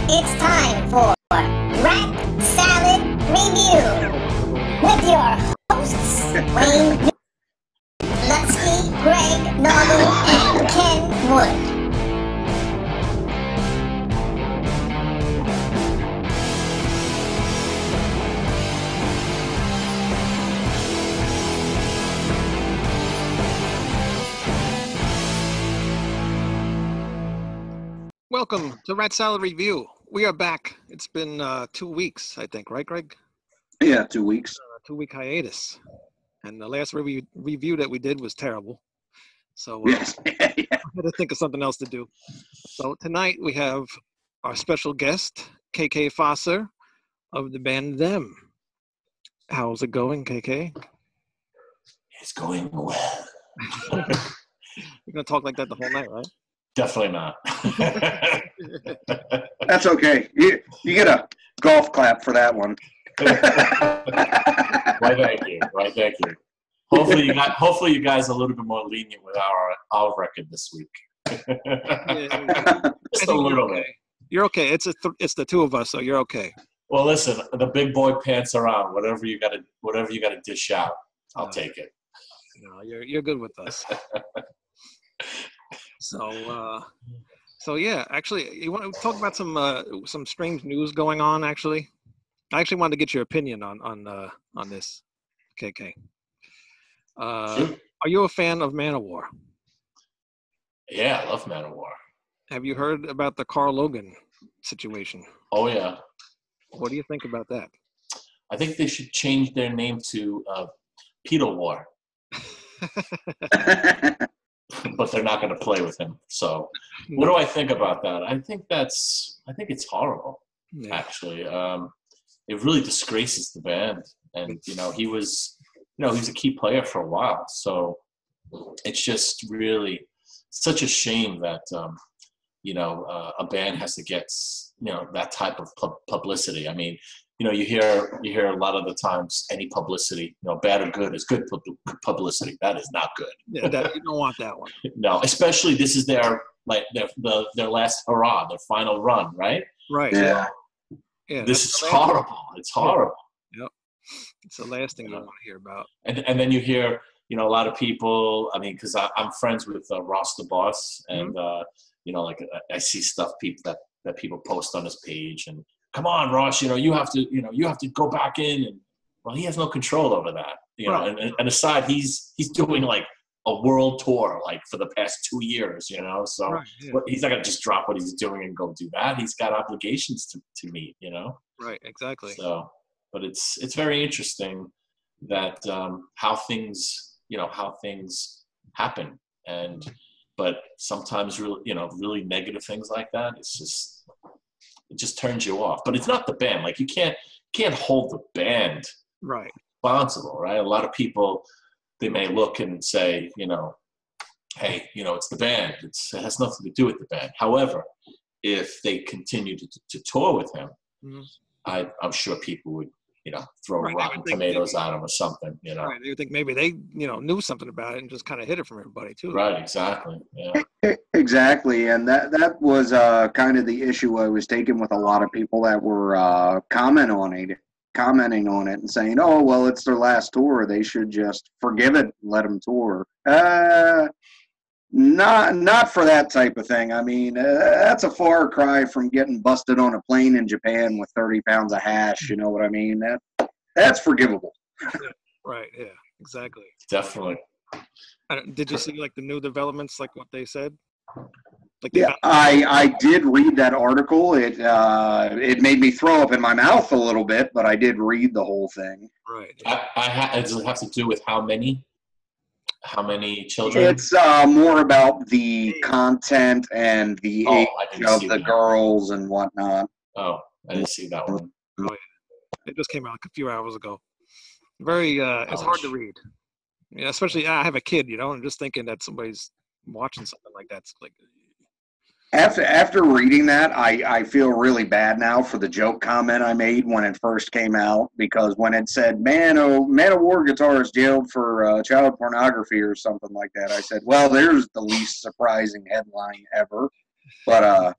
It's time for Rat Salad Review with your hosts, Wayne Lutsky, Greg Nolan, and Ken Wood. Welcome to Rat Salad Review. We are back. It's been 2 weeks, I think, right, Greg? Yeah, 2 weeks. 2-week hiatus. And the last review that we did was terrible. So Yes. I had to think of something else to do. So tonight we have our special guest, KK FOSSER of the band Them. How's it going, KK? It's going well. You're going to talk like that the whole night, right? Definitely not. That's okay. You get a golf clap for that one. Why, thank you. Hopefully you guys are a little bit more lenient with our record this week. Just a little bit. You're okay. It's the two of us, so you're okay. Well, listen, the big boy pants are on. Whatever you gotta dish out, I'll take it. No, you're good with us. So yeah, actually, you want to talk about some strange news going on? Actually, I actually wanted to get your opinion on this, KK. Sure. Are you a fan of Manowar? Yeah, I love Manowar. Have you heard about the Carl Logan situation? Oh yeah. What do you think about that? I think they should change their name to Peter War. But they're not going to play with him. So what do I think about that? I think it's horrible, actually. It really disgraces the band. And, he was a key player for a while. So it's just really such a shame that, a band has to get, that type of publicity. I mean, you hear a lot of the times any publicity, bad or good, is good publicity. That is not good. Yeah, you don't want that one. No, especially this is their last hurrah, their final run, right? Right. Yeah. Yeah. This is horrible. It's horrible. Yep. It's the last thing I want to hear about. And then you hear, a lot of people. I mean, because I'm friends with Ross the Boss, and I see stuff that people post on his page and. Come on, Ross, you have to go back in, and well, he has no control over that, Right. and aside, he's doing like a world tour, like for the past 2 years, so Right, yeah. He's not going to just drop what he's doing and go do that. He's got obligations to meet, Right, exactly. So, but it's very interesting that, how things happen. But sometimes really negative things like that, it just turns you off. But it's not the band. Like you can't hold the band Right. responsible, right? A lot of people, they may look and say, hey, it's the band. It has nothing to do with the band. However, if they continue to tour with him, Mm-hmm. I'm sure people would, throw Right, rotten tomatoes at him or something, Right. You think maybe they, knew something about it and just kind of hid it from everybody too. Right, exactly. Yeah. Exactly, and that was kind of the issue I was taking with a lot of people that were commenting on it and saying, "Oh, well, it's their last tour. They should just forgive it and let them tour." Not for that type of thing. I mean, that's a far cry from getting busted on a plane in Japan with 30 pounds of hash. You know what I mean? That's forgivable. Right. Yeah. Exactly. Definitely. Did you see like the new developments, like what they said? Like Yeah, I did read that article. It made me throw up in my mouth a little bit, but I did read the whole thing. Right. Does it have to do with how many children? It's more about the content and the age of the girls and whatnot. Oh, I didn't see that one. Oh yeah. It just came out like a few hours ago. Very. It's hard to read. Yeah, especially I have a kid, and just thinking that somebody's watching something like that's like. After reading that, I feel really bad now for the joke comment I made when it first came out, because when it said, Man of War guitarist jailed for child pornography or something like that, I said, well, there's the least surprising headline ever. But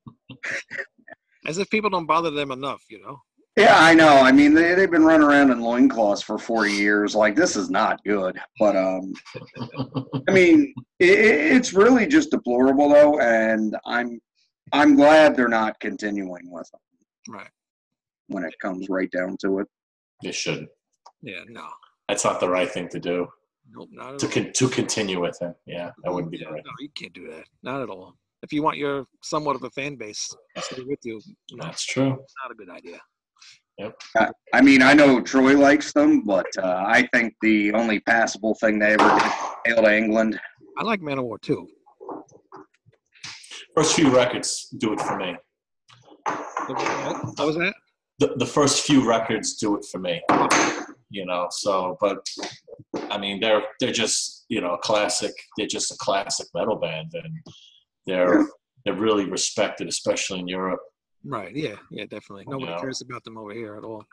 As if people don't bother them enough, you know? Yeah, I know. I mean, they've been running around in loincloths for 40 years. Like, this is not good. But, I mean, it's really just deplorable, though, and I'm glad they're not continuing with them. Right. When it comes right down to it. They shouldn't. Yeah, no. That's not the right thing to do. Nope, not at all. To continue with him. Yeah, that wouldn't be the right. No, you can't do that. Not at all. If you want your somewhat of a fan base to stay with you, no, That's true. it's not a good idea. Yep. I mean, I know Troy likes them, but I think the only passable thing they ever did was Hail to England. I like Manowar too. First few records do it for me. What was that? The first few records do it for me. You know, so, but I mean, they're just, you know, a classic. They're just a classic metal band, and they're really respected, especially in Europe. Right. Yeah, definitely. Nobody cares about them over here at all.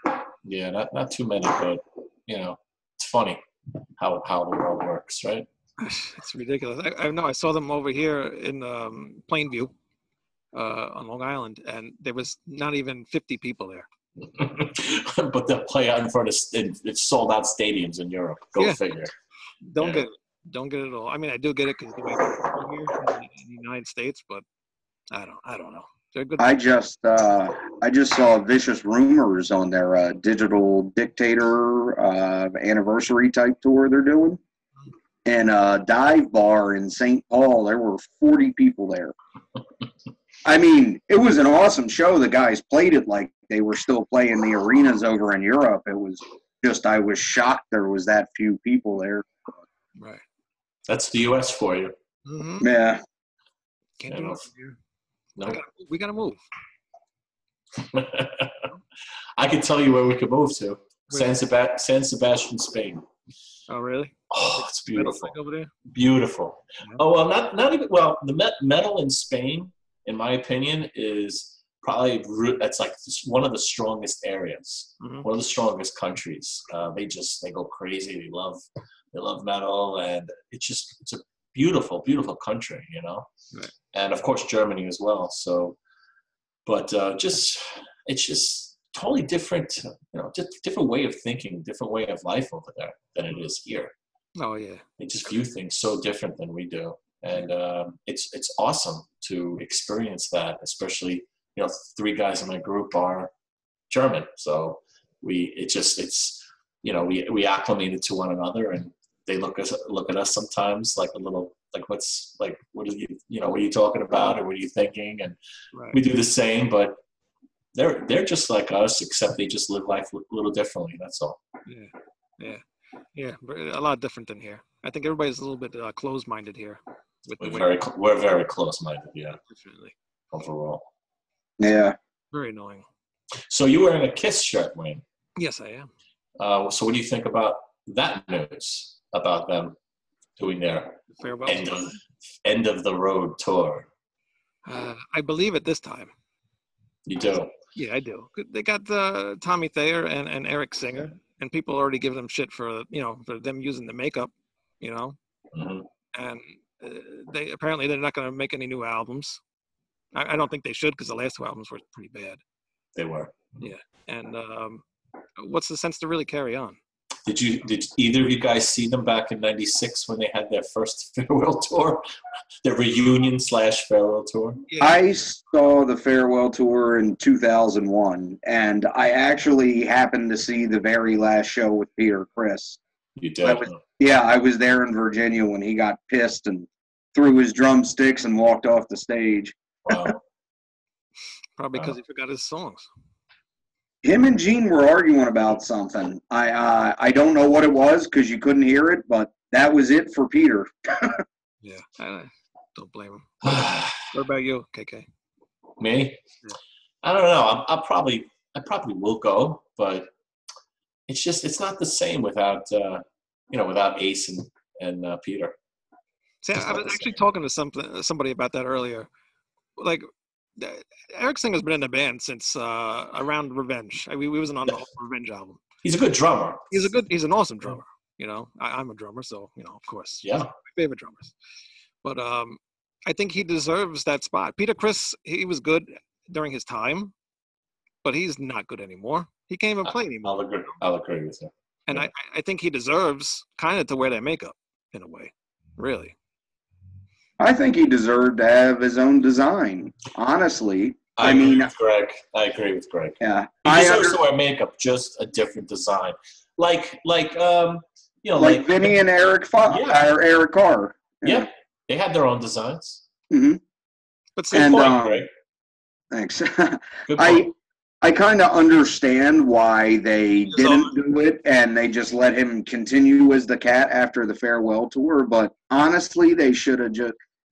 Yeah, not too many, but you know, it's funny how the world works, right? It's ridiculous. I know. I saw them over here in Plainview, on Long Island, and there was not even 50 people there. But they'll play out in front of it's sold out stadiums in Europe. Go figure. Don't get it at all. I mean, I do get it because here in the United States, but I don't know. They're good. I just saw Vicious Rumors on their Digital Dictator anniversary type tour they're doing. And a dive bar in St. Paul, there were 40 people there. I mean, it was an awesome show. The guys played it like they were still playing the arenas over in Europe. It was just, I was shocked there was that few people there. Right. That's the U.S. for you. Mm-hmm. Yeah. Can't do it here. No. We gotta move. I can tell you where we could move to. San Sebastian, Spain. Oh, really? Oh, it's beautiful. Over there? Beautiful. Yeah. Oh, well, not even, well, the metal in Spain, in my opinion, is probably, that's like one of the strongest areas, one of the strongest countries. They go crazy. They love metal, and it's a beautiful, beautiful country, you know? Right. And of course, Germany as well. So, but it's just totally different, you know, just different way of thinking, different way of life over there than it is here. Oh, yeah. They just view things so different than we do. And it's awesome to experience that, especially, you know, 3 guys in my group are German. So it's you know, we acclimated to one another, and they look at us sometimes like a little, like, what are you talking about, or what are you thinking? And we do the same, but they're just like us, except they just live life a little differently. That's all. Yeah. A lot different than here. I think everybody's a little bit closed-minded here. We're very close-minded. Yeah. Definitely. Overall. Yeah. Very annoying. So you were in a KISS shirt, Wayne. Yes, I am. So what do you think about that news about them doing their farewell end of the road tour? I believe it this time. You do? Yeah, I do. They got Tommy Thayer and Eric Singer, and people already give them shit for them using the makeup, you know. Mm-hmm. And they're not going to make any new albums. I don't think they should, because the last 2 albums were pretty bad. They were. Yeah, and what's the sense to really carry on? Did either of you guys see them back in '96 when they had their first farewell tour, their reunion / farewell tour? Yeah. I saw the farewell tour in 2001, and I actually happened to see the very last show with Peter Criss. You did? I was there in Virginia when he got pissed and threw his drumsticks and walked off the stage. Wow. Probably because he forgot his songs. Him and Gene were arguing about something. I don't know what it was because you couldn't hear it, but that was it for Peter. Yeah, I don't blame him. What about you, KK? Me? Yeah. I don't know. I probably will go, but it's not the same without without Ace and Peter. See, I was actually talking to somebody about that earlier. Like, Eric Singer's been in the band since around Revenge. I mean, we wasn't on the whole Revenge album. He's a good drummer. He's an awesome drummer. You know, I'm a drummer, so of course, yeah, my favorite drummers. But I think he deserves that spot. Peter Criss, he was good during his time, but he's not good anymore. He can't even play anymore. I'll agree with you. And Yeah. I think he deserves kind of to wear that makeup in a way, really. I think he deserved to have his own design, honestly. I agree with Greg. Yeah. He deserves to wear makeup, just a different design. Like Vinny and Eric Eric Carr. Yeah, they had their own designs. Mm-hmm. But good point, Greg. Thanks. Good point. I kind of understand why they didn't do it and they just let him continue as the Cat after the farewell tour. But honestly, they should have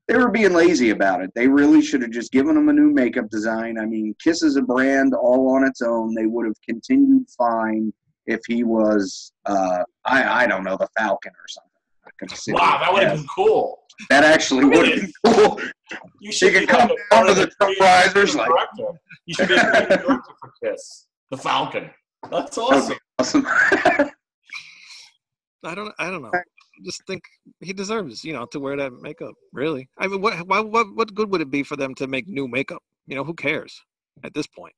they were being lazy about it. They really should have just given him a new makeup design. I mean, Kiss is a brand all on its own. They would have continued fine if he was, I don't know, the Falcon or something. Wow, that would have been cool. That actually would have been cool. You should could come down to the Trump risers. You should be a creative director for Kiss. The Falcon. That's awesome. I don't know. I just think he deserves, to wear that makeup. Really. I mean, what good would it be for them to make new makeup? Who cares at this point?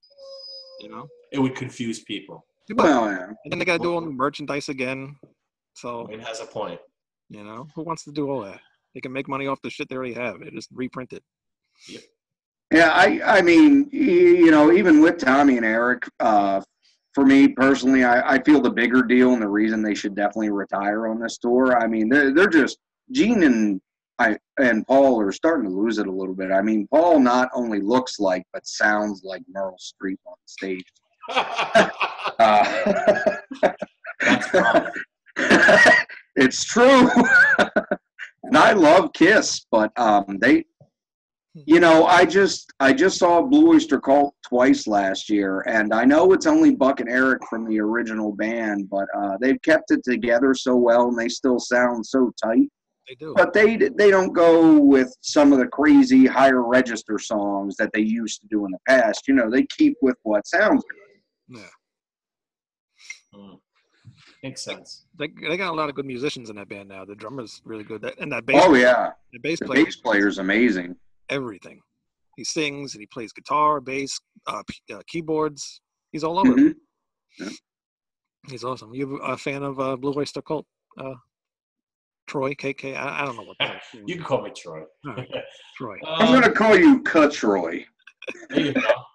It would confuse people. Well, yeah. And then they got to do all the merchandise again. So it has a point. Who wants to do all that? They can make money off the shit they already have. They just reprint it. Yep. Yeah, I mean, even with Tommy and Eric, for me personally, I feel the bigger deal and the reason they should definitely retire on this tour. I mean, they're just Gene and Paul are starting to lose it a little bit. I mean, Paul not only looks like but sounds like Meryl Streep on stage. That's fine. It's true. And I love Kiss, but I just saw Blue Oyster Cult twice last year, and I know it's only Buck and Eric from the original band, but they've kept it together so well, and they still sound so tight. They do. But they don't go with some of the crazy higher register songs that they used to do in the past. They keep with what sounds good. Yeah. Makes sense. They got a lot of good musicians in that band now. The drummer's really good. And that bass. Oh yeah. The bass player's amazing. Everything. He sings and he plays guitar, bass, keyboards. He's all over. Mm-hmm. Yeah. He's awesome. You a fan of Blue Oyster Cult? Troy, KK? I don't know what that is. You can call me Troy. Right. Troy. I'm going to call you Troy. There you go.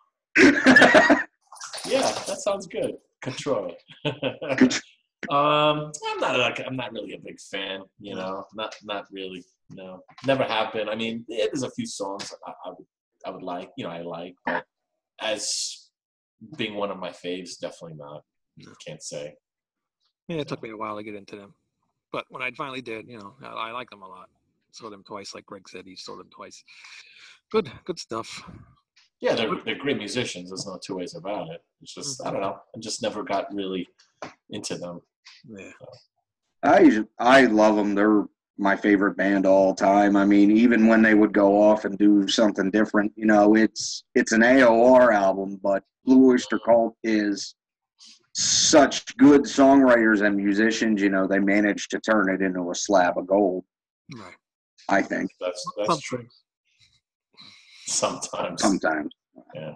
Yeah, that sounds good. Troy. I'm not really a big fan, not really. No, never have been. I mean, there's a few songs I would like, I like, but as being one of my faves, definitely not. No. Can't say. Yeah, it took me a while to get into them, but when I finally did, I like them a lot. Saw them twice, like Greg said, he saw them twice. Good stuff. Yeah, they're great musicians. There's no two ways about it. It's just I don't know. I just never got really into them. Yeah. So. I love them. They're my favorite band all time. I mean, even when they would go off and do something different, it's an AOR album, but Blue Oyster Cult is such good songwriters and musicians. They managed to turn it into a slab of gold. Right. I think that's true. Sometimes. Yeah.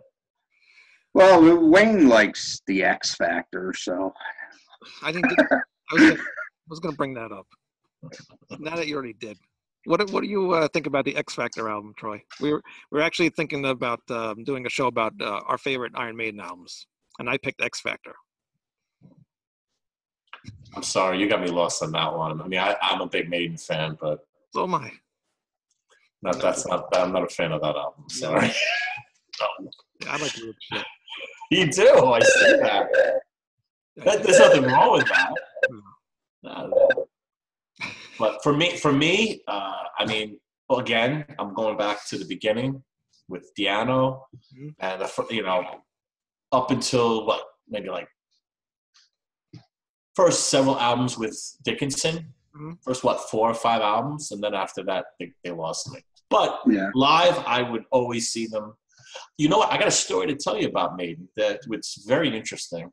Well, Wayne likes the X Factor, so. I was going to bring that up. Now that you already did, what do you think about the X Factor album, Troy? We're actually thinking about doing a show about our favorite Iron Maiden albums, and I picked X Factor. I'm sorry, you got me lost on that one. I mean, I'm a big Maiden fan, but so am I. I'm not a fan of that album. Sorry. No. Yeah, I like weird shit. You do. I see that. There's nothing wrong with that. No. But for me, I mean, again, I'm going back to the beginning with Diano, and up until maybe like first several albums with Dickinson. First 4 or 5 albums, and then after that, they lost me. But live, I would always see them. You know what? I got a story to tell you about Maiden that was very interesting.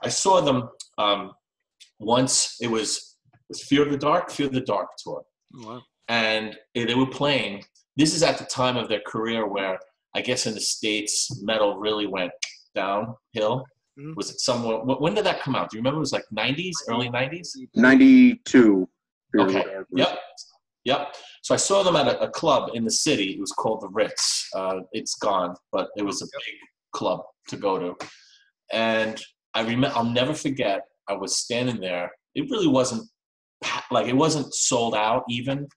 I saw them once. It was Fear of the Dark tour. Wow. And they were playing. This is at the time of their career where I guess in the States, metal really went downhill. Mhm. Was it somewhere? When did that come out? Do you remember? It was like 90s, early 90s? 92. Okay. Yep. So I saw them at a club in the city. It was called the Ritz. It's gone, but it was a big club to go to. And I'll never forget. I was standing there. It really wasn't like it wasn't sold out even.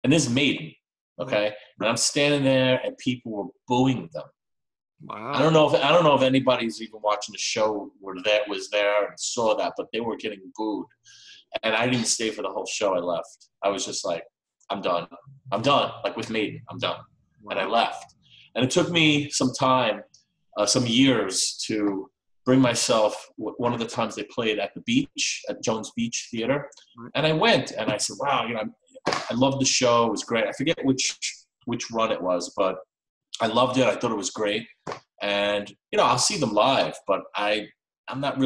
And this is Maiden, okay? And I'm standing there, and people were booing them. Wow. I don't know if anybody's even watching the show was there and saw that, but they were getting booed. And I didn't stay for the whole show. I left. I was just like, I'm done. Like with Maiden, I'm done. Wow. And I left. And it took me some time, some years to bring myself. One of the times they played at the beach, at Jones Beach Theater. And I went and I said, wow, I loved the show. It was great. I forget which run it was, but I loved it. I thought it was great. And, I'll see them live, but I'm not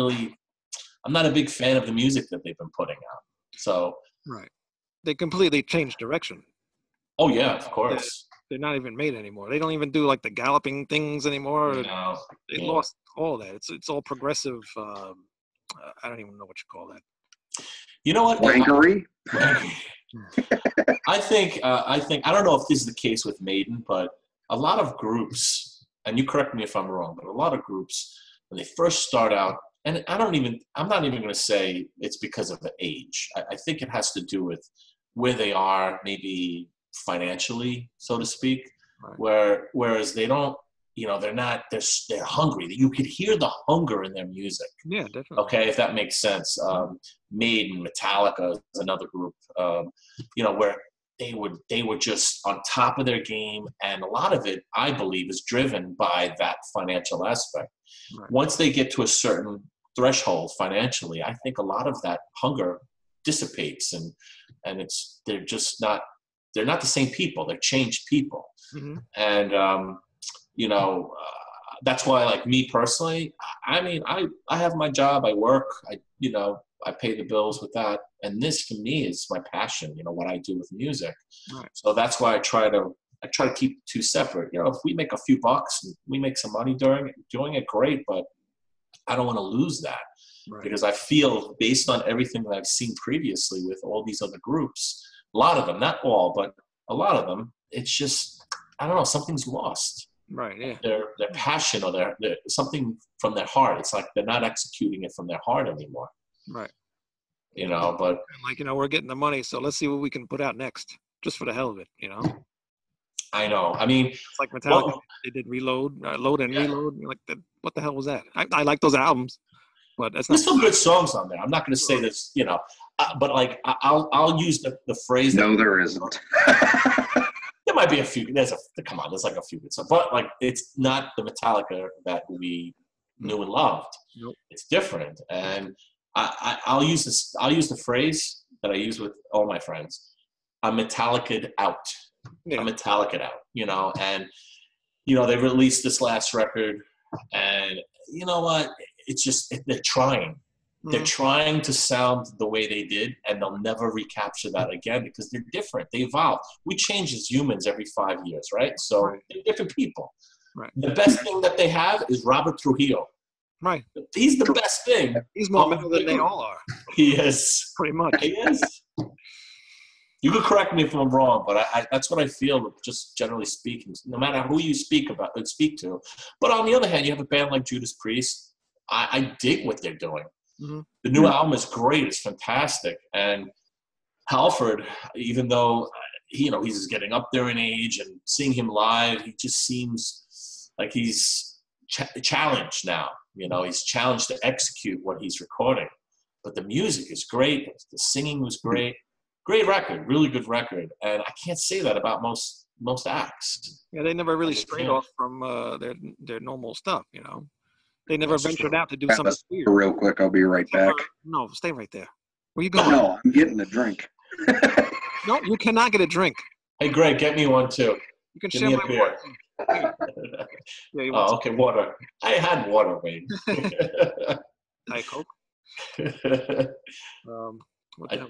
a big fan of the music that they've been putting out. So. Right. They completely changed direction. Oh, yeah, of course. They're not even made anymore. They don't even do like the galloping things anymore. No. They lost all that. It's all progressive. I don't even know what you call that. You know what? Wankery? I think, I don't know if this is the case with Maiden, but a lot of groups, and you correct me if I'm wrong, but a lot of groups, when they first start out, and I'm not even going to say it's because of the age. I think it has to do with where they are, maybe financially, so to speak, right. Whereas they don't, they're hungry. You could hear the hunger in their music. Yeah, definitely. Okay, if that makes sense. Maiden, Metallica is another group, where they were just on top of their game, and a lot of it, I believe, is driven by that financial aspect. Right. Once they get to a certain threshold financially, I think a lot of that hunger dissipates, and they're not the same people. They're changed people. Mm-hmm. And that's why, like me personally, I have my job, I work, I pay the bills with that, and this for me is my passion. What I do with music. Right. So that's why I try to keep the two separate. If we make a few bucks, and we make some money doing it, great, but I don't want to lose that. Right. Because I feel, based on everything that I've seen previously with all these other groups, a lot of them, not all, but a lot of them, it's just, I don't know, something's lost. Right. Yeah. Their passion, or their something from their heart. It's like they're not executing it from their heart anymore. Right. But we're getting the money, so let's see what we can put out next, just for the hell of it. I know. I mean, it's like Metallica. They did Reload, Load and Reload. You're like, what the hell was that? I like those albums, but that's not. There's some good songs on there. I'm not going to say this, but like I'll use the phrase. No, there isn't. There might be a few. There's like a few good songs, but like it's not the Metallica that we knew and loved. Nope. It's different, and I'll use this. I'll use the phrase that I use with all my friends. I'm Metallica'd out. Yeah. I'm Metallica'd out. And they released this last record, and you know what? It's just they're trying. Mm-hmm. They're trying to sound the way they did, and they'll never recapture that again because they're different. They evolve. We change as humans every 5 years, right? So they're different people. Right. The best thing that they have is Robert Trujillo. Right. He's the best thing. He's more metal than they all are. He is. Pretty much. He is. You could correct me if I'm wrong, but that's what I feel, just generally speaking, no matter who you speak to. But on the other hand, you have a band like Judas Priest. I dig what they're doing. Mm-hmm. The new album is great. It's fantastic. And Halford, even though, he's getting up there in age, and seeing him live, he just seems like he's challenged now. He's challenged to execute what he's recording. But the music is great. The singing was great. Great record, really good record, and I can't say that about most acts. Yeah, they never really strayed off from their normal stuff. They never ventured out to do something weird. Real quick, I'll be right back. No, stay right there. Where you going? No, I'm getting a drink. No, you cannot get a drink. Hey, Greg, get me one too. You can share my beer. Yeah, okay, water. I had water, Wayne. Diet Coke.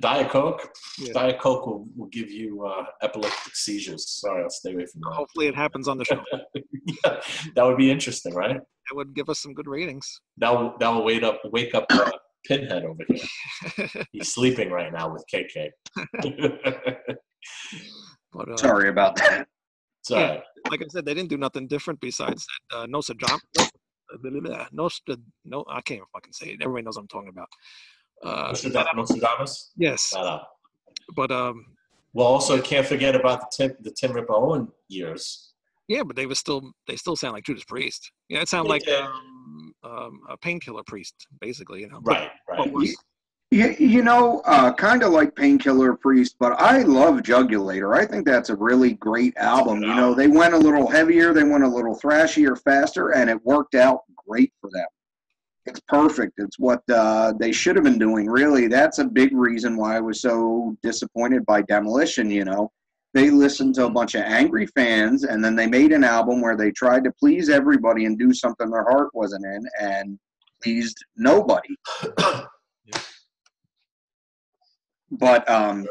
Diet Coke? Yeah. Diet Coke will give you epileptic seizures. Sorry, I'll stay away from that. Hopefully it happens on the show. Yeah, that would be interesting, right? That would give us some good ratings. That'll wake up Pinhead over here. He's sleeping right now with KK. But, Sorry about that. Sorry. Like I said, they didn't do nothing different besides that. No, I can't fucking say it. Everybody knows what I'm talking about. Nostradamus? Yes. Shut up. But well, also can't forget about the Tim Ripper Owen years. Yeah, but they still sound like Judas Priest. Yeah, it sounded like a Painkiller Priest, basically. You know. Right. Kind of like Painkiller Priest, but I love Jugulator. I think that's a really great album. You know, they went a little heavier, they went a little thrashier, faster, and it worked out great for them. It's perfect. It's what they should have been doing, really. That's a big reason why I was so disappointed by Demolition, you know. They listened to a bunch of angry fans, and then they made an album where they tried to please everybody and do something their heart wasn't in, and pleased nobody. But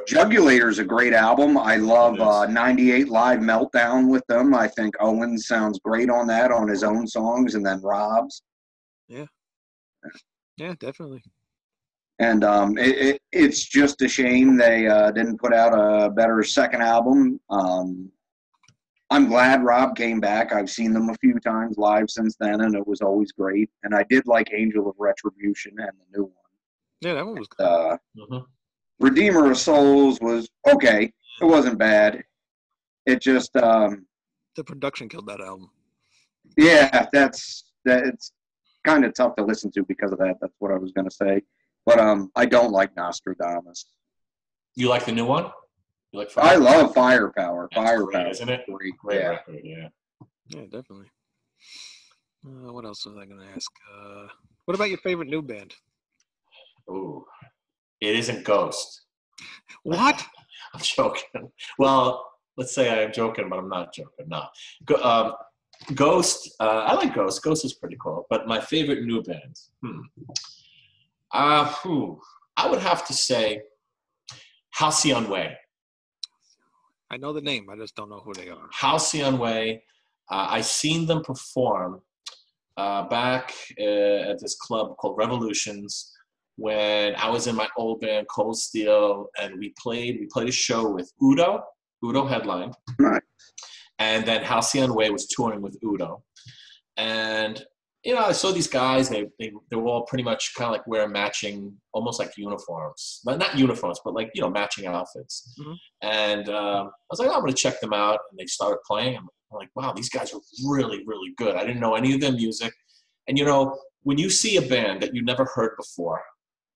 Jugulator's a great album. I love 98 Live Meltdown with them. I think Owens sounds great on that, on his own songs, and then Rob's. Yeah, definitely. And it's just a shame they didn't put out a better second album. I'm glad Rob came back. I've seen them a few times live since then, and it was always great. And I did like Angel of Retribution and the new one. Yeah, that one was good. Redeemer of Souls was okay. It wasn't bad. It just the production killed that album. Yeah, it's kind of tough to listen to because of that. That's what I was going to say. But I don't like Nostradamus. You like the new one? You like I love Firepower. That's Firepower, great, isn't it? Great record, yeah. Yeah, definitely. What else was I going to ask? What about your favorite new band? Ooh, it isn't Ghost. What? I'm joking. Well, let's say I am joking, but I'm not joking. No. Ghost, I like Ghost. Ghost is pretty cool. But my favorite new band, I would have to say Halcyon Way. I know the name. I just don't know who they are. Halcyon Way. I seen them perform back at this club called Revolutions when I was in my old band Cold Steel, and we played a show with Udo. Udo headlined. Right. And then Halcyon Way was touring with Udo. And, you know, I saw these guys. They were all pretty much kind of like wearing matching, almost like uniforms. Not uniforms, but like, you know, matching outfits. Mm-hmm. And I was like, I'm going to check them out. And they started playing. I'm like, wow, these guys are really, really good. I didn't know any of their music. And, you know, when you see a band that you never heard before,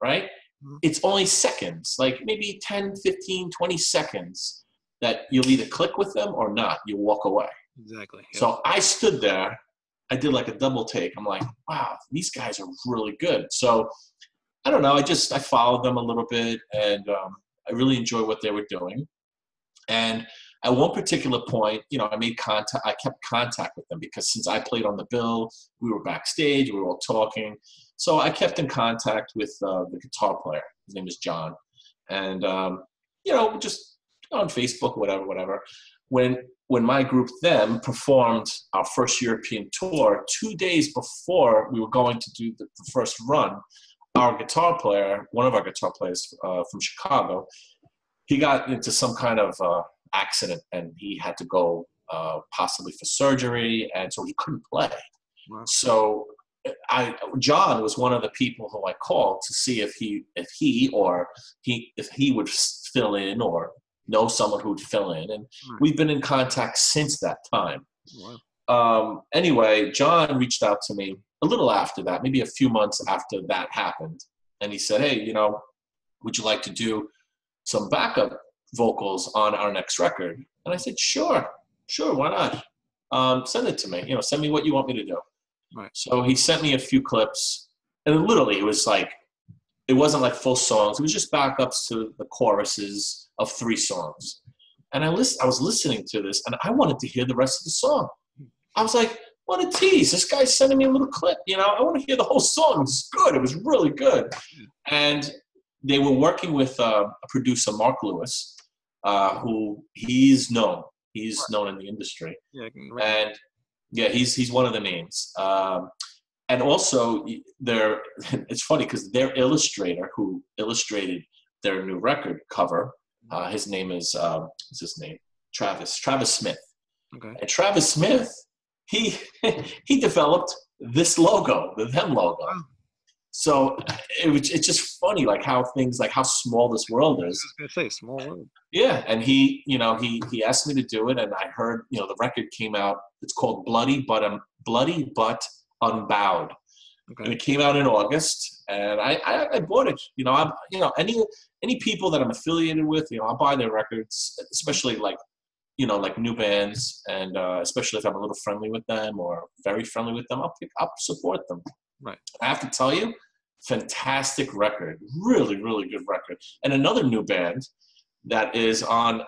right? Mm-hmm. It's only seconds, like maybe 10, 15, 20 seconds that you'll either click with them or not. You walk away. Exactly. Yep. So I stood there. I did like a double take. I'm like, wow, these guys are really good. So I don't know. I followed them a little bit, and I really enjoyed what they were doing. And at one particular point, you know, I kept contact with them because since I played on the bill, we were backstage, we were all talking. So I kept in contact with the guitar player. His name is John. And, you know, just on Facebook, whatever. When my group then performed our first European tour, 2 days before we were going to do the first run, our guitar player, one of our guitar players from Chicago, he got into some kind of accident, and he had to go possibly for surgery, and so he couldn't play. Wow. So John was one of the people who I called to see if he would fill in or know someone who would fill in, and we've been in contact since that time. Wow. Anyway, John reached out to me a little after that, maybe a few months after that happened, and he said, "Hey, you know, would you like to do some backup vocals on our next record?" And I said, sure, why not? Send it to me. You know, send me what you want me to do. Right. So he sent me a few clips, and literally it wasn't like full songs. It was just backups to the choruses of 3 songs. And I was listening to this, and I wanted to hear the rest of the song. I was like, what a tease. This guy's sending me a little clip. You know, I want to hear the whole song. It was good. It was really good. And they were working with a producer, Mark Lewis, who he's known. He's known in the industry. Yeah, and yeah, he's one of the names. and also they're it's funny because their illustrator who illustrated their new record cover, his name is what's his name? Travis Smith. Okay. And Travis Smith, he he developed this logo, the them logo. Wow. So it's just funny, like how things, like how small this world is. I was gonna say small world. Yeah, and he asked me to do it, and I heard, the record came out. It's called Bloody But Unbowed, Okay. and it came out in August. And I bought it. Any people that I'm affiliated with, I'll buy their records, especially like new bands, and especially if I'm a little friendly with them or very friendly with them, I'll support them. Right. I have to tell you, fantastic record, really, really good record. And another new band that is on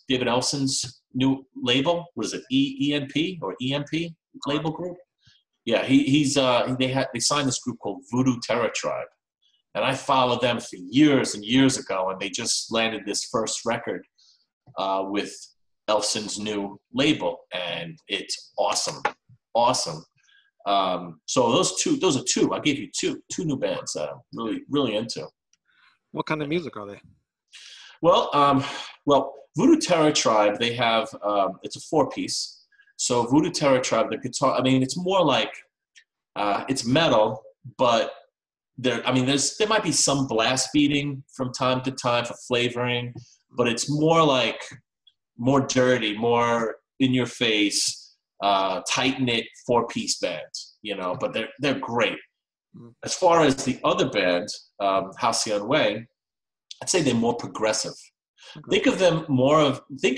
David Elson's new label. What is it? ENP or EMP label group? Yeah, they signed this group called Voodoo Terror Tribe, and I followed them for years and years ago, and they just landed this first record with Elson's new label, and it's awesome. So those are two. I gave you two new bands that I'm really, really into. What kind of music are they? Well, Voodoo Terror Tribe, they have it's a 4-piece. So Voodoo Terror Tribe, the guitar, it's more like it's metal, but there might be some blast beating from time to time for flavoring, but it's more dirty, more in your face. Tight-knit 4-piece band, but they're great. As far as the other band, Halcyon Way, I'd say they're more progressive. Okay. Think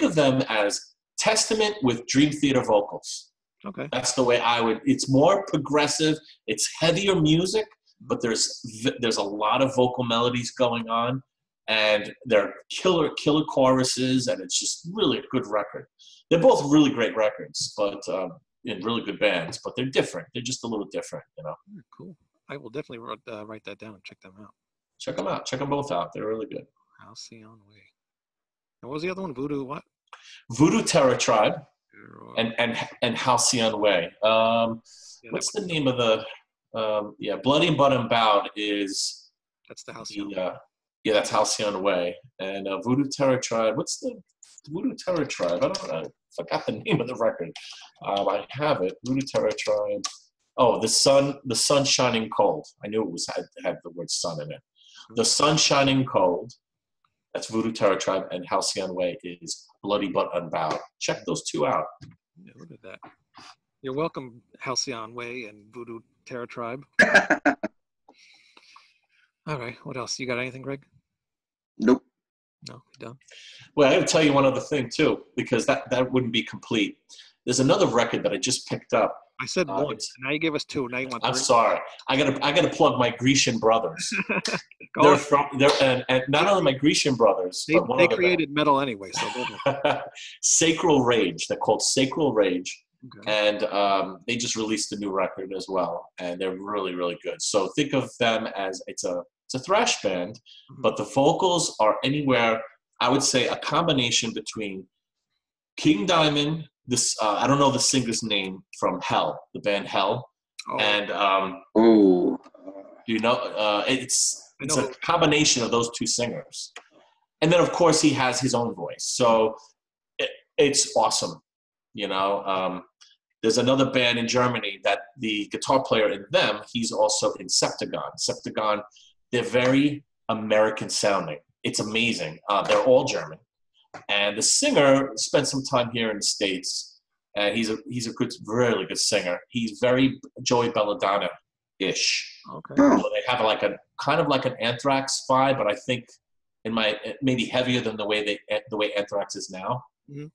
of them as Testament with Dream Theater vocals. Okay. That's the way it's more progressive, it's heavier music, but there's a lot of vocal melodies going on, and they're killer choruses, and it's just really a good record. They're both really great records, but in really good bands, but they're different. They're just a little different, Cool. I will definitely write that down and check them out. Check them out. Check them both out. They're really good. Halcyon Way. And what was the other one? Voodoo what? Voodoo Terror Tribe and Halcyon Way. What's the name of the Bloody But Unbowed is... That's the Halcyon. That's Halcyon Way. And Voodoo Terror Tribe, what's the Voodoo Terror Tribe? I forgot the name of the record. I have it. Voodoo Terror Tribe. Oh, the sun shining cold. I knew it had the word sun in it. The Sun Shining Cold. That's Voodoo Terror Tribe, and Halcyon Way is Bloody But Unbowed. Check those two out. Yeah, look at that. You're welcome, Halcyon Way and Voodoo Terror Tribe. All right. What else? You got anything, Greg? Nope. No, you done? Well, I got to tell you one other thing too, because that wouldn't be complete. There's another record that I just picked up. I said one. Now you gave us two. Now you want 3. I'm sorry. I gotta plug my Grecian brothers. And not only my Grecian brothers, but one they other created band. metal anyway, so Sacral Rage. They're called Sacral Rage, okay. And they just released a new record as well, and they're really, really good. So think of them as it's a thrash band, but the vocals are anywhere. I would say a combination between King Diamond. This I don't know the singer's name from Hell, the band Hell, and it's a combination of those two singers, and then of course he has his own voice, so it's awesome. There's another band in Germany that the guitar player in them, he's also in Septagon. Septagon, they're very American sounding. It's amazing. They're all German. And the singer spent some time here in the States, and he's a good, really good singer. He's very Joey Belladonna-ish. Okay. So they have kind of like an Anthrax vibe, but I think maybe heavier than the way Anthrax is now. Mm-hmm.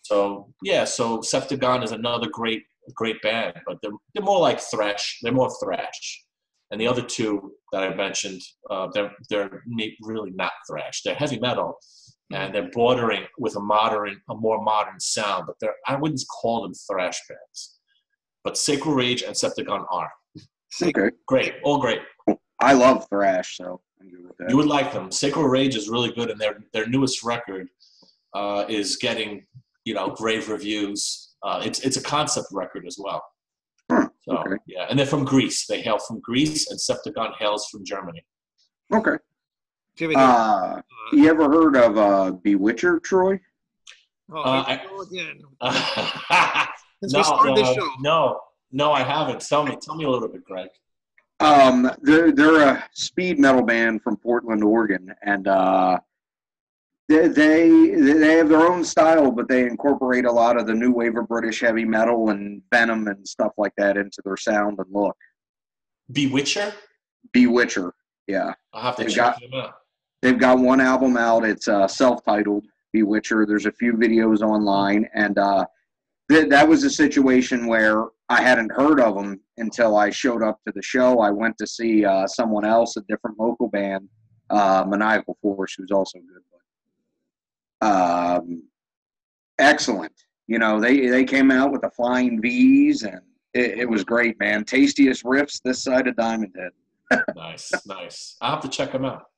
So Septagon is another great band, but they're more like thrash. They're more thrash. And the other two that I mentioned, they're really not thrash. They're heavy metal. And they're bordering with a more modern sound, but I wouldn't call them thrash bands. But Sacral Rage and Septagon are. Okay. Great, all great. I love thrash, so I'm good with that. You would like them. Sacral Rage is really good, and their newest record is getting rave reviews. It's a concept record as well. So Okay. yeah, and they're from Greece. They hail from Greece, and Septagon hails from Germany. Okay. Do you have any, You ever heard of Bewitcher, Troy? oh, here we go again. Since we No, started this show. no, I haven't. Tell me a little bit, Greg. They're a speed metal band from Portland, Oregon, and they have their own style, but they incorporate a lot of the new wave of British heavy metal and Venom and stuff like that into their sound and look. Bewitcher? Bewitcher, yeah. I'll have to check them out. They've got one album out. It's self-titled Bewitcher. There's a few videos online, and that was a situation where I hadn't heard of them until I showed up to the show. I went to see someone else, a different local band, Maniacal Force, who's also good. Excellent. You know, they came out with the flying V's, and it was great, man. Tastiest riffs this side of Diamond Head. Nice. I'll have to check them out.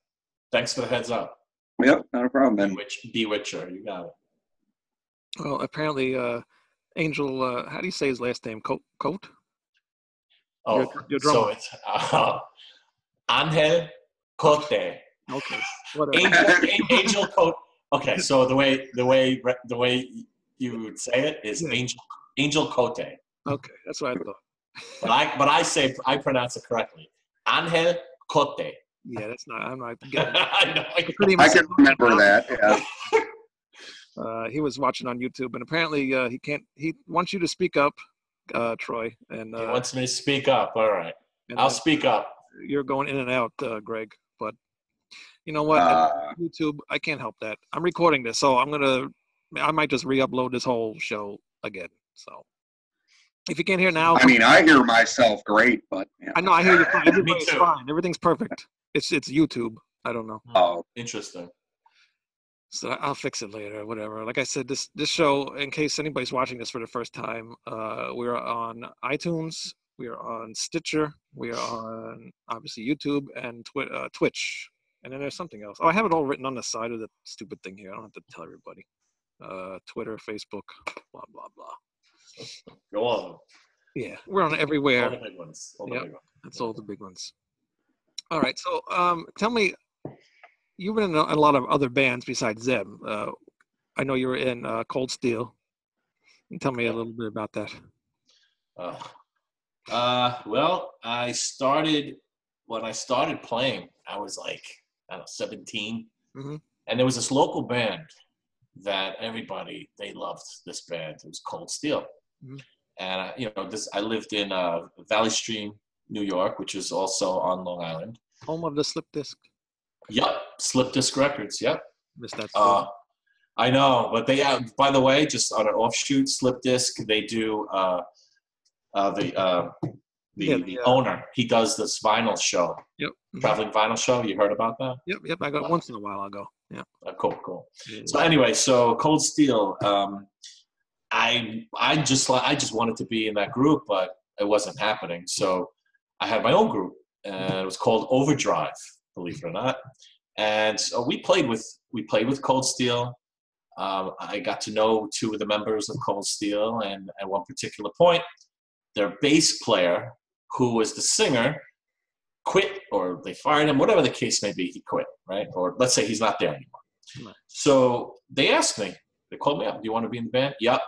Thanks for the heads up. Yep, not a problem, man. Bewitcher, you got it. Well, apparently, Angel, how do you say his last name? Coat? Oh, your so drummer. it's Angel Cote. Okay. Whatever. Angel Cote. Okay, so the way you would say it is Angel Cote. Okay, that's what I thought. But I pronounce it correctly. Angel Cote. Yeah, that's not. I'm not getting. I know. I can remember that. Yeah. He was watching on YouTube, and apparently he can't. He wants you to speak up, Troy. And he wants me to speak up. All right, I'll speak up. You're going in and out, Greg. But you know what? YouTube, I can't help that. I'm recording this, so I might just re-upload this whole show again. So if you can't hear now, I mean, I hear myself great, but yeah. I know I hear you fine. Everybody's fine. Everything's perfect. It's YouTube. I don't know. Oh, interesting. So I'll fix it later, whatever. Like I said, this show, in case anybody's watching this for the first time, we're on iTunes, we are on Stitcher, we are on, obviously, YouTube and Twitch. And then there's something else. Oh, I have it all written on the side of the stupid thing here. I don't have to tell everybody. Twitter, Facebook, blah, blah, blah. Go on. Yeah, we're on everywhere. All the big ones. That's all the big ones. All right, so tell me, you've been in a lot of other bands besides them. I know you were in Cold Steel. Tell me a little bit about that. Well, when I started playing, I was like, I don't know, 17. Mm-hmm. And there was this local band that they loved this band. It was Cold Steel. Mm-hmm. And, I lived in Valley Stream, New York, which is also on Long Island. Home of the Slip Disc. Yep, Slip Disc Records, yep. Missed that. I know, but they have, by the way, just on an offshoot, Slip Disc, they do the owner. He does this vinyl show. Yep. Traveling vinyl show. You heard about that? Yep. I got once in a while ago. Yeah. Cool. Yeah. So anyway, Cold Steel. I just wanted to be in that group, but it wasn't happening. So I had my own group, and it was called Overdrive, believe it or not. And so we played with Cold Steel. I got to know two of the members of Cold Steel, and at one particular point, their bass player, who was the singer, quit, or they fired him, whatever the case may be, he quit, right? Or let's say he's not there anymore. Right. So they asked me, they called me up, do you want to be in the band? Yep.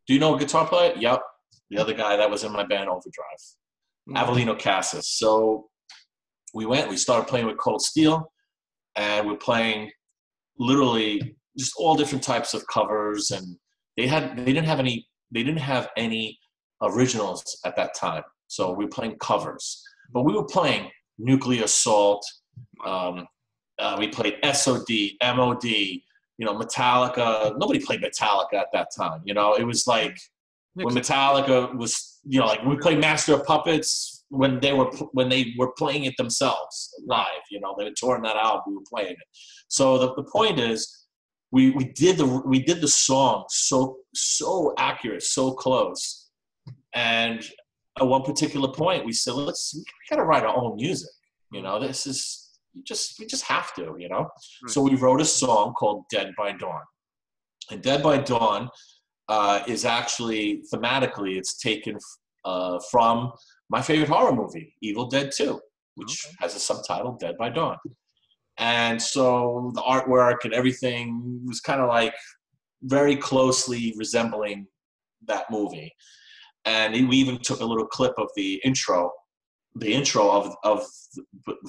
Do you know a guitar player? Yep. The other guy that was in my band, Overdrive, Avelino Cassis. So we started playing with Cold Steel, and we're playing literally just all different types of covers, and they didn't have any originals at that time. So we were playing covers, but we were playing Nuclear Assault. We played SOD, MOD, Metallica. Nobody played Metallica at that time. It was like when Metallica was, like we played Master of Puppets when they were playing it themselves live. They were touring that out. We were playing it. So the point is, we did the song so accurate, so close. And at one particular point, we said, we got to write our own music. This is we just have to. Right. So we wrote a song called "Dead by Dawn," and "Dead by Dawn" is actually thematically it's taken from my favorite horror movie, Evil Dead 2, which has a subtitle, Dead by Dawn. And so the artwork and everything was kind of like very closely resembling that movie. And we even took a little clip of the intro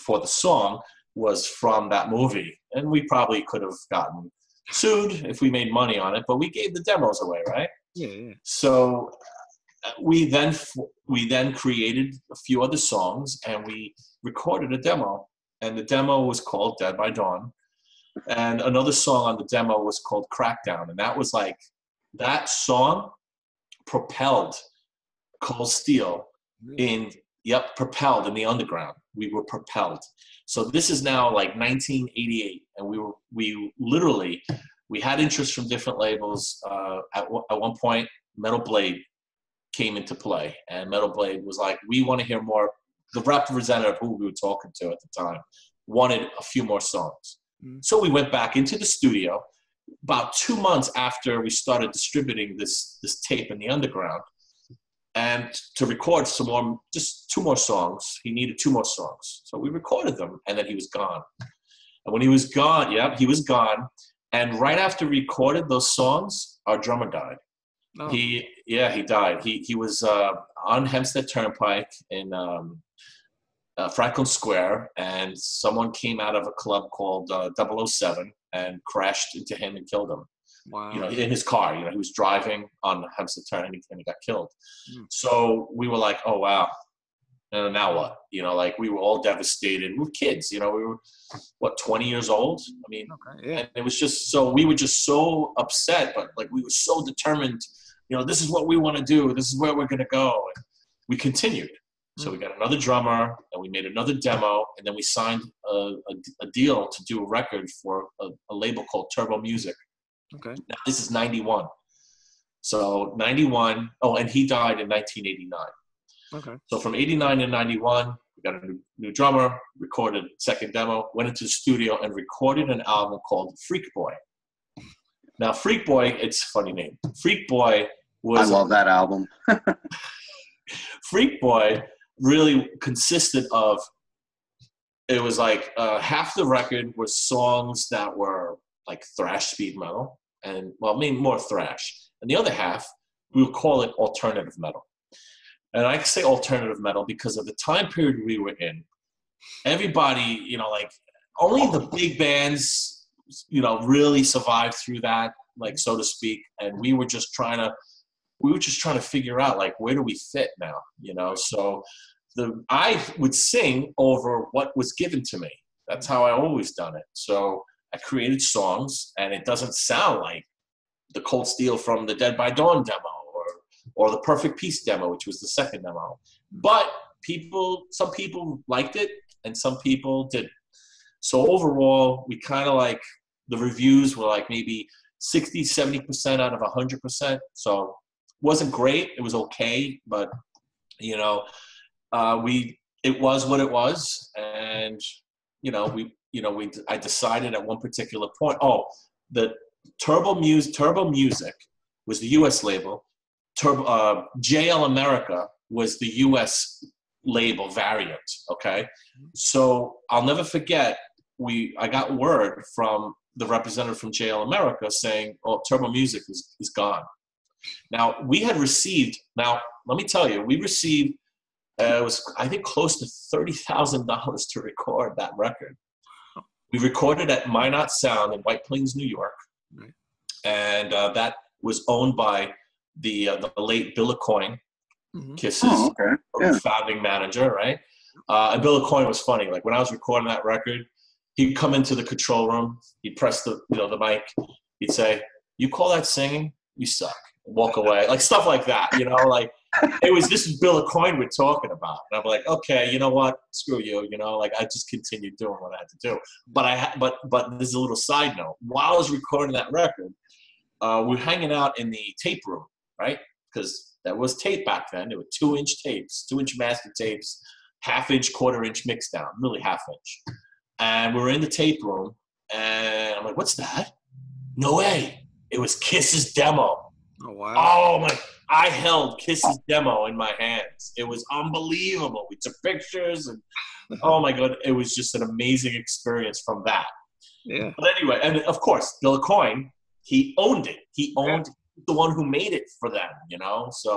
for the song was from that movie. And we probably could have gotten sued if we made money on it, but we gave the demos away, right? Yeah. So we then created a few other songs, and we recorded a demo, and the demo was called Dead by Dawn, and another song on the demo was called Crackdown, and that was like, that song propelled Cold Steel propelled in the underground. We were propelled. So this is now like 1988, and we had interest from different labels. At one point, Metal Blade came into play, and Metal Blade was like, we want to hear more. The representative who we were talking to at the time wanted a few more songs. So we went back into the studio about 2 months after we started distributing this tape in the underground, and to record just 2 more songs. He needed 2 more songs. So we recorded them, and then he was gone. And when he was gone, he was gone. And right after we recorded those songs, our drummer died. Oh. He died. He was on Hempstead Turnpike in Franklin Square, and someone came out of a club called 007 and crashed into him and killed him. Wow. In his car. He was driving on Hempstead Turnpike and he got killed. So we were like, oh wow. And now what? We were all devastated. We were kids, we were 20 years old. I mean, and it was just we were just so upset, but like we were so determined, this is what we want to do. This is where we're going to go. And we continued. So we got another drummer, and we made another demo, and then we signed a deal to do a record for a label called Turbo Music. Okay. Now, this is 91. So 91, and he died in 1989. Okay. So from 89 to 91, we got a new drummer, recorded second demo, went into the studio and recorded an album called Freak Boy. Now, Freak Boy, it's a funny name. Freak Boy was... I love that album. Freak Boy really consisted of, it was like half the record was songs that were like thrash speed metal, and more thrash. And the other half, we would call it alternative metal. And I say alternative metal because of the time period we were in. Everybody, only the big bands, really survived through that, like, so to speak. And we were just trying to figure out, like, where do we fit now, So I would sing over what was given to me. That's how I always done it. So I created songs, and it doesn't sound like the Cold Steel from the Dead by Dawn demo or the Perfect Peace demo, which was the second demo. But some people liked it, and some people didn't. So overall, we kind of like, the reviews were like maybe 60, 70% out of 100%. So it wasn't great. It was okay, but it was what it was. And, I decided at one particular point, the Turbo Music was the US label. JL America was the US label variant, okay? So I'll never forget, I got word from the representative from JL America saying, Turbo Music is gone. Now, we had received, let me tell you, we received, it was, I think, close to $30,000 to record that record. We recorded at Minot Sound in White Plains, New York. Right. And that was owned by the late Bill Aucoin, Kiss's founding manager, right? And Bill Aucoin was funny. Like, when I was recording that record, he'd come into the control room, he'd press the mic, he'd say, "You call that singing? You suck." Walk away, like stuff like that, like this is Bill Aucoin we're talking about. And I'm like, okay, you know what? Screw you, I just continued doing what I had to do. But there's a little side note. While I was recording that record, we're hanging out in the tape room, right? Because that was tape back then. There were 2-inch tapes, 2-inch master tapes, 1/2-inch, 1/4-inch mix down, really 1/2-inch. And we're in the tape room, and I'm like, what's that? No way. It was Kiss's demo. Oh wow! Oh my! I held Kiss's demo in my hands. It was unbelievable. We took pictures, and oh my god, it was just an amazing experience from that. Yeah. But anyway, and of course, Bill Coyne, he owned it. He owned the one who made it for them. You know. So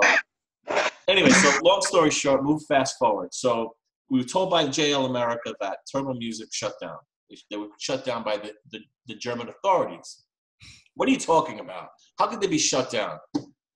anyway, so long story short, move fast forward. So we were told by JL America that Turbo Music shut down. They were shut down by the German authorities. What are you talking about? How could they be shut down?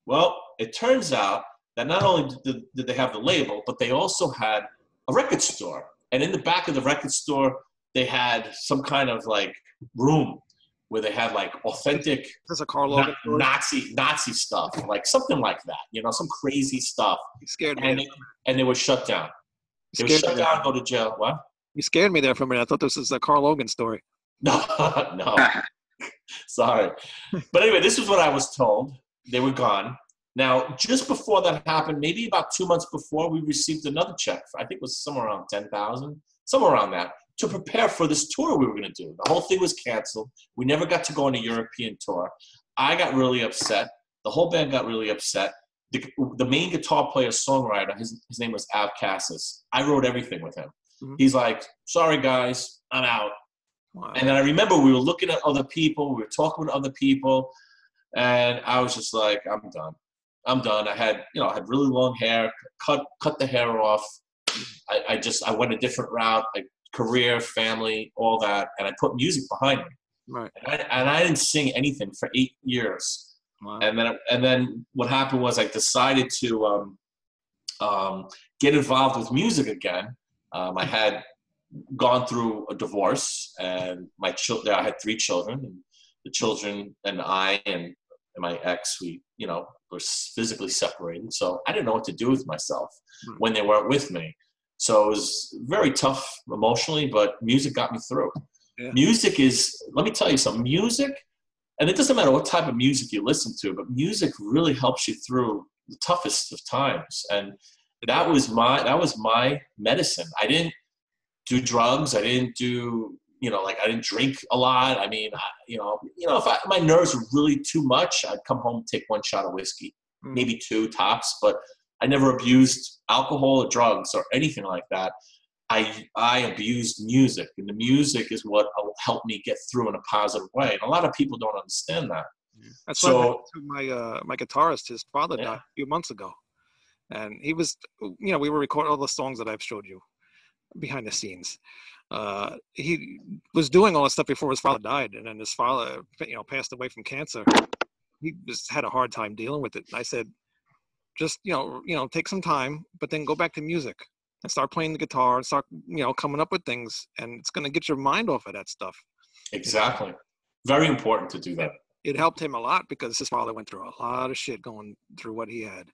Well, it turns out that not only did they have the label, but they also had a record store. And in the back of the record store, they had some kind of like room where they had like authentic Is a Carl Logan Nazi stuff, like something like that, you know, some crazy stuff. You scared me. And they were shut down. They were shut down, go to jail. What? You scared me there for a minute. I thought this was a Carl Logan story. No, no. Sorry. But anyway, this is what I was told. They were gone. Now, just before that happened, maybe about 2 months before, we received another check. I think it was somewhere around $10,000, somewhere around that, to prepare for this tour we were going to do. The whole thing was canceled. We never got to go on a European tour. I got really upset. The whole band got really upset. The main guitar player, songwriter, his name was Av Cassis. I wrote everything with him. Mm-hmm. He's like, sorry, guys, I'm out. Wow. And then I remember we were looking at other people. We were talking with other people. And I was just like, I'm done. I'm done. I had really long hair, cut the hair off. I went a different route, like career, family, all that. And I put music behind me. Right. And I didn't sing anything for 8 years. Wow. And then what happened was I decided to get involved with music again. I had gone through a divorce, and I had 3 children, and the children and I and my ex, we were physically separated. So I didn't know what to do with myself when they weren't with me. So it was very tough emotionally, but music got me through. Yeah. Music is, let me tell you something, music, and it doesn't matter what type of music you listen to, but music really helps you through the toughest of times. And that was my medicine. I didn't do drugs. I didn't do, I didn't drink a lot. I mean, if my nerves were really too much, I'd come home and take 1 shot of whiskey, maybe 2 tops, but I never abused alcohol or drugs or anything like that. I abused music, and the music is what helped me get through in a positive way. And a lot of people don't understand that. That's why my guitarist, his father died a few months ago. And he was, we were recording all the songs that I've showed you behind the scenes. He was doing all this stuff before his father died, and then his father, passed away from cancer. He just had a hard time dealing with it. And I said, just take some time, but then go back to music and start playing the guitar and start coming up with things, and it's going to get your mind off of that stuff. Exactly. Very important to do that. It helped him a lot because his father went through a lot of shit going through what he had.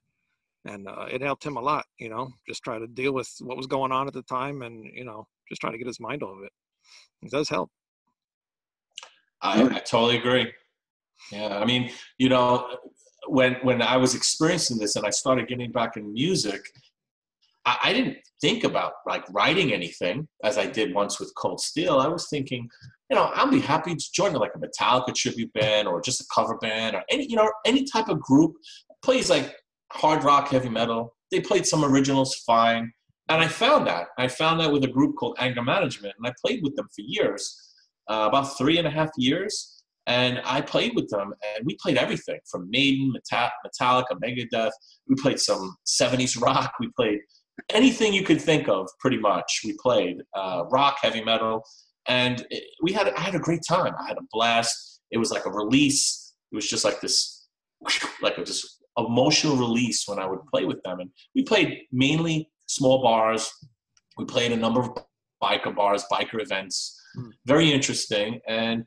And it helped him a lot, just try to deal with what was going on at the time, and, just try to get his mind off of it. It does help. I totally agree. Yeah. I mean, when I was experiencing this and I started getting back in music, I didn't think about like writing anything as I did once with Cold Steel. I was thinking, I'll be happy to join like a Metallica tribute band or just a cover band or any type of group plays like hard rock, heavy metal. They played some originals fine. And I found that with a group called Anger Management, and I played with them for years, about 3.5 years. And I played with them, and we played everything from Maiden, Metallica, Megadeth. We played some 70s rock. We played anything you could think of, pretty much. We played rock, heavy metal, and I had a great time. I had a blast. It was like a release. It was just like this, just emotional release when I would play with them. And we played mainly small bars. We played a number of biker bars, biker events. Very interesting. And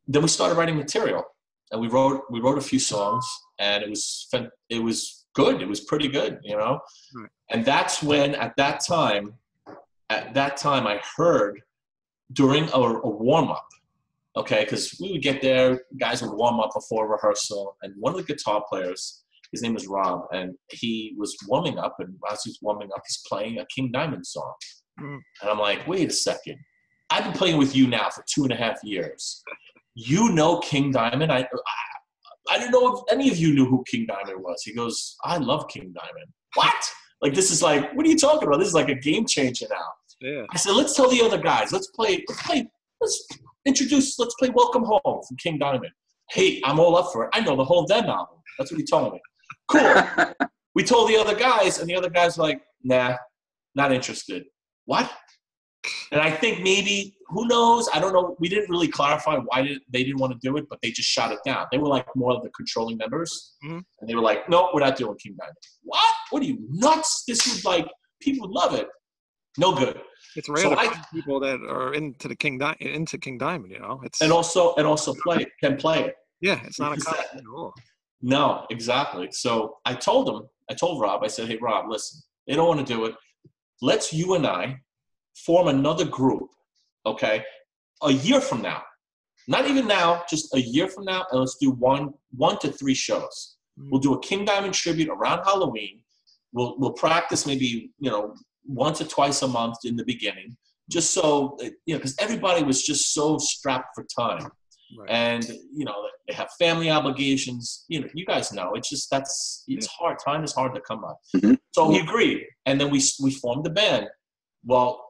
then we started writing material, and we wrote a few songs, and it was good. It was pretty good, And that's when at that time I heard during a warm up, okay, because we would get there, guys would warm up before rehearsal, and one of the guitar players, his name was Rob, and he was warming up, and as he's warming up, he's playing a King Diamond song. And I'm like, wait a second. I've been playing with you now for 2.5 years. King Diamond. I didn't know if any of you knew who King Diamond was. He goes, I love King Diamond. What? Like, this is like, what are you talking about? This is like a game changer now. Yeah. I said, let's tell the other guys. Let's play Welcome Home from King Diamond. Hey, I'm all up for it. I know the whole Dem album. That's what he told me. Cool. We told the other guys, and the other guys were like, nah, not interested. What? And I think maybe, who knows? I don't know. We didn't really clarify why they didn't want to do it, but they just shot it down. They were like more of the controlling members. Mm-hmm. And they were like, no, we're not doing King Diamond. What? What are you, nuts? This would like, people would love it. No good. It's rare to find people that are into King Diamond, you know. It's and also can play it. Yeah, it's not a contest at all. No, exactly. So I told Rob, I said, hey, Rob, listen, they don't want to do it. Let's you and I form another group, okay, a year from now. Not even now, just a year from now, and let's do one to 3 shows. We'll do a King Diamond tribute around Halloween. We'll practice maybe, once or twice a month in the beginning, just so, because everybody was just so strapped for time. Right. And, they have family obligations. You guys know, it's just, it's hard. Time is hard to come by. Mm-hmm. So he agreed. And then we formed the band. Well,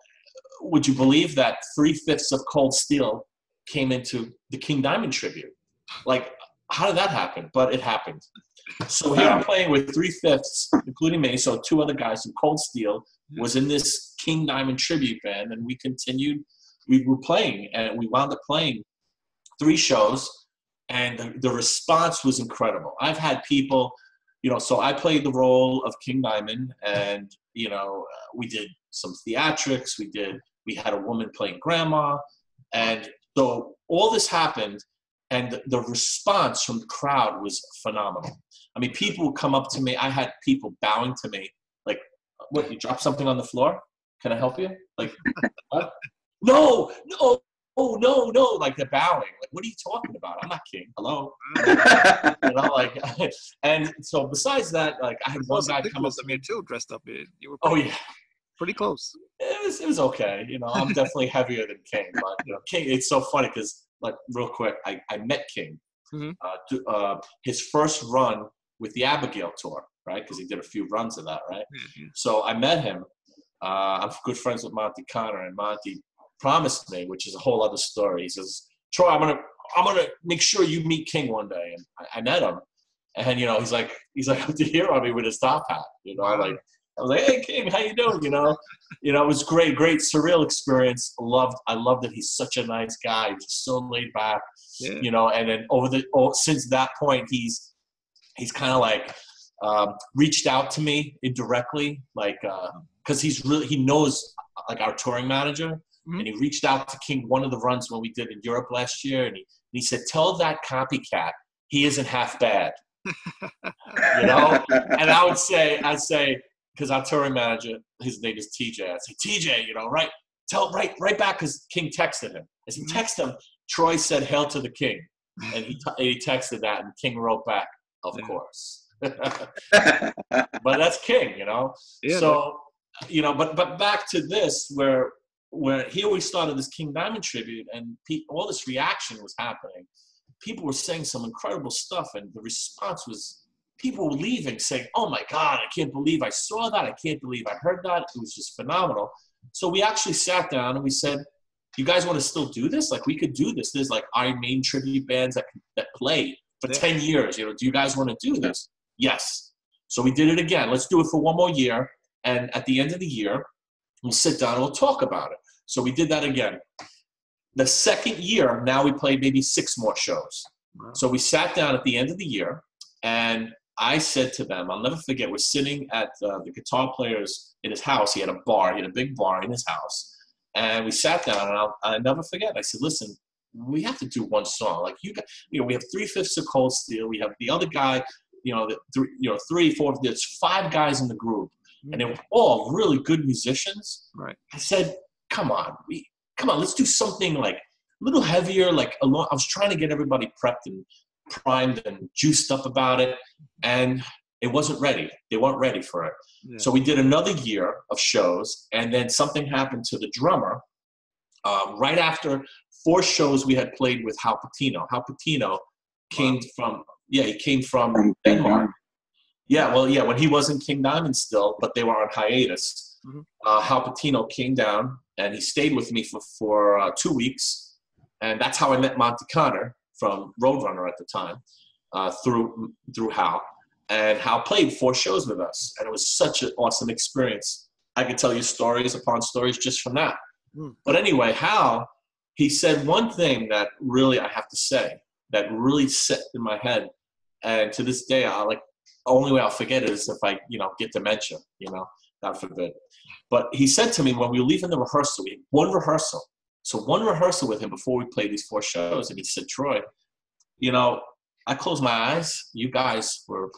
would you believe that 3/5 of Cold Steel came into the King Diamond tribute? Like, how did that happen? But it happened. So here I'm playing with 3/5, including me. So 2 other guys from Cold Steel was in this King Diamond tribute band, and we continued. We were playing, and we wound up playing 3 shows, and the response was incredible. I've had people, so I played the role of King Diamond, and we did some theatrics. We had a woman playing grandma, and so all this happened, and the response from the crowd was phenomenal. I mean, people would come up to me. I had people bowing to me, like, "What? You dropped something on the floor? Can I help you?" Like, what? No, oh no, like they're bowing. Like, what are you talking about? I'm not king. Hello, like, and so besides that, like, I had one guy come up to me too, dressed up. You were pretty close. It was okay. I'm definitely heavier than King, but King. It's so funny because, like, real quick, I met King. Mm-hmm. His first run with the Abigail tour, right? Because he did a few runs of that, right? Mm-hmm. So I met him. I'm good friends with Monty Connor, and Monty promised me, which is a whole other story. He says, "Troy, I'm gonna make sure you meet King one day." And I met him, and he's like up to here on me with his top hat. Like, I was like, "Hey, King, how you doing?" It was great, surreal experience. I loved it. He's such a nice guy. He's so laid back. Yeah. And then since that point, he's kind of like reached out to me indirectly, like because he knows, like, our touring manager. Mm-hmm. And he reached out to King one of the runs when we did in Europe last year, and he said, "Tell that copycat he isn't half bad." And I'd say, because our touring manager, his name is TJ. I'd say, "TJ, right back," because King texted him. As he texted him, Troy said, "Hail to the King," and he texted that, and King wrote back, "Of course." But that's King, Yeah, so, but back to this, where here we started this King Diamond tribute, and all this reaction was happening. People were saying some incredible stuff, and the response was, people were leaving saying, "Oh my God, I can't believe I saw that. I can't believe I heard that." It was just phenomenal. So we actually sat down and we said, "You guys want to still do this? Like, we could do this. There's like Iron Maiden tribute bands that play for 10 years. Do you guys want to do this?" Yes. So we did it again. Let's do it for one more year. And at the end of the year, we'll sit down and we'll talk about it. So we did that again. The second year, now we played maybe 6 more shows. Wow. So we sat down at the end of the year, and I said to them, I'll never forget, we're sitting at the guitar player's in his house. He had a big bar in his house. And we sat down, and I'll never forget. I said, "Listen, we have to do one song. Like, we have 3/5 of Cold Steel. We have the other guy, 3, 4, there's 5 guys in the group. And they were all really good musicians." Right. I said, come on, let's do something like a little heavier. Like, I was trying to get everybody prepped and primed and juiced up about it, and it wasn't ready. They weren't ready for it. Yeah. So we did another year of shows, and then something happened to the drummer. Right after 4 shows we had played with Hal Patino. Hal Patino came from, Yeah, he came from From Denmark. Yeah, well, yeah, when he was in King Diamond still, but they were on hiatus. Hal Patino came down, and he stayed with me for 2 weeks, and that's how I met Monty Connor from Roadrunner at the time, through Hal. And Hal played 4 shows with us, and it was such an awesome experience. I could tell you stories upon stories just from that. But anyway, Hal, he said one thing that really I have to say that really set in my head, and to this day, only way I'll forget it is if I, get dementia, God forbid. But he said to me when we were leaving the rehearsal, we had one rehearsal. So one rehearsal with him before we played these 4 shows, and he said, Troy, I closed my eyes. You guys were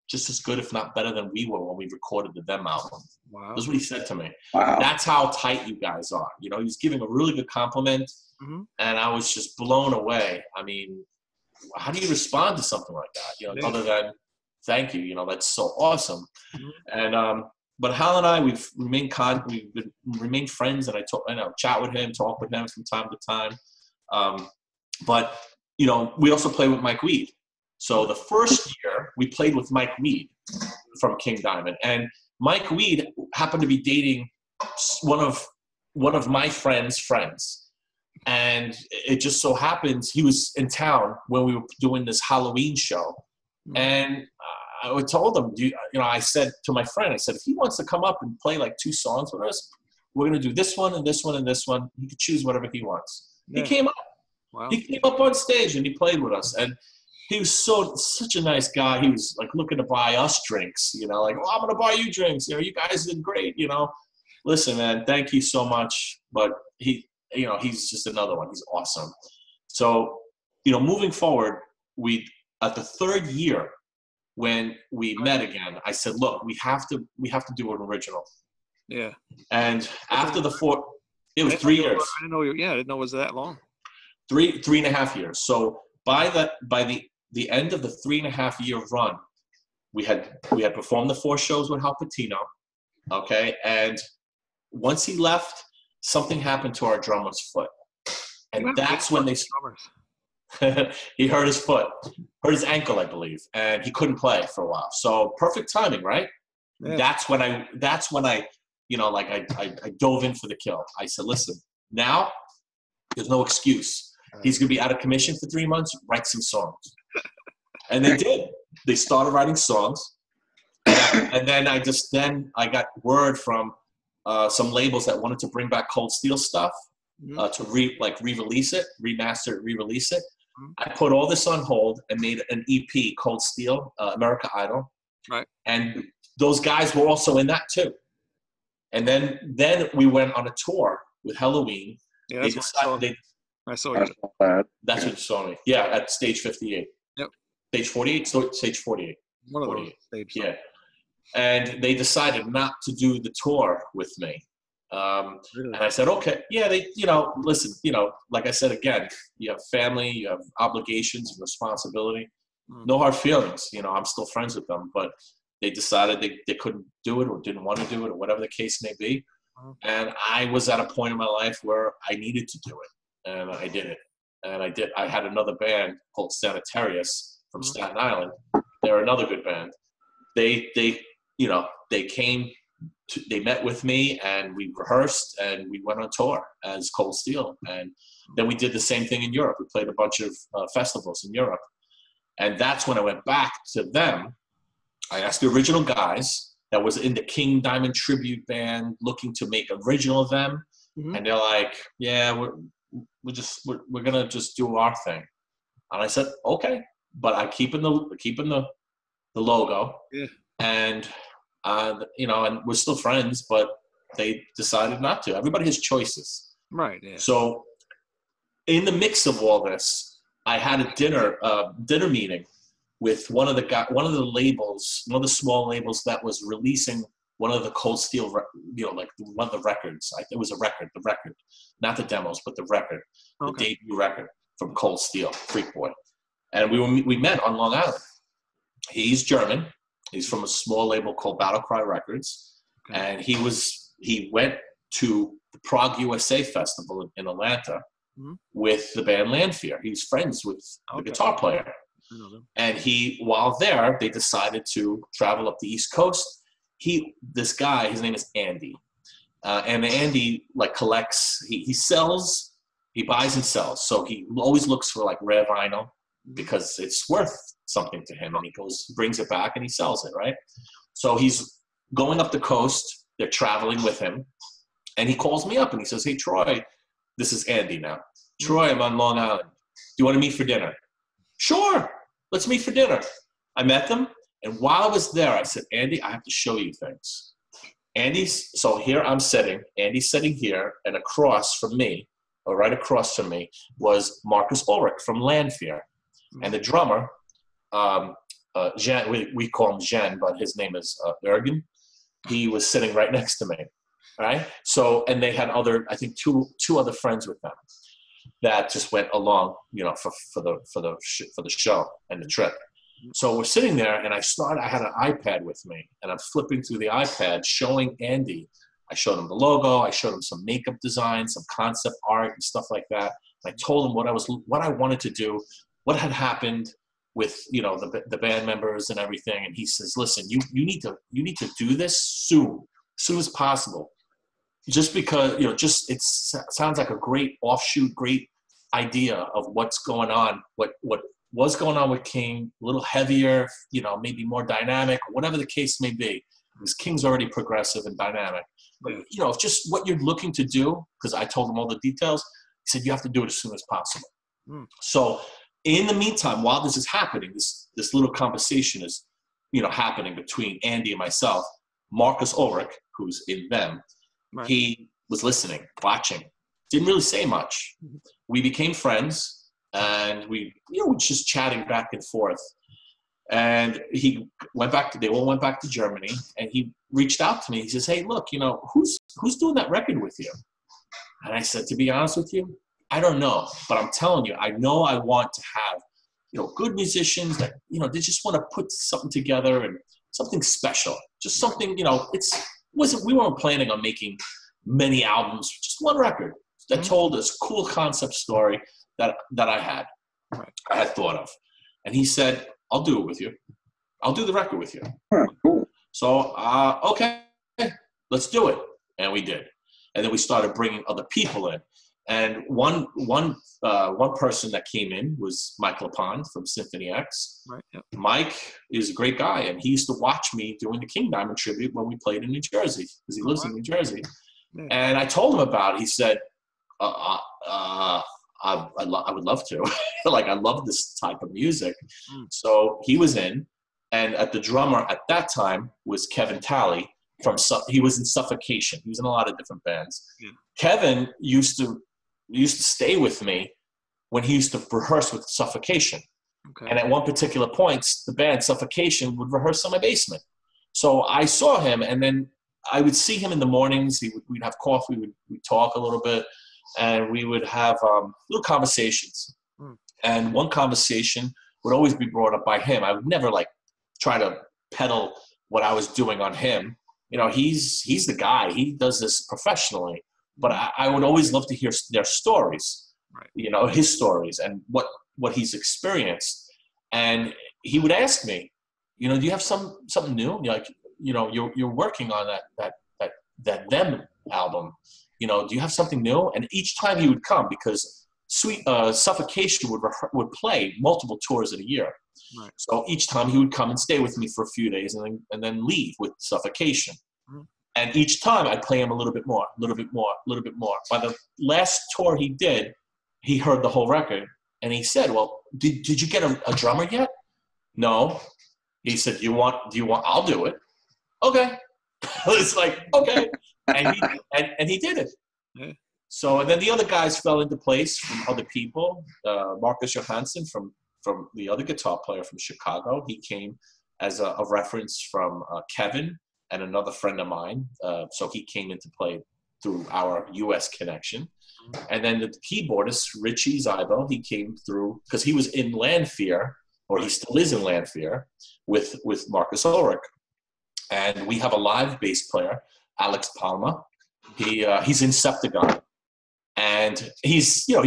just as good, if not better than we were when we recorded the Them album. Wow. That's what he said to me. Wow. That's how tight you guys are. He was giving a really good compliment, and I was just blown away. I mean, how do you respond to something like that? Other than thank you. That's so awesome. And but Hal and I, we've remained friends, and I chat with him, talk with him from time to time. But we also play with Mike Weed. So the first year we played with Mike Weed from King Diamond, and Mike Weed happened to be dating one of my friend's friends, and it just so happens he was in town when we were doing this Halloween show, and I told him, I said to my friend, I said, if he wants to come up and play like 2 songs with us, we're gonna do this one and this one and this one. He could choose whatever he wants. Yeah. He came up. Wow. He came up on stage and he played with us, and he was such a nice guy. He was like looking to buy us drinks, like, oh, I'm gonna buy you drinks. You guys did great. Listen, man, thank you so much. But he's just another one. He's awesome. So, moving forward, at the 3rd year when we met again, I said, look, we have to do an original. Yeah. And after the 4, it was 3 years. I didn't know. I didn't know it was that long. 3.5 years. So by the end of the 3.5 year run, we had performed the 4 shows with Hal Patino, okay? And once he left, something happened to our drummer's foot. And that's when he hurt his foot, hurt his ankle, I believe, and he couldn't play for a while. So perfect timing, right? Yeah. That's when I I dove in for the kill. I said, listen, now there's no excuse. He's going to be out of commission for 3 months, write some songs. And they did. They started writing songs. And then I got word from some labels that wanted to bring back Cold Steel stuff to re-release it, remaster it, re-release it. I put all this on hold and made an EP, Cold Steel, America Idol. Right. And those guys were also in that too. And then we went on a tour with Halloween. Yeah, I saw you. That's what you saw me. Yeah, at Stage 58. Yep. Stage 48? Stage 48. One of those stages. Yeah. And they decided not to do the tour with me. Really? And I said, okay. Yeah, listen, like I said, again, you have family, you have obligations and responsibility. No hard feelings. I'm still friends with them. But they decided they couldn't do it or didn't want to do it or whatever the case may be. And I was at a point in my life where I needed to do it. And I did it. And I had another band called Sanitarius from Staten Island. They're another good band. They came, they met with me and we rehearsed and we went on tour as Cold Steel. And then we did the same thing in Europe. We played a bunch of festivals in Europe. And that's when I went back to them. I asked the original guys that was in the King Diamond tribute band looking to make original of them. And they're like, yeah, we're gonna just do our thing. And I said, okay, but I keeping the logo. Yeah. And and we're still friends, but they decided not to. Everybody has choices. Right. Yeah. So in the mix of all this, I had a dinner meeting with one of the labels, one of the small labels that was releasing one of the Cold Steel, like one of the records. It was the record, not the demos, but the record, the debut record from Cold Steel, Freak Boy. And we met on Long Island. He's German. He's from a small label called Battle Cry Records. Okay. And he went to the Prague USA Festival in Atlanta with the band Landfear. He's friends with the guitar player. I know them. And while there, they decided to travel up the East Coast. This guy, his name is Andy. And Andy collects, he sells, he buys and sells. So he always looks for rare vinyl because it's worth something to him. And he brings it back and he sells it, right? So he's going up the coast. They're traveling with him. And he calls me up and he says, "Hey, Troy," this is Andy now. "Troy, I'm on Long Island. Do you want to meet for dinner?" "Sure, let's meet for dinner." I met them. And while I was there, I said, "Andy, I have to show you things." So here I'm sitting, Andy's sitting here, and across from me, or right across from me, was Marcus Ulrich from Landfear. And the drummer, Jen, we call him Jen, but his name is Ergen. He was sitting right next to me, right? So, and they had I think two other friends with them that just went along, for the show and the trip. So we're sitting there, and I had an iPad with me, and I'm flipping through the iPad, showing Andy. I showed him the logo. I showed him some makeup design, some concept art, and stuff like that. I told him what I wanted to do, what had happened with the band members and everything. And he says, "Listen, you need to do this soon as possible, just because it sounds like a great offshoot, great idea of what's going on, what was going on with King, a little heavier, maybe more dynamic, whatever the case may be, because King's already progressive and dynamic. But, just what you're looking to do," because I told him all the details, he said, "You have to do it as soon as possible." So in the meantime, while this is happening, this little conversation is, happening between Andy and myself, Marcus Ulrich, who's in them, Right. He was listening, watching, didn't really say much. We became friends. And we were just chatting back and forth. And they all went back to Germany, and he reached out to me. He says, "Hey, look, who's doing that record with you?" And I said, "To be honest with you, I don't know, but I'm telling you, I know I want to have, good musicians that, they just want to put something together and something special, just something, we weren't planning on making many albums, just one record that told us a cool concept story that I had thought of." And he said, "I'll do it with you. I'll do the record with you." Cool. So, okay, let's do it. And we did. And then we started bringing other people in. And one person that came in was Mike LaPond from Symphony X. Right. Yep. Mike is a great guy, and he used to watch me doing the King Diamond tribute when we played in New Jersey, because he lives in New Jersey. Yeah. And I told him about it. He said, I would love to. I love this type of music. So he was in, and the drummer at that time was Kevin Talley he was in Suffocation. He was in a lot of different bands. Yeah. Kevin used to stay with me when he used to rehearse with Suffocation. Okay. And at one particular point, the band Suffocation would rehearse in my basement. So I saw him, and then I would see him in the mornings. We'd have coffee. We'd talk a little bit. And we would have little conversations. And one conversation would always be brought up by him. I would never try to peddle what I was doing on him. He's the guy. He does this professionally. But I would always love to hear their stories, right. His stories and what he's experienced. And he would ask me, "Do you have something new? You're working on that Them album. Do you have something new?" And each time he would come, because Suffocation would play multiple tours in a year. Right. So each time he would come and stay with me for a few days and then leave with Suffocation. And each time I'd play him a little bit more, a little bit more, a little bit more. By the last tour he did, he heard the whole record, and he said, "Well, did you get a drummer yet?" "No." He said, "Do you want, I'll do it." "Okay." It's okay. And he did it. Yeah. So, and then the other guys fell into place from other people. Marcus Johansson from the other guitar player from Chicago. He came as a reference from Kevin and another friend of mine. So he came into play through our U.S. connection. And then the keyboardist, Richie Zybo, he came through because he was in Landfear, or he still is in Landfear, with Marcus Ulrich. And we have a live bass player, Alex Palma. He's in Septagon. And he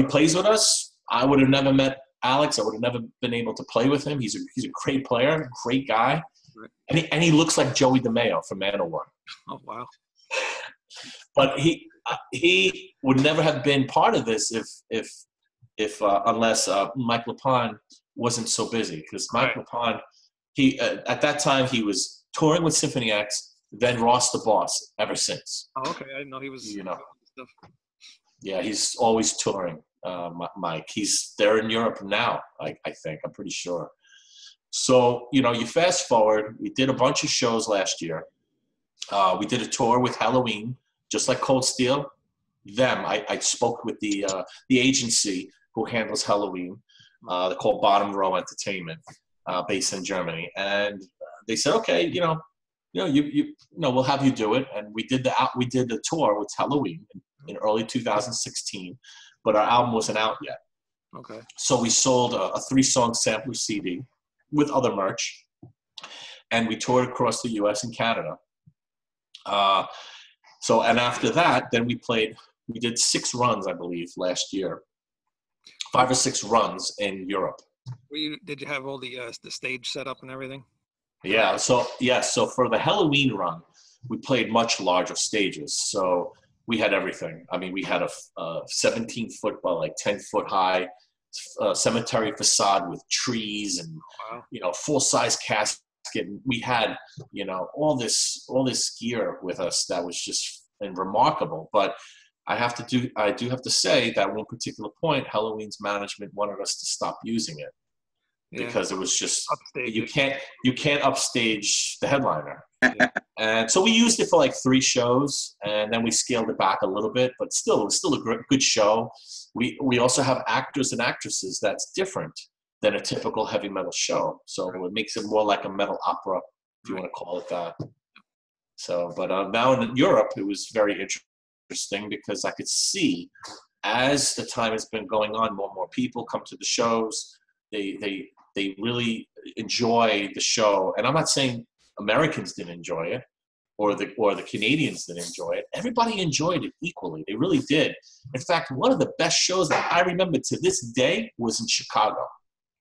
plays with us. I would have never met Alex, I would have never been able to play with him. He's a great player, great guy, Right. and he looks like Joey DeMeo from Manowar. Oh wow. But he would never have been part of this if unless Mike LePond wasn't so busy, because Mike LePond, he at that time he was touring with Symphony X, then Ross the Boss ever since. Oh, okay. I didn't know he was. Stuff. Yeah, he's always touring. Mike, he's there in Europe now. I think I'm pretty sure. So you fast forward. We did a bunch of shows last year. We did a tour with Halloween, just like Cold Steel. I spoke with the agency who handles Halloween. They're called Bottom Row Entertainment, based in Germany, and they said, okay, we'll have you do it. And we did the tour with Halloween in early 2016, but our album wasn't out yet. Okay. So we sold a 3-song sampler CD with other merch, and we toured across the U.S. and Canada. And after that, then we did 6 runs, I believe, last year. 5 or 6 runs in Europe. Did you have all the stage set up and everything? Yeah. So for the Halloween run, we played much larger stages. So we had everything. I mean, we had a 17-foot by like 10-foot high cemetery facade with trees and full-size casket. We had all this gear with us that was just remarkable. But I do have to say that one particular point, Halloween's management wanted us to stop using it because it was just upstage. You can't upstage the headliner. Yeah. And so we used it for like 3 shows, and then we scaled it back a little bit, but still, it was still a good show. We also have actors and actresses that's different than a typical heavy metal show. So it makes it more like a metal opera, if you want to call it that. So, but now in Europe, it was very interesting because I could see as the time has been going on, more and more people come to the shows. They really enjoy the show. And I'm not saying Americans didn't enjoy it or the Canadians didn't enjoy it. Everybody enjoyed it equally. They really did. In fact, one of the best shows that I remember to this day was in Chicago.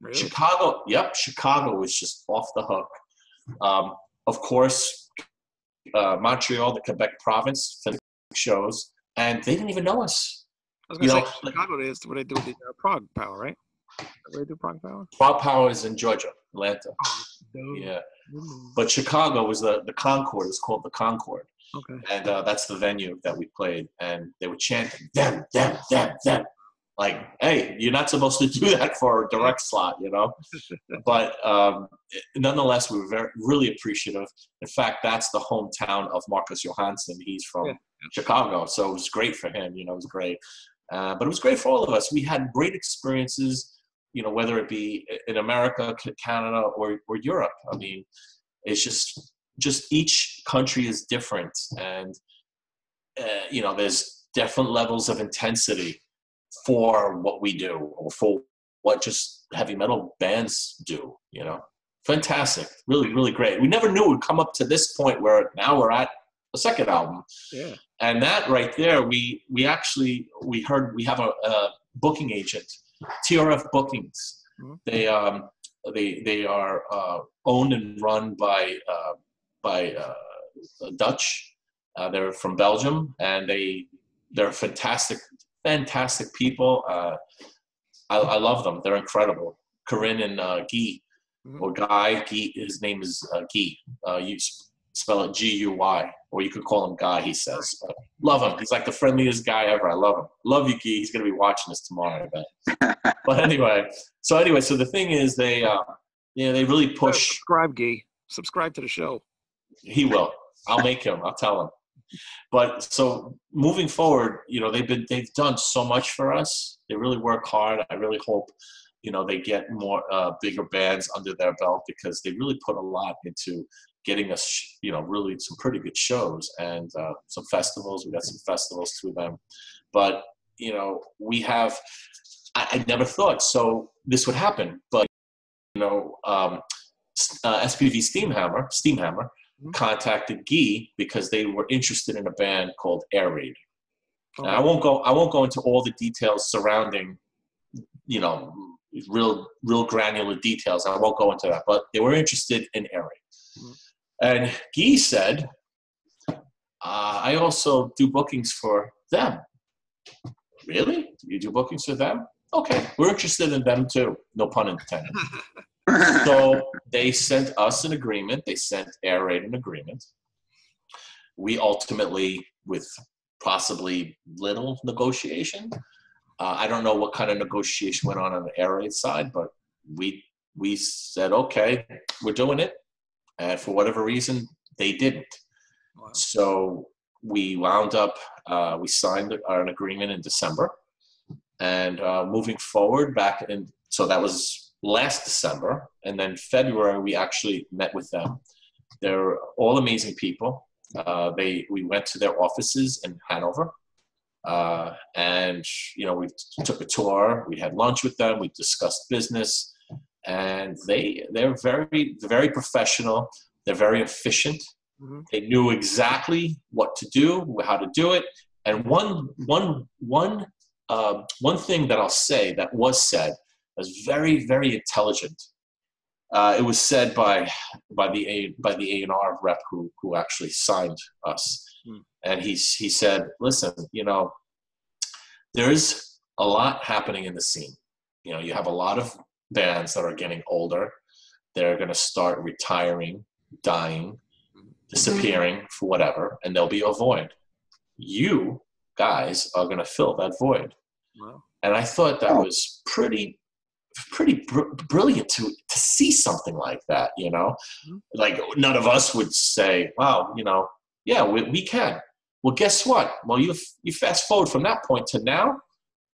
Really? Chicago was just off the hook. Of course, Montreal, the Quebec province, shows, and they didn't even know us. I was going to say, Chicago is what they do with the Prague Power, right? Where they do Prague Power? Prague Power is in Georgia, Atlanta. Yeah. But Chicago was the Concord. It's called the Concord. Okay. And that's the venue that we played, and they were chanting, them, them, them, them. Like, hey, you're not supposed to do that for a direct slot, But nonetheless, we were really appreciative. In fact, that's the hometown of Marcus Johansson. He's from Chicago, so it was great for him. It was great. But it was great for all of us. We had great experiences, whether it be in America, Canada, or Europe. I mean, it's just each country is different, and there's different levels of intensity for what we do or for what just heavy metal bands do, Fantastic. Really, really great. We never knew it would come up to this point where now we're at the second album. Yeah. And that right there, we heard we have a booking agent, TRF Bookings. Mm-hmm. They are owned and run by Dutch. They're from Belgium, and they're fantastic people. I love them. They're incredible. Corinne and Guy, or Guy. Guy, his name is Guy. You spell it G-U-Y, or you could call him Guy, he says. But love him. He's like the friendliest guy ever. I love him. Love you, Guy. He's going to be watching this tomorrow, I bet. But anyway, so the thing is they really push. Subscribe, Guy. Subscribe to the show. He will. I'll make him. I'll tell him. But so moving forward, they've done so much for us. They really work hard. I really hope, they get more bigger bands under their belt, because they really put a lot into getting us, really some pretty good shows and some festivals. We got some festivals through them. But, we have, I never thought so this would happen. But, SPV Steamhammer contacted Guy because they were interested in a band called Air Raid. Okay. I won't go into all the details surrounding, real granular details. I won't go into that, but they were interested in airing. Mm-hmm. And Guy said, I also do bookings for them. Really? You do bookings for them? Okay, we're interested in them too. No pun intended. So they sent us an agreement. They sent Air Raid an agreement. We ultimately, with possibly little negotiation, I don't know what kind of negotiation went on the Air Raid side, but we said, okay, we're doing it. And for whatever reason, they didn't. Wow. So we wound up, we signed an agreement in December. And moving forward so that was last December. And then February, we actually met with them. They're all amazing people. We went to their offices in Hanover. And, we took a tour. We had lunch with them. We discussed business. And they're very, very professional. They're very efficient. Mm-hmm. They knew exactly what to do, how to do it. And one thing that I'll say that was said was very, very intelligent. It was said by the A&R rep who actually signed us, and he said, "Listen, there's a lot happening in the scene. You have a lot of bands that are getting older. They're going to start retiring, dying, disappearing for whatever, and there'll be a void. You guys are going to fill that void." Wow. And I thought that was pretty brilliant to see something like that, Mm-hmm. Like none of us would say, wow, yeah, we can. Well, guess what? Well, you fast forward from that point to now,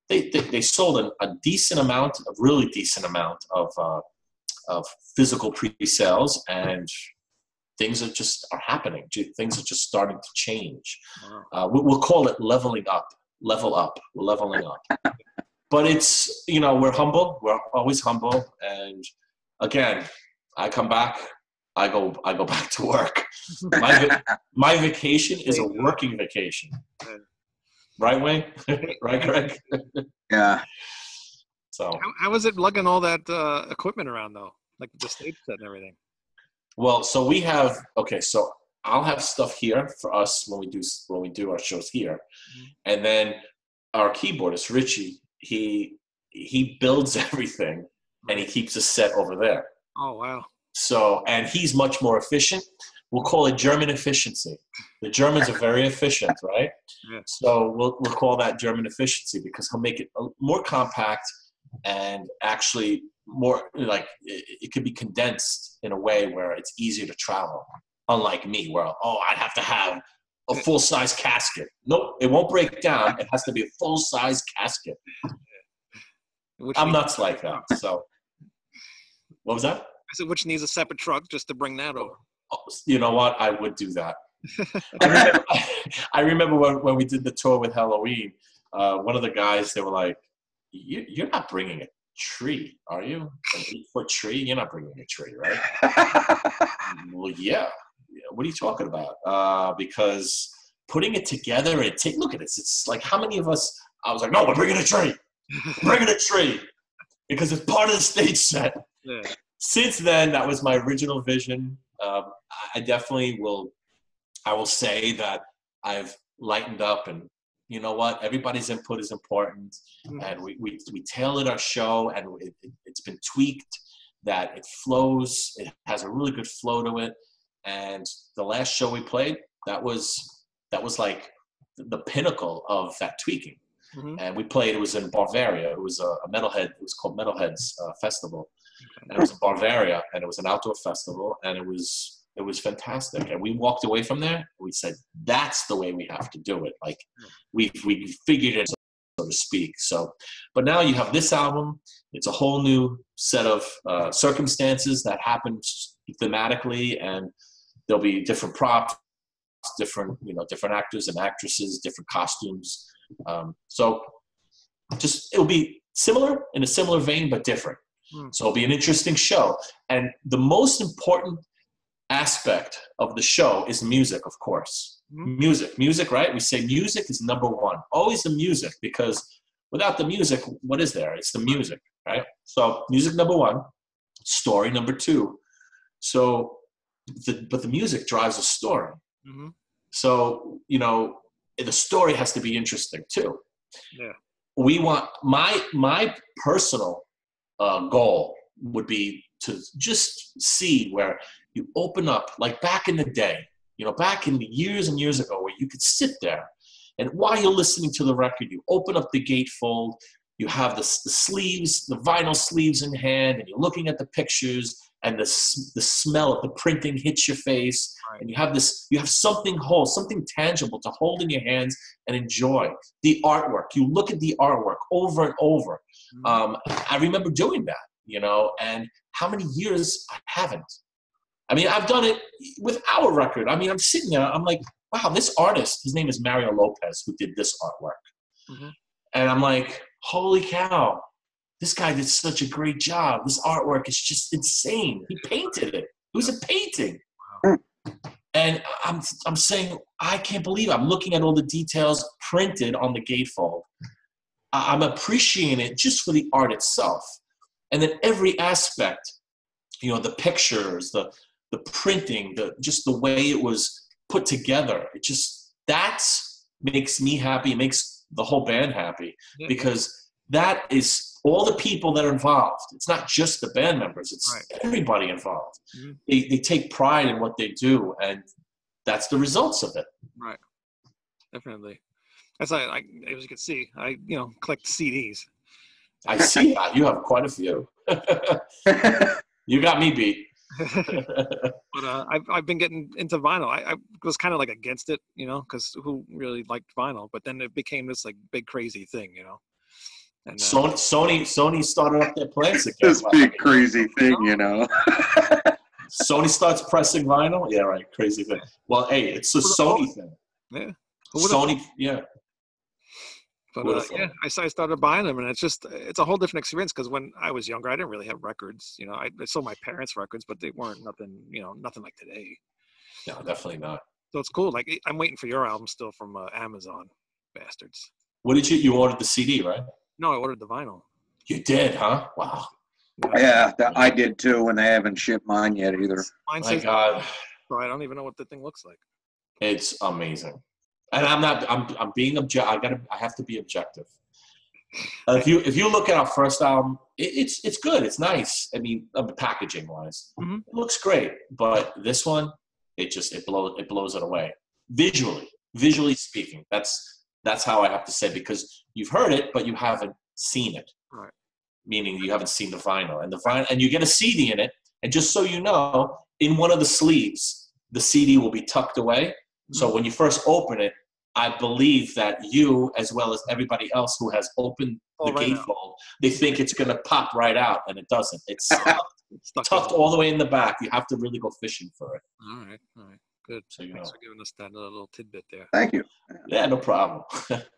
they sold a decent amount, a really decent amount of physical pre-sales, and things are happening. Things are just starting to change. Wow. We'll call it leveling up. Level up. We're leveling up. But it's, we're humble. We're always humble. And again, I come back. I go back to work. My vacation is a working vacation. Right, Wayne? Right, Greg? Yeah. So how is it lugging all that equipment around though, like the stage set and everything? Well, so so I'll have stuff here for us when we do our shows here, mm-hmm. And then our keyboardist Richie, he builds everything and he keeps a set over there. Oh wow! So, and he's much more efficient. We'll call it German efficiency. The Germans are very efficient, right? Yeah. So we'll call that German efficiency because he'll make it more compact and actually more like it could be condensed in a way where it's easier to travel. Unlike me, where I'd have to have a full-size casket. Nope, it won't break down. It has to be a full-size casket. I'm nuts like that. So, what was that? I said, which needs a separate truck just to bring that over. You know what? I would do that. I remember when we did the tour with Halloween, one of the guys, they were like, you're not bringing a tree, are you? An 8-foot tree? You're not bringing a tree, right? Well, yeah. What are you talking about? Because putting it together and look at this. It's like, how many of us, I was like, no, we're bringing a tree. We're bringing a tree. Because it's part of the stage set. Yeah. Since then, that was my original vision. I definitely will say that I've lightened up, and you know what? Everybody's input is important. Mm-hmm. And we tailored our show, and it's been tweaked that it flows. It has a really good flow to it. And the last show we played, that was like the pinnacle of that tweaking. Mm-hmm. And we played, it was in Bavaria. It was a metalhead, it was called Metalheads Festival. Okay. And it was in Bavaria, and it was an outdoor festival, and it was fantastic. And we walked away from there, we said, that's the way we have to do it. Like we figured it, so to speak. So, but now you have this album, it's a whole new set of circumstances that happen thematically, and there'll be different props, different actors and actresses, different costumes. So it'll be similar, in a similar vein, but different. So it'll be an interesting show. And the most important aspect of the show is music, of course. Music, right? We say music is number one. Always the music, because without the music, what is there? It's the music. right? So music number one, story number two. So, but the music drives a story. Mm-hmm. So, you know, the story has to be interesting too. Yeah. We want, my personal goal would be to just see where you open up, like back in the day, you know, back in the years and years ago, where you could sit there and while you're listening to the record, you open up the gatefold, you have the sleeves, the vinyl sleeves in hand, and you're looking at the pictures, and the smell of the printing hits your face, right. And you have something whole, something tangible to hold in your hands and enjoy. The artwork, you look at the artwork over and over. Mm-hmm. I remember doing that, you know, and how many years I haven't. I mean, I've done it with our record. I mean, I'm sitting there, I'm like, wow, this artist, his name is Mario Lopez, who did this artwork. Mm-hmm. And I'm like, holy cow, this guy did such a great job. This artwork is just insane. He painted it. It was a painting. Wow. And I'm saying, I can't believe it. I'm looking at all the details printed on the gatefold. I'm appreciating it just for the art itself. And then every aspect, you know, the pictures, the printing, just the way it was put together, that makes me happy. It makes the whole band happy, because that is all the people that are involved. It's not just the band members, it's right. Everybody involved. Mm-hmm. They take pride in what they do, and that's the results of it. Right. Definitely. As as you can see, I collect CDs. I see that. You have quite a few. You got me beat. But I've been getting into vinyl. I was kind of like against it, because who really liked vinyl? But then it became this like big crazy thing, And Sony started up their plants again. This big crazy thing, Sony starts pressing vinyl. Yeah, right. Crazy thing. Well, hey, it's a Sony thing. Yeah. Sony. Yeah. But I started buying them, and it's a whole different experience, because when I was younger, I didn't really have records. I saw my parents' records, but they weren't nothing like today. No, definitely not. So it's cool. Like, I'm waiting for your album still from Amazon, bastards. What did you ordered the CD, right? No, I ordered the vinyl. You did, huh? Wow. Yeah, I did too, and they haven't shipped mine yet either. Mine My God. Bro, I don't even know what the thing looks like. It's amazing. And I'm being objective. I have to be objective. If you look at our first album, it's good. It's nice. I mean, packaging wise, mm-hmm. It looks great. But this one, it blows it away. Visually speaking, that's how I have to say, because you've heard it, but you haven't seen it. Right. Meaning you haven't seen the vinyl, and you get a CD in it. And just so you know, in one of the sleeves, the CD will be tucked away. So when you first open it, I believe that you, as well as everybody else who has opened the gatefold, they think it's going to pop right out, and it doesn't. It's tucked all the way in the back. You have to really go fishing for it. All right. Good. So thanks for giving us that little tidbit there. Thank you. Yeah, no problem.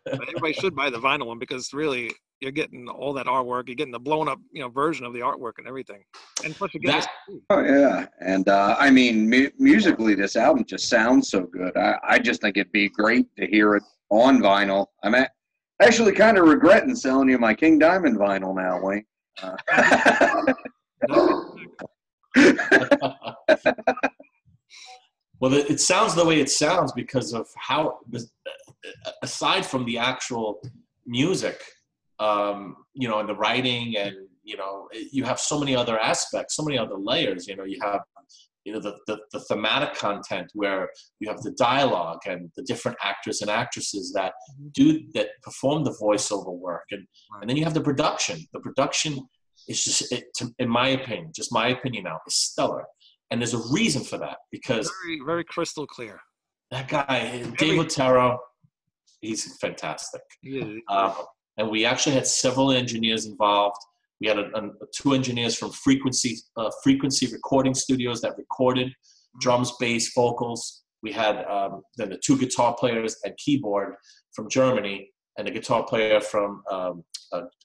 Everybody should buy the vinyl one, because really you're getting all that artwork. You're getting the blown up, version of the artwork and everything. And plus you get Oh yeah, and I mean, musically, this album just sounds so good. I just think it'd be great to hear it on vinyl. I'm actually kind of regretting selling you my King Diamond vinyl now, Wayne. Well, it sounds the way it sounds because of how, aside from the actual music, and the writing, and you have so many other aspects, so many other layers. You have the thematic content, where you have the dialogue and the different actors and actresses that perform the voiceover work, and then you have the production. The production is just, in my opinion, now, is stellar. And there's a reason for that, because very, very crystal clear. That guy, Dave Otero, he's fantastic. Yeah. And we actually had several engineers involved. We had 2 engineers from Frequency Recording Studios that recorded drums, bass, vocals. We had then the 2 guitar players and keyboard from Germany, and the guitar player from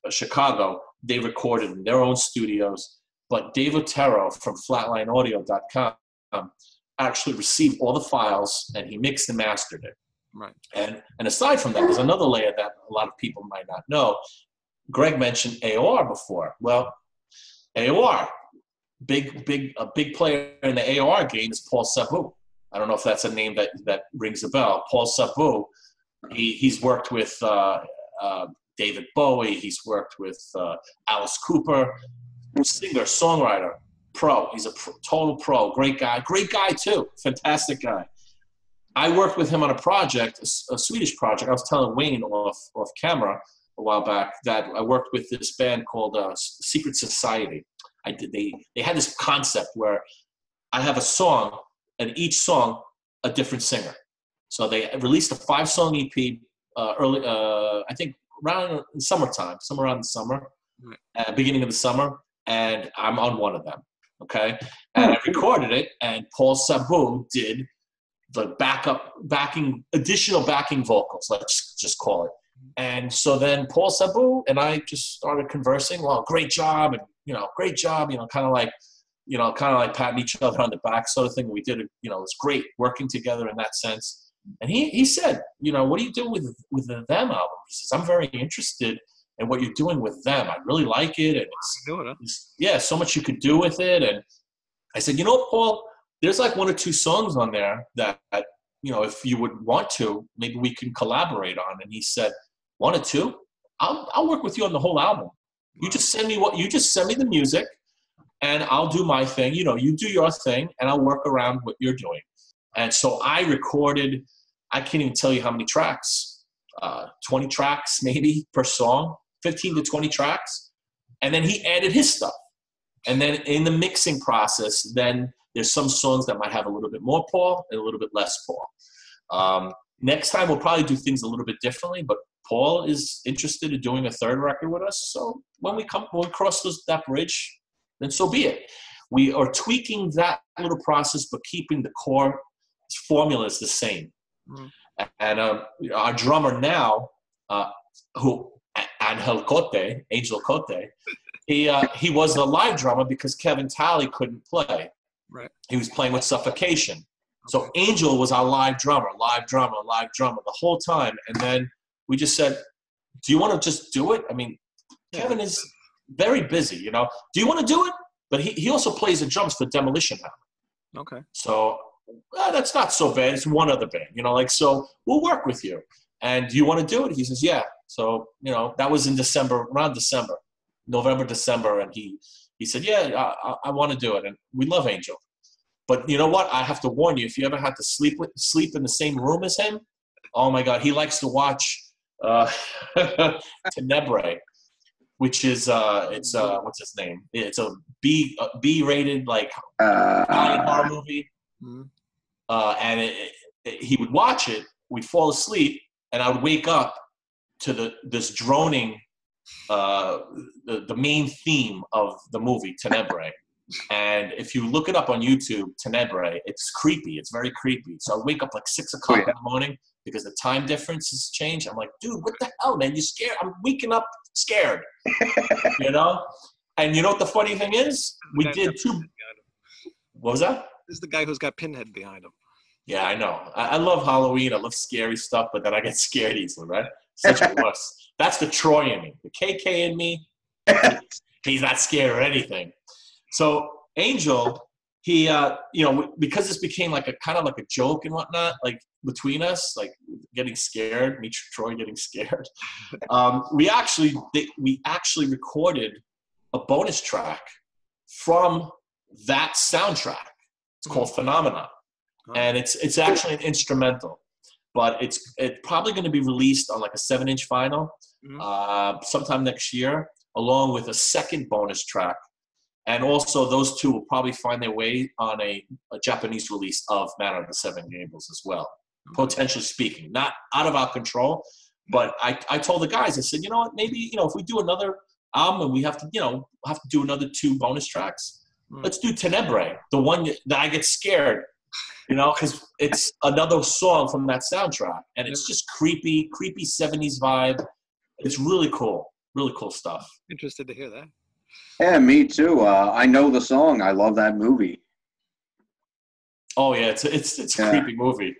Chicago. They recorded in their own studios. But Dave Otero from flatlineaudio.com actually received all the files, and he mixed and mastered it. Right. And aside from that, there's another layer that a lot of people might not know. Greg mentioned AOR before. Well, AOR, a big player in the AOR game is Paul Sabu. I don't know if that's a name that rings a bell. Paul Sabu, he's worked with David Bowie. He's worked with Alice Cooper, singer, songwriter, pro. He's a total pro. Great guy too. Fantastic guy. I worked with him on a project, a Swedish project. I was telling Wayne off camera a while back that I worked with this band called Secret Society. They had this concept where I have a song, and each song a different singer. So they released a 5-song EP early, I think around summertime, somewhere around the summer, beginning of the summer, and I'm on one of them. Okay, and I recorded it, and Paul Sabu did the additional backing vocals, let's just call it. And so then Paul Sabu and I just started conversing. Well, great job, and great job. Kind of like patting each other on the back, sort of thing. We did it. It's great working together in that sense. And he said, what do you do with the Them album? He says, I'm very interested in what you're doing with Them. I really like it, and it's so much you could do with it. And I said, Paul, there's like 1 or 2 songs on there that if you would want to, maybe we can collaborate on. And he said, 1 or 2? I'll work with you on the whole album. You just send me the music, and I'll do my thing. You do your thing, and I'll work around what you're doing. And so I recorded, I can't even tell you how many tracks, 20 tracks maybe per song, 15 to 20 tracks. And then he added his stuff. And then in the mixing process, then there's some songs that might have a little bit more Paul and a little bit less Paul. Next time we'll probably do things a little bit differently, but Paul is interested in doing a 3rd record with us. So when we cross that bridge, then so be it. We are tweaking that little process, but keeping the core formula is the same. Mm-hmm. And our drummer now, Angel Cote, he was a live drummer because Kevin Talley couldn't play. Right. He was playing with Suffocation. Okay. So Angel was our live drummer the whole time. And then we just said, do you want to just do it? I mean, Kevin is very busy, Do you want to do it? But he also plays the drums for Demolition Hammer. Okay. So that's not so bad. It's one other band, so we'll work with you. And do you want to do it? He says, yeah. So, that was in November, December. And he said, yeah, I want to do it. And we love Angel. But you know what? I have to warn you, if you ever had to sleep in the same room as him, oh my God, he likes to watch Tenebrae, which is what's his name? It's a B-rated Italian horror movie. Mm-hmm. And he would watch it. We'd fall asleep, and I would wake up to this droning, the main theme of the movie Tenebrae. And if you look it up on YouTube, Tenebrae, it's creepy. It's very creepy. So I wake up like 6 o'clock in the morning because the time difference has changed. I'm like, dude, what the hell, man? You scared? I'm waking up scared. And you know what the funny thing is? We did 2. What was that? This is the guy who's got Pinhead behind him. Yeah, I know. I love Halloween. I love scary stuff, but then I get scared easily, right? Such a wuss. That's the Troy in me. The KK in me, he's not scared of anything. So Angel, he, because this became like a kind of like a joke and whatnot, like between us, like getting scared, me, Troy getting scared. We actually recorded a bonus track from that soundtrack. It's called Phenomena. And it's actually an instrumental, but it's probably going to be released on like a 7-inch vinyl sometime next year, along with a second bonus track. And also those 2 will probably find their way on a Japanese release of Man of the Seven Gables as well, potentially speaking. Not out of our control, but I told the guys, I said, you know what, maybe, if we do another album and we have to do another 2 bonus tracks, let's do Tenebrae, the one that I get scared. Because it's another song from that soundtrack, and it's just creepy 70s vibe. It's really cool stuff. Interested to hear that. Yeah, me too. I know the song. I love that movie. Oh yeah, it's a creepy movie.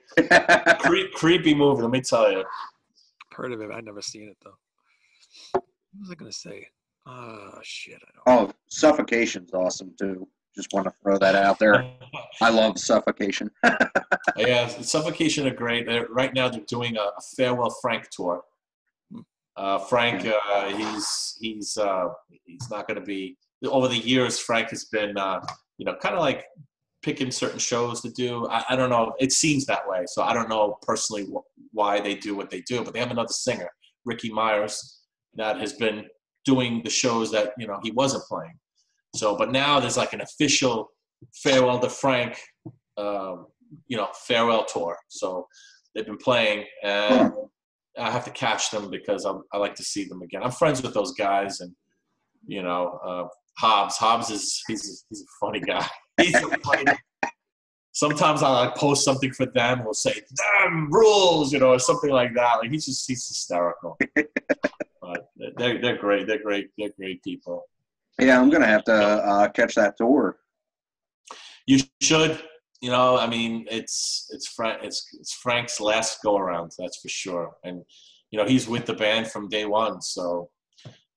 Creepy movie. Let me tell you. Heard of it. I've never seen it though. What was I gonna say? Shit, I don't. Oh, Suffocation's awesome too. Just want to throw that out there. I love Suffocation. Yeah, Suffocation are great. Right now they're doing a farewell Frank tour. Frank, he's not going to be. Over the years, Frank has been, kind of like picking certain shows to do. I don't know. It seems that way. So I don't know personally why they do what they do. But they have another singer, Ricky Myers, that has been doing the shows that he wasn't playing. So, but now there's like an official farewell to Frank, farewell tour. So they've been playing, and I have to catch them because I like to see them again. I'm friends with those guys, and Hobbs. He's a funny guy. He's a funny. Sometimes I'll post something for them. We'll say "damn rules," or something like that. Like he's hysterical. But they're great. They're great people. Yeah, I'm gonna have to catch that tour. You should. It's Frank's last go around. That's for sure. And he's with the band from day one. So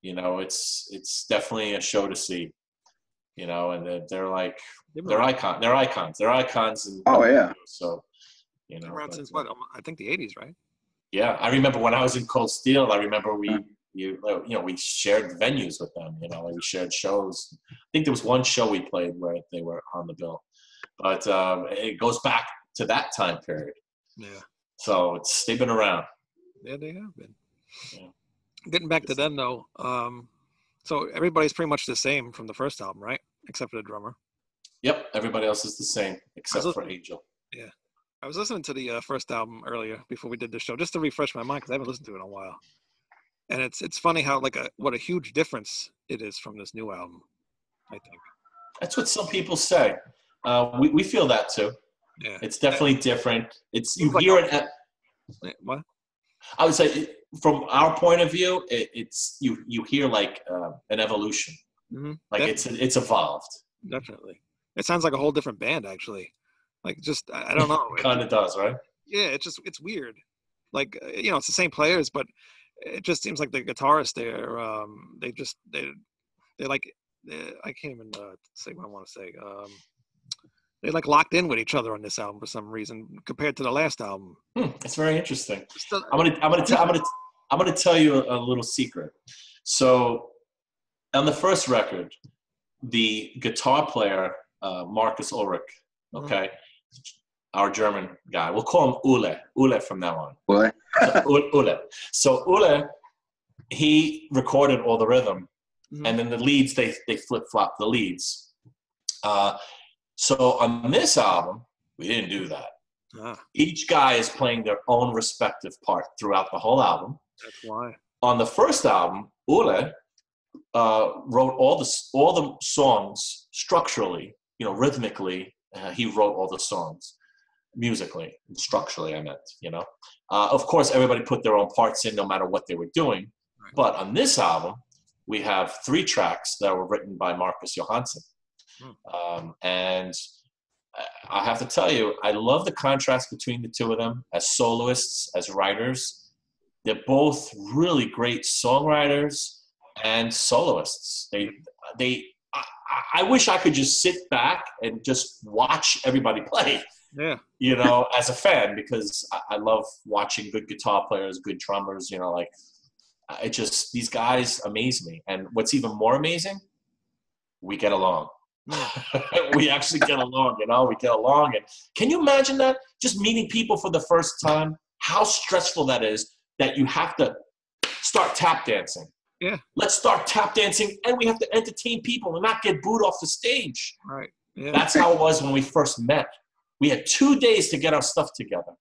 it's definitely a show to see. And they're icons. They're icons. And, oh yeah. So around since what? I think the '80s, right? Yeah, I remember when I was in Cold Steel. I remember we shared venues with them. We shared shows. I think there was one show we played where they were on the bill, but it goes back to that time period. Yeah. So they've been around. Yeah, they have been. Yeah. Getting back to them though, so everybody's pretty much the same from the first album, right? Except for the drummer. Yep, everybody else is the same except for Angel. Yeah, I was listening to the first album earlier before we did the show just to refresh my mind because I haven't listened to it in a while. And it's funny how what a huge difference it is from this new album. I think that's what some people say. We feel that too. Yeah, it's definitely different. You hear it. What? I would say, from our point of view, it's you hear like an evolution. Mm-hmm. Like it's evolved. Definitely, it sounds like a whole different band actually. Like just I don't know. It kind of does, right? Yeah, it's weird. Like it's the same players, but it just seems like the guitarists there, I can't even say what I want to say. They like locked in with each other on this album for some reason compared to the last album. It's very interesting. I'm gonna tell you a little secret. So on the first record, the guitar player Marcus Ulrich, okay, our German guy, we'll call him Ule from now on. What? Ule. So Ule, he recorded all the rhythm, and then the leads they flip flop the leads. So on this album, we didn't do that. Each guy is playing their own respective part throughout the whole album. That's why. On the first album, Ule wrote all the songs structurally, rhythmically. He wrote all the songs musically and structurally. I meant, of course, everybody put their own parts in, no matter what they were doing. Right. But on this album, we have 3 tracks that were written by Marcus Johansson. And I have to tell you, I love the contrast between the two of them as soloists, as writers. They're both really great songwriters and soloists. I wish I could just sit back and just watch everybody play. Yeah. As a fan, because I love watching good guitar players, good drummers. These guys amaze me. And what's even more amazing, we get along. We actually get along, we get along. And can you imagine that? Just meeting people for the first time, how stressful that is, that you have to start tap dancing. Yeah. Let's start tap dancing, and we have to entertain people and not get booed off the stage. Right. Yeah. That's how it was when we first met. We had 2 days to get our stuff together.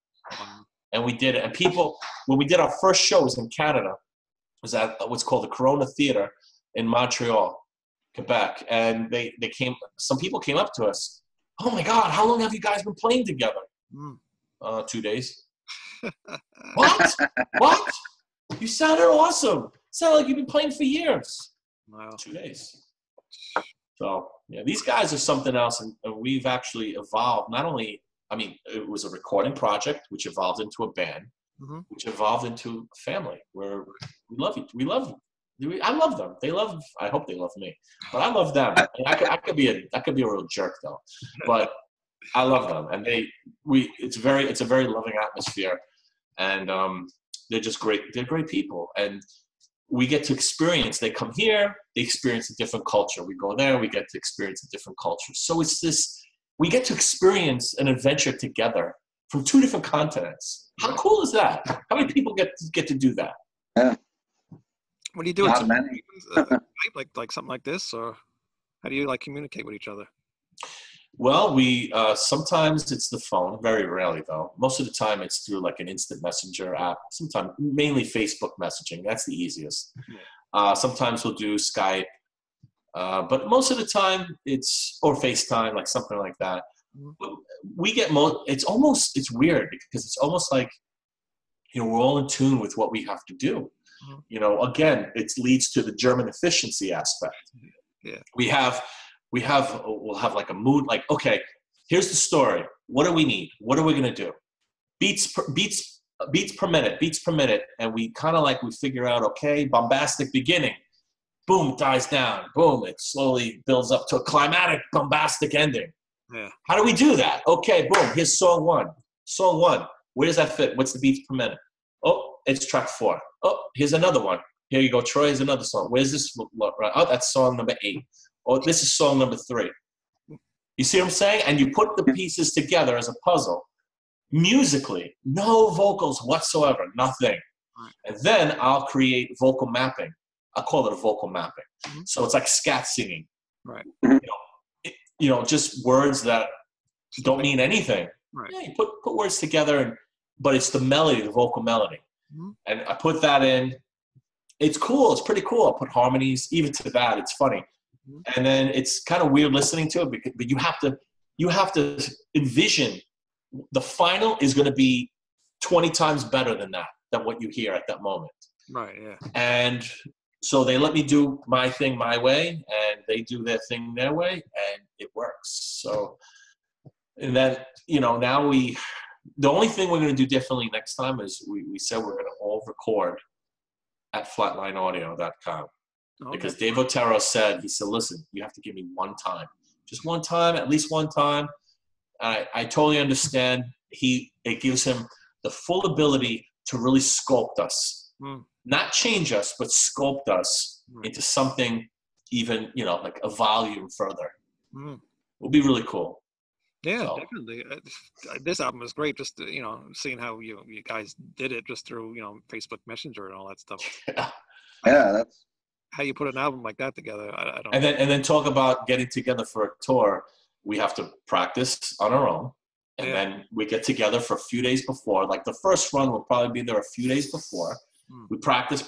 And we did it. And people, when we did our first shows in Canada, was at what's called the Corona Theater in Montreal, Quebec, and some people came up to us. Oh my God, how long have you guys been playing together? 2 days. What? You sounded awesome. Sounded like you've been playing for years. Wow. 2 days. So yeah, these guys are something else, and we've actually evolved. Not only, it was a recording project, which evolved into a band, which evolved into a family where we love I love them. I hope they love me, but I love them. I could be a real jerk though, but I love them, and it's a very loving atmosphere, and they're just great. They're great people, and we get to experience. They come here, they experience a different culture. We go there, we get to experience a different culture. So it's this. We get to experience an adventure together from 2 different continents. How cool is that? How many people get to do that? Yeah. What do you do? Not many. Like something like this, or how do you like communicate with each other? Well, we sometimes it's the phone. Very rarely, though. Most of the time, it's through like an instant messenger app. Sometimes, mainly Facebook messaging. That's the easiest. Sometimes we'll do Skype, but most of the time or FaceTime, like something like that. We get it's weird because it's almost like, you know, we're all in tune with what we have to do. You know, again, it leads to the German efficiency aspect. Yeah. We'll have like a mood, like, okay, here's the story. What do we need? What are we going to do? Beats per minute. And we kind of like, we figure out, okay, bombastic beginning. Boom, it dies down. Boom, it slowly builds up to a climatic, bombastic ending. Yeah. How do we do that? Okay, boom, here's song one. Song one, where does that fit? What's the beats per minute? Oh, it's track 4. Oh, here's another one. Here you go, Troy, here's another song. Where's this? Oh, that's song number 8. Oh, this is song number 3. You see what I'm saying? And you put the pieces together as a puzzle. Musically, no vocals whatsoever, nothing. And then I'll create vocal mapping. I call it a vocal mapping. So it's like scat singing. Right. You know, just words that don't mean anything. Right. Yeah, you put words together, but it's the melody, the vocal melody. And I put that in. It's cool. It's pretty cool. I put harmonies even to that. It's funny. And then it's kind of weird listening to it, but you have to envision the final is going to be 20 times better than what you hear at that moment. Right. Yeah. And so they let me do my thing my way, and they do their thing their way, and it works. So, and then, you know, now the only thing we're going to do differently next time is we said we're going to all record at flatlineaudio.com. Okay. Because Dave Otero said, listen, you have to give me one time. Just one time, at least one time. I totally understand. It gives him the full ability to really sculpt us. Not change us, but sculpt us into something even, you know, like a volume further. Will be really cool. Yeah, so. Definitely. This album is great. Just, you know, seeing how you guys did it just through, you know, Facebook Messenger and all that stuff. Yeah, that's how you put an album like that together. I don't. And then talk about getting together for a tour. We have to practice on our own, and then we get together for a few days before. Like the first run will probably be there a few days before. We practice.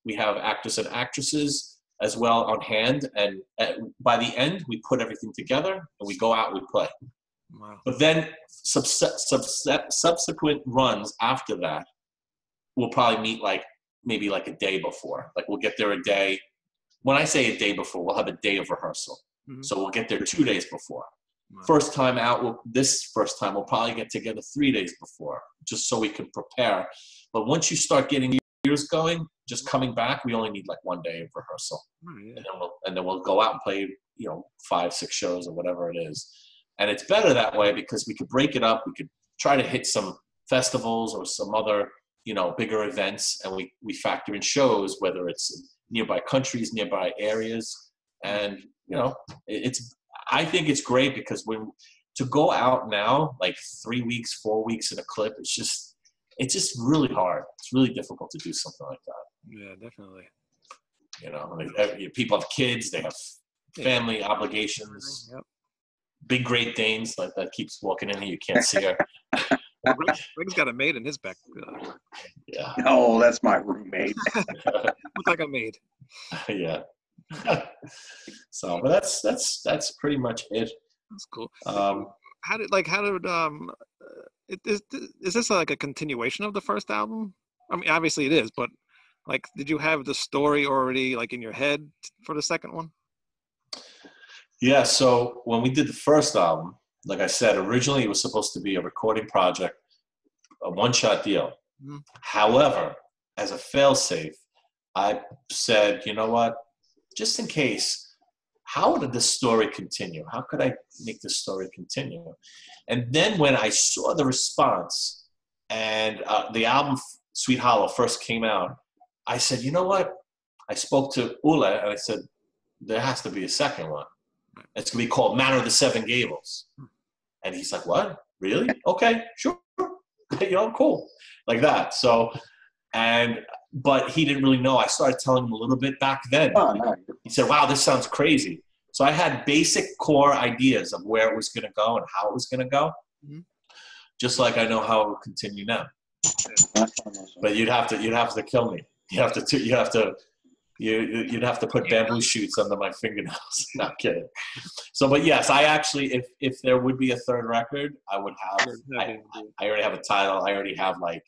We have actors and actresses as well on hand, and by the end, we put everything together and we go out and we play. Wow. But then subsequent runs after that, we'll probably meet maybe a day before. Like we'll get there a day. When I say a day before, we'll have a day of rehearsal. So we'll get there 2 days before. Wow. First time out, this first time we'll probably get together 3 days before, just so we can prepare. But once you start getting years going, just coming back, we only need 1 day of rehearsal. And then we'll go out and play, 5-6 shows or whatever it is. And it's better that way because we could break it up. We could try to hit some festivals or some other, bigger events, and we factor in shows, whether it's nearby countries, nearby areas. And, I think it's great because to go out now, 3 weeks, 4 weeks in a clip, it's just really hard. It's really difficult to do something like that. Yeah, definitely. People have kids, they have family obligations. Yep. Big Great Danes that keeps walking in here. You can't see her. Well, Greg's got a maid in his back. Yeah. Oh, that's my roommate. Looks like a maid. Yeah. So, but that's pretty much it. That's cool. Is this like a continuation of the first album? I mean, obviously it is, but did you have the story already in your head for the second one? Yeah. So when we did the first album, like I said, originally it was supposed to be a recording project, a one-shot deal. Mm-hmm. However, as a fail-safe, I said, you know what, just in case, how would this story continue? How could I make this story continue? And then when I saw the response and the album Sweet Hollow first came out, I said, you know what? I spoke to Ule and I said, there has to be a second one. It's going to be called Manor of the Seven Gables. And he's like, what? Really? Okay, sure. Cool. Like that. So, but he didn't really know. I started telling him a little bit back then. Oh, no. He said, wow, this sounds crazy. So I had basic core ideas of where it was going to go and how it was going to go. Mm-hmm. Just like I know how it will continue now. But you'd have to kill me. You'd have to put bamboo shoots under my fingernails. Not kidding. So, but yes, I actually, if there would be a third record, I would have. I already have a title. I already have, like,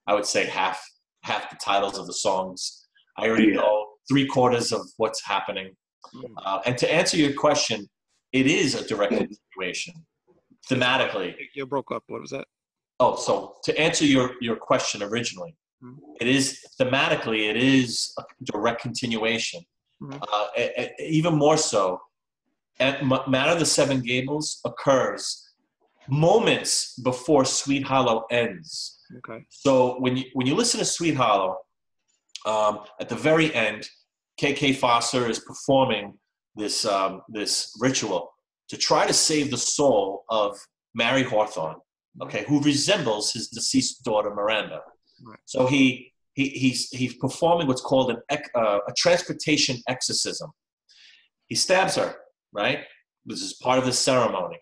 I would say half the titles of the songs. I already know 3/4 of what's happening. And to answer your question, it is a direct continuation thematically. You broke up. What was that? Oh, so to answer your question originally, it is thematically, it is a direct continuation. Even more so, Manor of the Seven Gables occurs moments before Sweet Hollow ends. Okay. So when you listen to Sweet Hollow, at the very end, KK FOSSER is performing this ritual to try to save the soul of Mary Hawthorne, okay, who resembles his deceased daughter Miranda. Right. So he's performing what's called a transportation exorcism. He stabs her, right? This is part of the ceremony.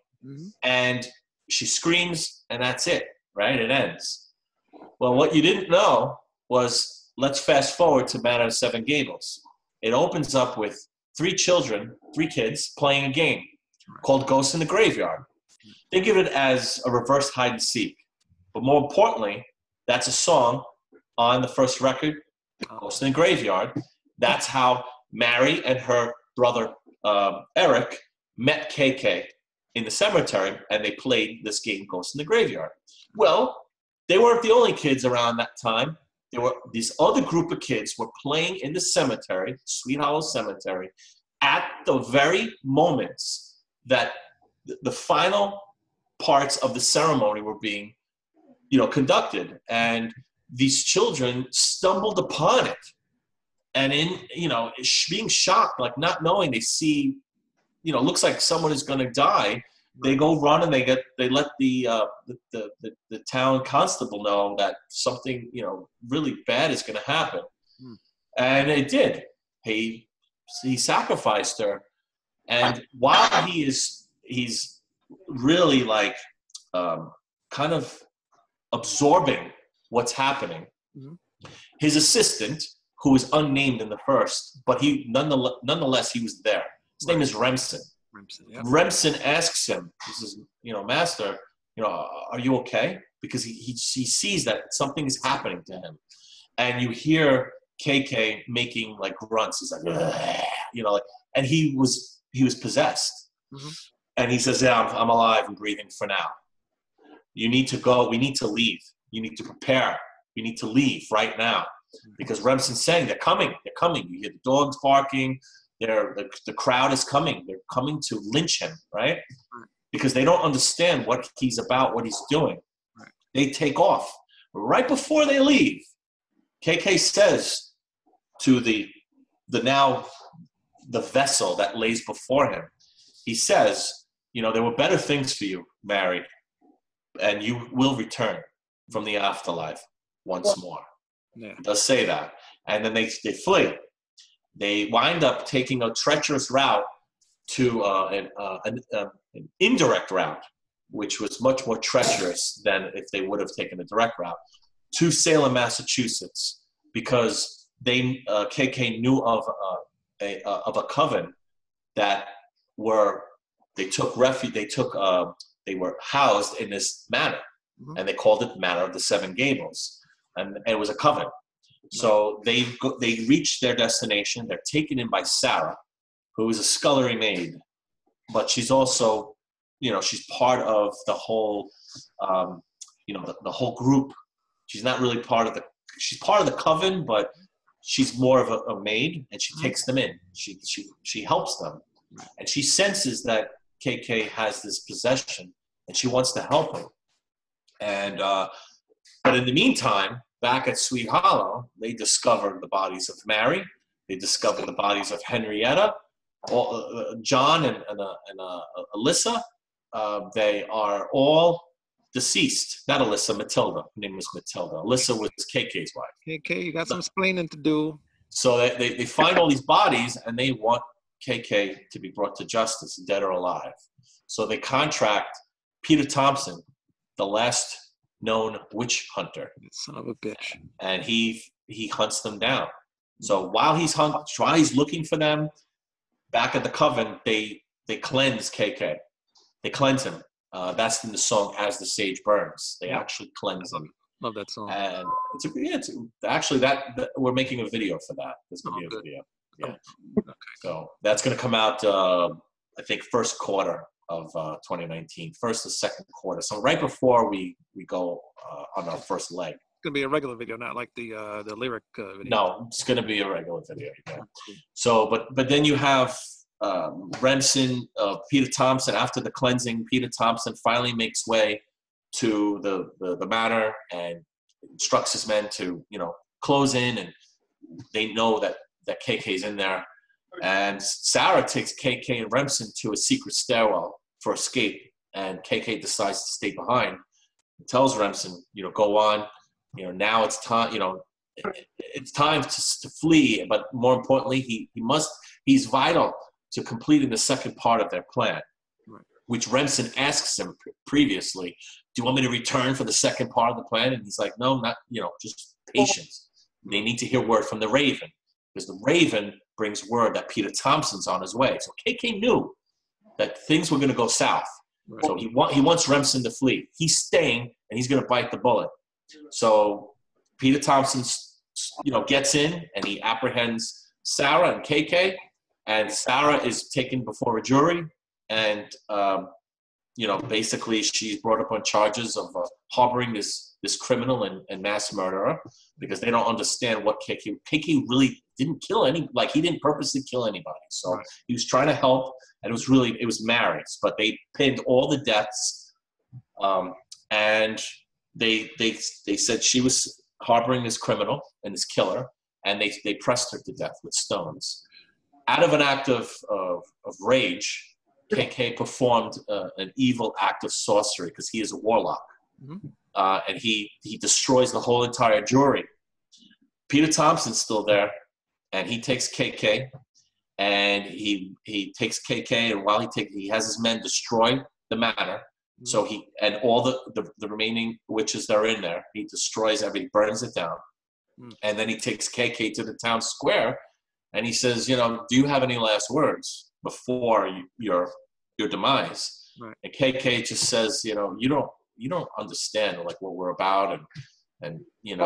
And she screams, and that's it, right? It ends. Well, what you didn't know was, let's fast forward to Manor of Seven Gables. It opens up with three kids playing a game called Ghost in the Graveyard. Think of it as a reverse hide and seek. But more importantly, that's a song on the first record, Ghost in the Graveyard. That's how Mary and her brother Eric met KK in the cemetery, and they played this game, Ghost in the Graveyard. Well, they weren't the only kids around that time. There were these other group of kids were playing in the cemetery, Sweet Hollow Cemetery, at the very moments that the final parts of the ceremony were being, conducted. And these children stumbled upon it. And being shocked, like not knowing, they see, looks like someone is going to die. They go run and they let the town constable know that something really bad is going to happen, and it did. He sacrificed her, and while he's really like kind of absorbing what's happening, his assistant, who was unnamed in the first, but he nonetheless he was there. His name is Remsen. Remsen asks him, he says, Master, are you okay? Because he sees that something is happening to him. And you hear KK making like grunts. He's like, and he was possessed. And he says, yeah, I'm alive and breathing for now. You need to go. We need to leave. You need to prepare. We need to leave right now. Because Remsen's saying, they're coming. They're coming. You hear the dogs barking. The crowd is coming. They're coming to lynch him, right? Because they don't understand what he's about, what he's doing. They take off. Right before they leave, KK says to the vessel that lays before him, he says, there were better things for you, Mary, and you will return from the afterlife once more. Yeah. He does say that. And then they flee. They wind up taking a treacherous route to an indirect route, which was much more treacherous than if they would have taken a direct route, to Salem, Massachusetts, because KK knew of a coven that they were housed in this manor, and they called it Manor of the Seven Gables, and it was a coven. So they reach their destination. They're taken in by Sarah, who is a scullery maid, but she's also, she's part of the whole, the whole group. She's not really she's part of the coven, but she's more of a maid, and she takes them in. She helps them, and she senses that KK has this possession, and she wants to help him. And but in the meantime, back at Sweet Hollow, they discover the bodies of Mary. They discover the bodies of Henrietta, John, and Alyssa. They are all deceased. Not Alyssa, Matilda. Her name was Matilda. Alyssa was KK's wife. KK, you got some explaining to do. So they find all these bodies, and they want KK to be brought to justice, dead or alive. So they contract Peter Thompson, the last known witch hunter. Son of a bitch. And he hunts them down. So while he's looking for them, back at the coven, they cleanse KK. They cleanse him. That's in the song "As the Sage Burns." They actually cleanse him. Love that song. And it's actually that we're making a video for that. There's gonna be a video. Yeah. Okay. So that's gonna come out. I think first quarter of 2019, first or second quarter. So right before we go on our first leg. It's gonna be a regular video, not like the lyric video. No, it's gonna be a regular video. Yeah. So, but then you have Remsen, Peter Thompson. After the cleansing, Peter Thompson finally makes way to the manor and instructs his men to close in, and they know that KK's in there. And Sarah takes KK and Remsen to a secret stairwell for escape, and KK decides to stay behind. He tells Remsen, go on. Now it's time. It's time to flee. But more importantly, he's vital to completing the second part of their plan, right, which Remsen asks him previously. Do you want me to return for the second part of the plan? And he's like, no, not. Just patience. They need to hear word from the Raven, because the Raven brings word that Peter Thompson's on his way. So KK knew that things were going to go south. Right. So he wants Remsen to flee. He's staying, and he's going to bite the bullet. So Peter Thompson, gets in, and he apprehends Sarah and KK, and Sarah is taken before a jury, and basically she's brought up on charges of harboring this criminal and mass murderer, because they don't understand what KK really didn't kill he didn't purposely kill anybody. So right, he was trying to help, and it was Mary's, but they pinned all the deaths, and they said she was harboring this criminal and this killer, and they pressed her to death with stones. Out of an act of rage, KK performed an evil act of sorcery, because he is a warlock. Mm-hmm. And he destroys the whole entire jury. Peter Thompson's still there, and he takes KK, and he takes KK, and while he has his men destroy the manor. Mm-hmm. So and all the remaining witches that are in there, he destroys everything, burns it down. Mm-hmm. And then he takes KK to the town square, and he says, do you have any last words before your demise? Right. And KK just says, you don't understand what we're about, and you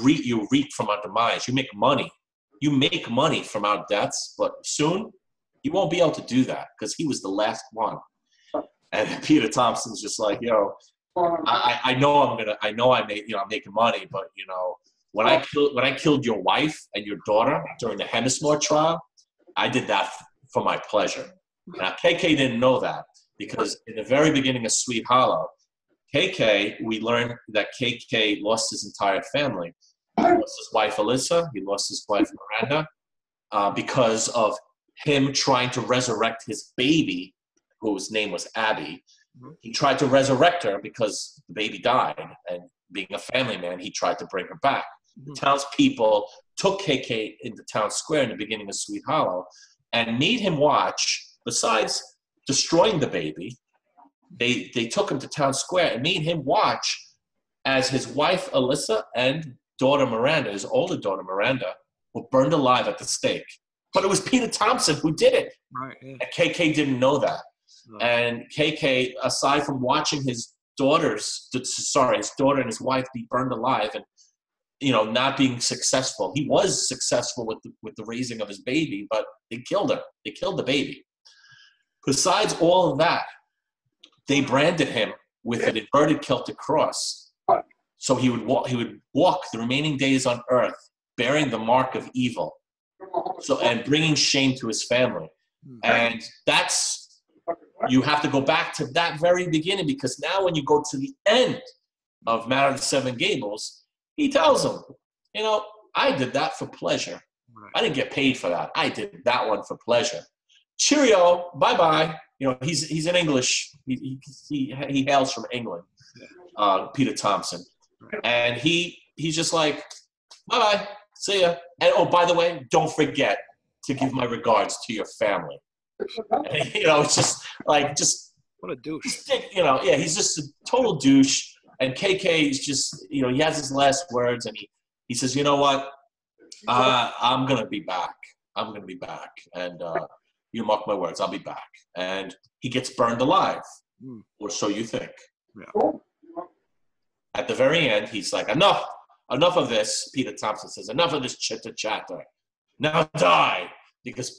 reap from our demise. You make money from our deaths, but soon you won't be able to do that, because he was the last one. And Peter Thompson's just like, I know I'm making money, but when I killed your wife and your daughter during the Hemsmore trial, I did that for my pleasure. Now KK didn't know that, because in the very beginning of Sweet Hollow, we learned that KK lost his entire family. He lost his wife Alyssa, he lost his wife Miranda, because of him trying to resurrect his baby, whose name was Abby. He tried to resurrect her because the baby died, and being a family man, he tried to bring her back. The townspeople took KK into town square in the beginning of Sweet Hollow and made him watch, besides destroying the baby, they took him to town square and made him watch as his wife Alyssa and daughter Miranda, his older daughter Miranda, were burned alive at the stake. But it was Peter Thompson who did it. Right, yeah. And KK didn't know that. No. And KK, aside from watching his daughter and his wife be burned alive, and not being successful, he was successful with the raising of his baby, but they killed her. They killed the baby. Besides all of that, they branded him with an inverted Celtic cross. So he would walk the remaining days on earth bearing the mark of evil. So, and bringing shame to his family. And you have to go back to that very beginning, because now when you go to the end of Marriage of the Seven Gables, he tells him, I did that for pleasure. I didn't get paid for that. I did that one for pleasure. Cheerio, bye-bye. He's in English. He hails from England, Peter Thompson. And he's just like, bye-bye, see ya. And, oh, by the way, don't forget to give my regards to your family. And, it's just like, what a douche. He's just a total douche. And KK is just, he has his last words, and he says, you know what? I'm going to be back. I'm going to be back. And you mark my words, I'll be back. And he gets burned alive, or so you think. Yeah. At the very end, he's like, enough of this. Peter Thompson says, enough of this chitter-chatter. Now die. Because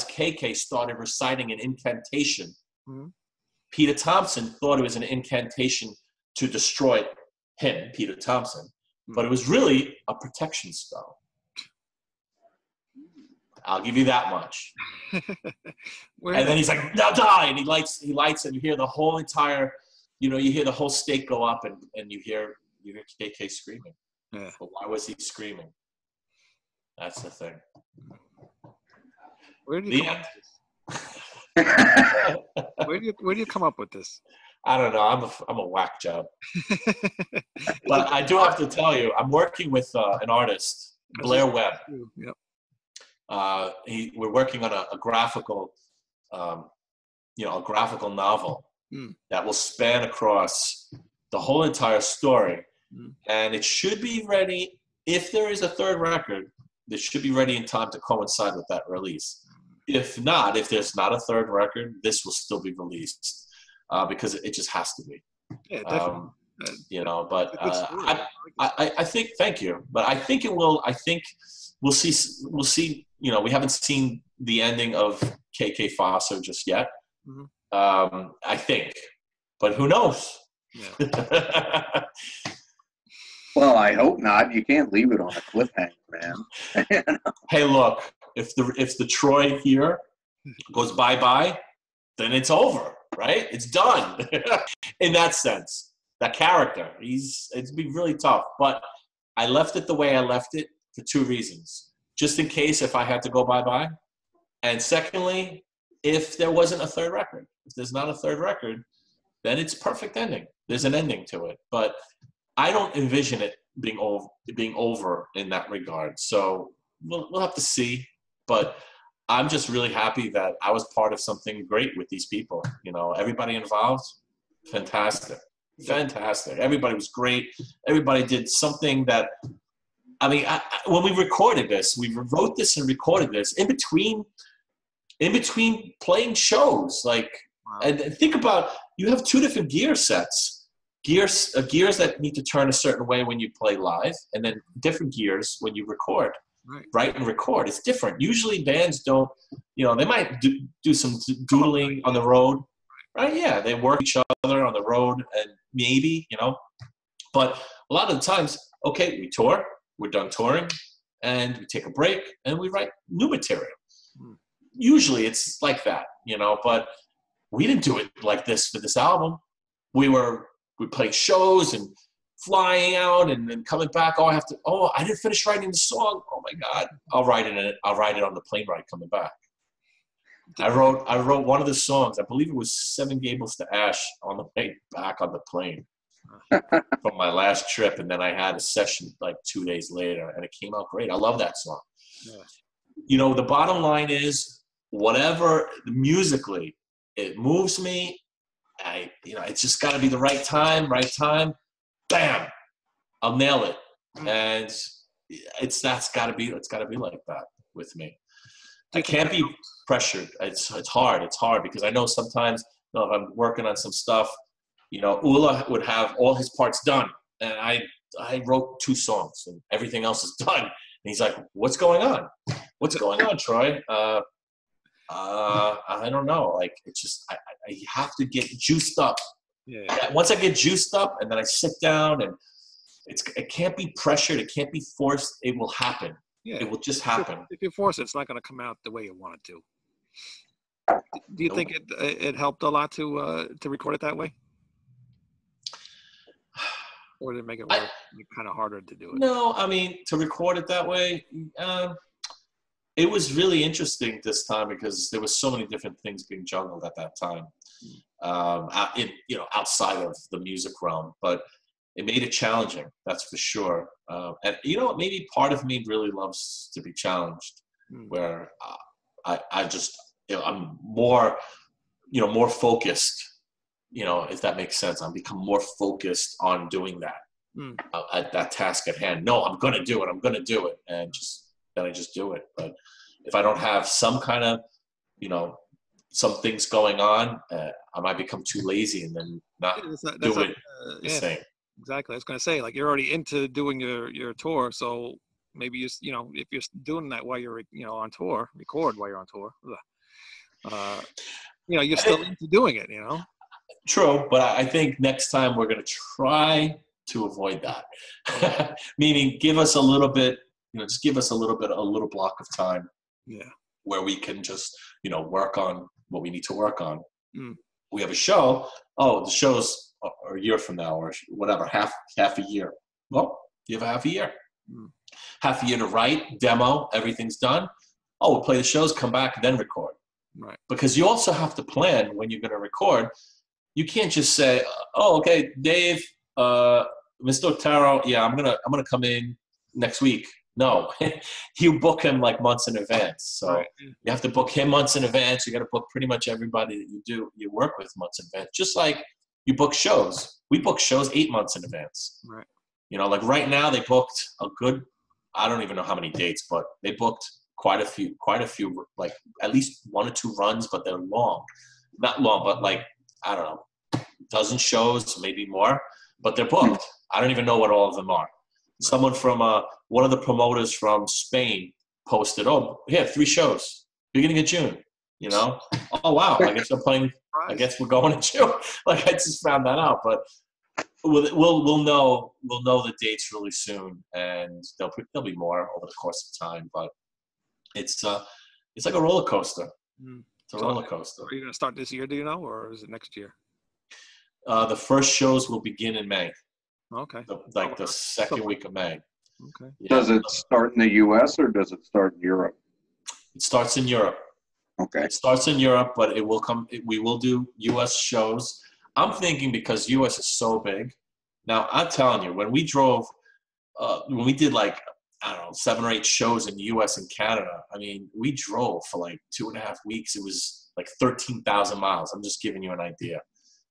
KK started reciting an incantation. Peter Thompson thought it was an incantation to destroy him, Peter Thompson. But it was really a protection spell. I'll give you that much. And then he's like, now die. And he lights, and you hear the whole entire, you hear the whole stake go up, and you hear KK screaming. Yeah. But why was he screaming? That's the thing. Where do you come up with this? I don't know. I'm a whack job. But I do have to tell you, I'm working with an artist, Blair Webb. Yep. We're working on a graphical, a graphical novel that will span across the whole entire story, and it should be ready. If there is a third record, this should be ready in time to coincide with that release. If not, if there's not a third record, this will still be released because it just has to be. Yeah, definitely. But I think, thank you, but I think it will. I think we'll see. We haven't seen the ending of KK FOSSER just yet. I think, but who knows? Yeah. Well, I hope not. You can't leave it on a cliffhanger, man. Hey, look, if the Troy here goes bye-bye, then it's over, right? It's done. In that sense, that character, it's been really tough. But I left it the way I left it for two reasons. Just in case if I had to go bye-bye. And secondly, if there wasn't a third record. If there's not a third record, then it's perfect ending. There's an ending to it. But I don't envision it being over in that regard. So we'll have to see. But I'm just really happy that I was part of something great with these people. Everybody involved, fantastic. Everybody was great. Everybody did something that, when we recorded this, we wrote this and recorded this in between playing shows. And think about, you have two different gear sets. Gears that need to turn a certain way when you play live, and then different gears when you record. Write and record. It's different. Usually bands don't, they might do some doodling on the road, right? Yeah, they work each other on the road, and maybe, but a lot of the times, okay, we tour, we're done touring, and we take a break, and we write new material. Usually it's like that, but we didn't do it like this for this album. We played shows and flying out and then coming back. I didn't finish writing the song. Oh my God. I'll write it on the plane ride coming back. I wrote one of the songs, I believe it was Seven Gables to Ash, on the way back on the plane from my last trip. And then I had a session like 2 days later, and it came out great. I love that song. Yeah. The bottom line is, whatever musically, it moves me. It's just got to be the right time. Bam, I'll nail it. And it's got to be like that with me. I can't be pressured. It's hard. It's hard because I know sometimes, if I'm working on some stuff, Ula would have all his parts done, and I wrote 2 songs and everything else is done. And he's like, "What's going on? What's going on, Troy?" I don't know. It's just I have to get juiced up. Yeah. Once I get juiced up, and then I sit down and it can't be pressured. It can't be forced. It will happen. Yeah. It will just happen. If you force it, it's not going to come out the way you want it to. Do you think it helped a lot to record it that way? Or did it make it work kind of harder to do it? No, I mean, to record it that way, it was really interesting this time because there was so many different things being juggled at that time, outside of the music realm. But it made it challenging, that's for sure. And maybe part of me really loves to be challenged, where I'm more, more focused. If that makes sense, I've become more focused on doing that, at that task at hand. No, I'm going to do it. I'm going to do it. And then I just do it. But if I don't have some kind of, some things going on, I might become too lazy and then not do it the same. Exactly. I was going to say, like, you're already into doing your tour. So maybe, if you're doing that while you're, on tour, record while you're on tour, you're still into doing it, True, but I think next time we're going to try to avoid that. Meaning, give us a little bit, just give us a little block of time, where we can just, work on what we need to work on. We have a show. Oh, the show's a year from now, or whatever, half a year. Well, you have a half a year. Half a year to write, demo, everything's done. Oh, we'll play the shows, come back, then record. Right. Because you also have to plan when you're going to record. You can't just say, "Oh, okay, Dave, Mr. Otero, yeah, I'm gonna come in next week." No, you book him like months in advance. So you have to book him months in advance. You got to book pretty much everybody that you work with months in advance. Just like you book shows. We book shows 8 months in advance. Right. Like right now they booked a good, I don't even know how many dates, but they booked quite a few, like at least 1 or 2 runs, but they're long. Not long, but like, I don't know, a dozen shows, maybe more, but they're booked. I don't even know what all of them are. Someone from one of the promoters from Spain posted, "Oh, yeah, 3 shows, beginning of June." Oh wow, I guess I'm playing. I guess we're going in June. Like, I just found that out, but we'll know the dates really soon, and there'll be more over the course of time. But it's like a roller coaster. It's a roller coaster. Are you going to start this year? Do you know, or is it next year? The first shows will begin in May. Okay. The second week of May. Okay. Yeah. Does it start in the U.S. or does it start in Europe? It starts in Europe. Okay. It starts in Europe, but it will come. We will do U.S. shows. I'm thinking because U.S. is so big. Now, I'm telling you, when we drove, when we did like, I don't know, 7 or 8 shows in the U.S. and Canada, I mean, we drove for like 2.5 weeks. It was like 13,000 miles. I'm just giving you an idea.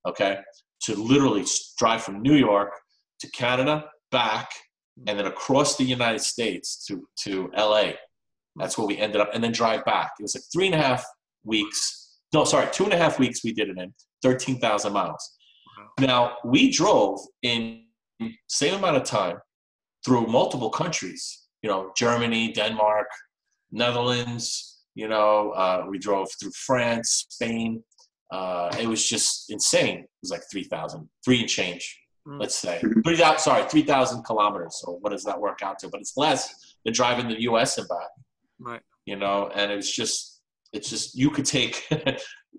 Okay. To literally drive from New York to Canada, back, and then across the United States to LA. That's where we ended up, and then drive back. It was like 3.5 weeks. No, sorry, 2.5 weeks we did it in, 13,000 miles. Now, we drove in the same amount of time through multiple countries, Germany, Denmark, Netherlands, we drove through France, Spain. It was just insane. It was like 3 and change. Let's say 3,000 kilometers. So what does that work out to? But it's less than driving the U.S. and back. Right. And it's just you could take.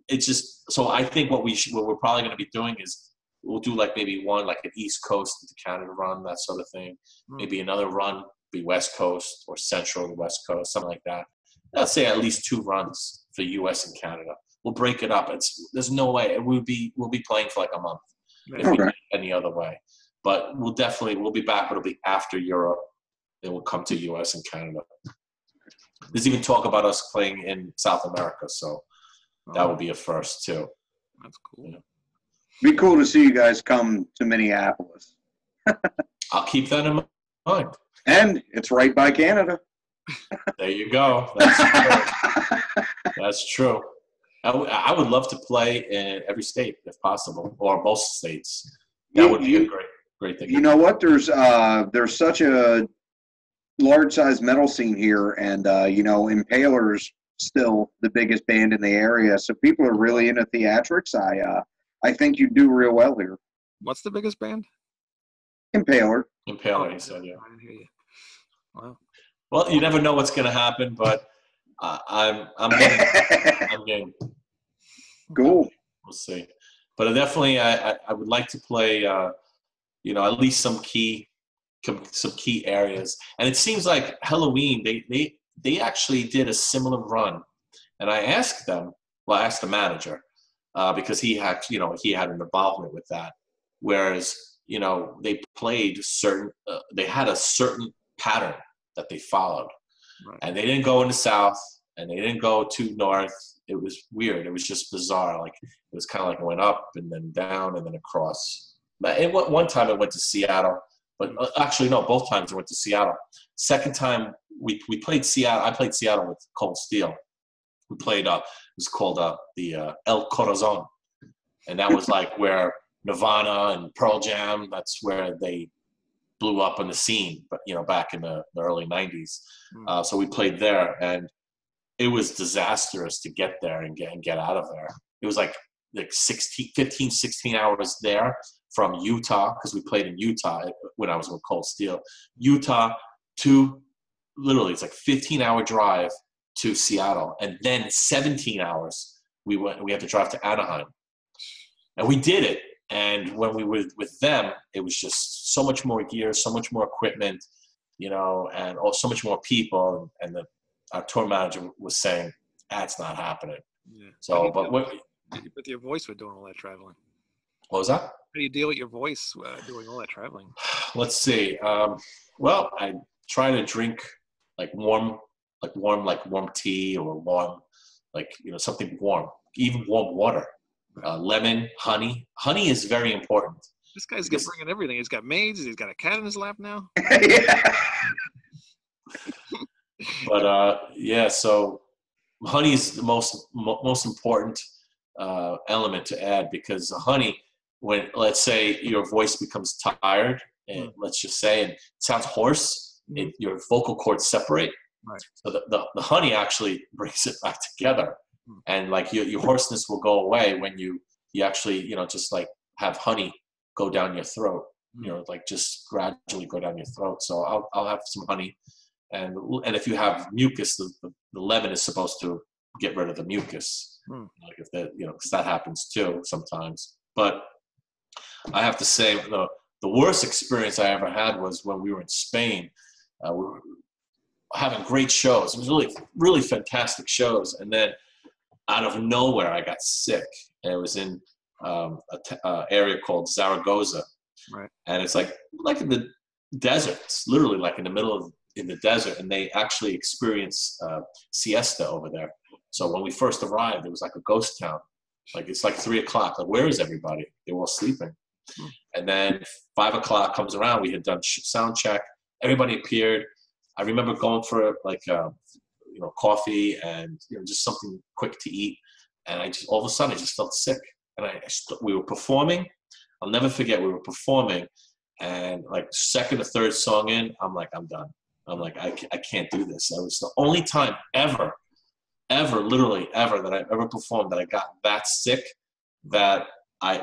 It's just so I think what we're probably going to be doing is we'll do like maybe one like an East Coast to Canada run, that sort of thing. Maybe another run be West Coast or Central to West Coast, something like that. Let's say at least 2 runs for U.S. and Canada. We'll break it up. There's no way we'll be playing for like a month. If we do it any other way. But we'll be back, but it'll be after Europe. Then we'll come to US and Canada. There's even talk about us playing in South America, so that would be a first too. That's cool. Be cool to see you guys come to Minneapolis. I'll keep that in mind. And it's right by Canada. There you go. That's true. That's true. I would love to play in every state if possible, or most states. That would be a great thing. You know what? There's such a large-sized metal scene here, and Impaler's still the biggest band in the area, so people are really into theatrics. I think you do real well here. What's the biggest band? Impaler. Impaler, he said, yeah. I didn't hear you. Wow. Well, you never know what's going to happen, but I'm game. I'm game. Cool. We'll see. But definitely, I would like to play, at least some key areas. And it seems like Halloween, they actually did a similar run. And I asked them, I asked the manager, because he had an involvement with that. Whereas, they played they had a certain pattern that they followed. Right. And they didn't go in the south and they didn't go to north. It was weird. It was just bizarre. Like, it was kind of like it went up and then down and then across. But one time it went to Seattle, but actually, no, both times it went to Seattle. Second time we played Seattle. I played Seattle with Cold Steel. We played, it was called the El Corazon. And that was like where Nirvana and Pearl Jam, that's where they blew up on the scene, but back in the early 90s. So we played there, and it was disastrous to get there and get out of there. It was like 15, 16 hours there from Utah, because we played in Utah when I was with Cold Steel. Utah to, literally, it's like 15-hour drive to Seattle, and then 17 hours we had to drive to Anaheim. And we did it. And when we were with them, it was just so much more gear, so much more equipment, and so much more people. And our tour manager was saying, that's not happening. Yeah. So, with your voice with doing all that traveling. What was that? How do you deal with your voice doing all that traveling? Let's see. Well, I try to drink warm tea, or warm, something warm, even warm water. Lemon, honey. Honey is very important. This guy's bringing everything. He's got maids. He's got a cat in his lap now. Yeah. But so honey is the most important element to add, because honey, when, let's say, your voice becomes tired, and let's just say it sounds hoarse, your vocal cords separate. Right. So the honey actually brings it back together. And your hoarseness will go away when you actually, just have honey go down your throat, just gradually go down your throat. So I'll have some honey. And if you have mucus, the lemon is supposed to get rid of the mucus. If that, because that happens too sometimes. But I have to say, the worst experience I ever had was when we were in Spain. We were having great shows. It was really, really fantastic shows. And then out of nowhere, I got sick. And it was in an area called Zaragoza. Right. And it's like in the desert. It's literally in the desert. And they actually experience siesta over there. So when we first arrived, it was like a ghost town. It's like 3 o'clock. Where is everybody? They were all sleeping. And then 5 o'clock comes around. We had done sound check. Everybody appeared. I remember going for coffee and just something quick to eat, and all of a sudden I just felt sick. And we were performing. I'll never forget. We were performing, and second or third song in, I'm done. I'm like, I can't do this. That was the only time ever, literally ever, that I've ever performed that I got that sick. That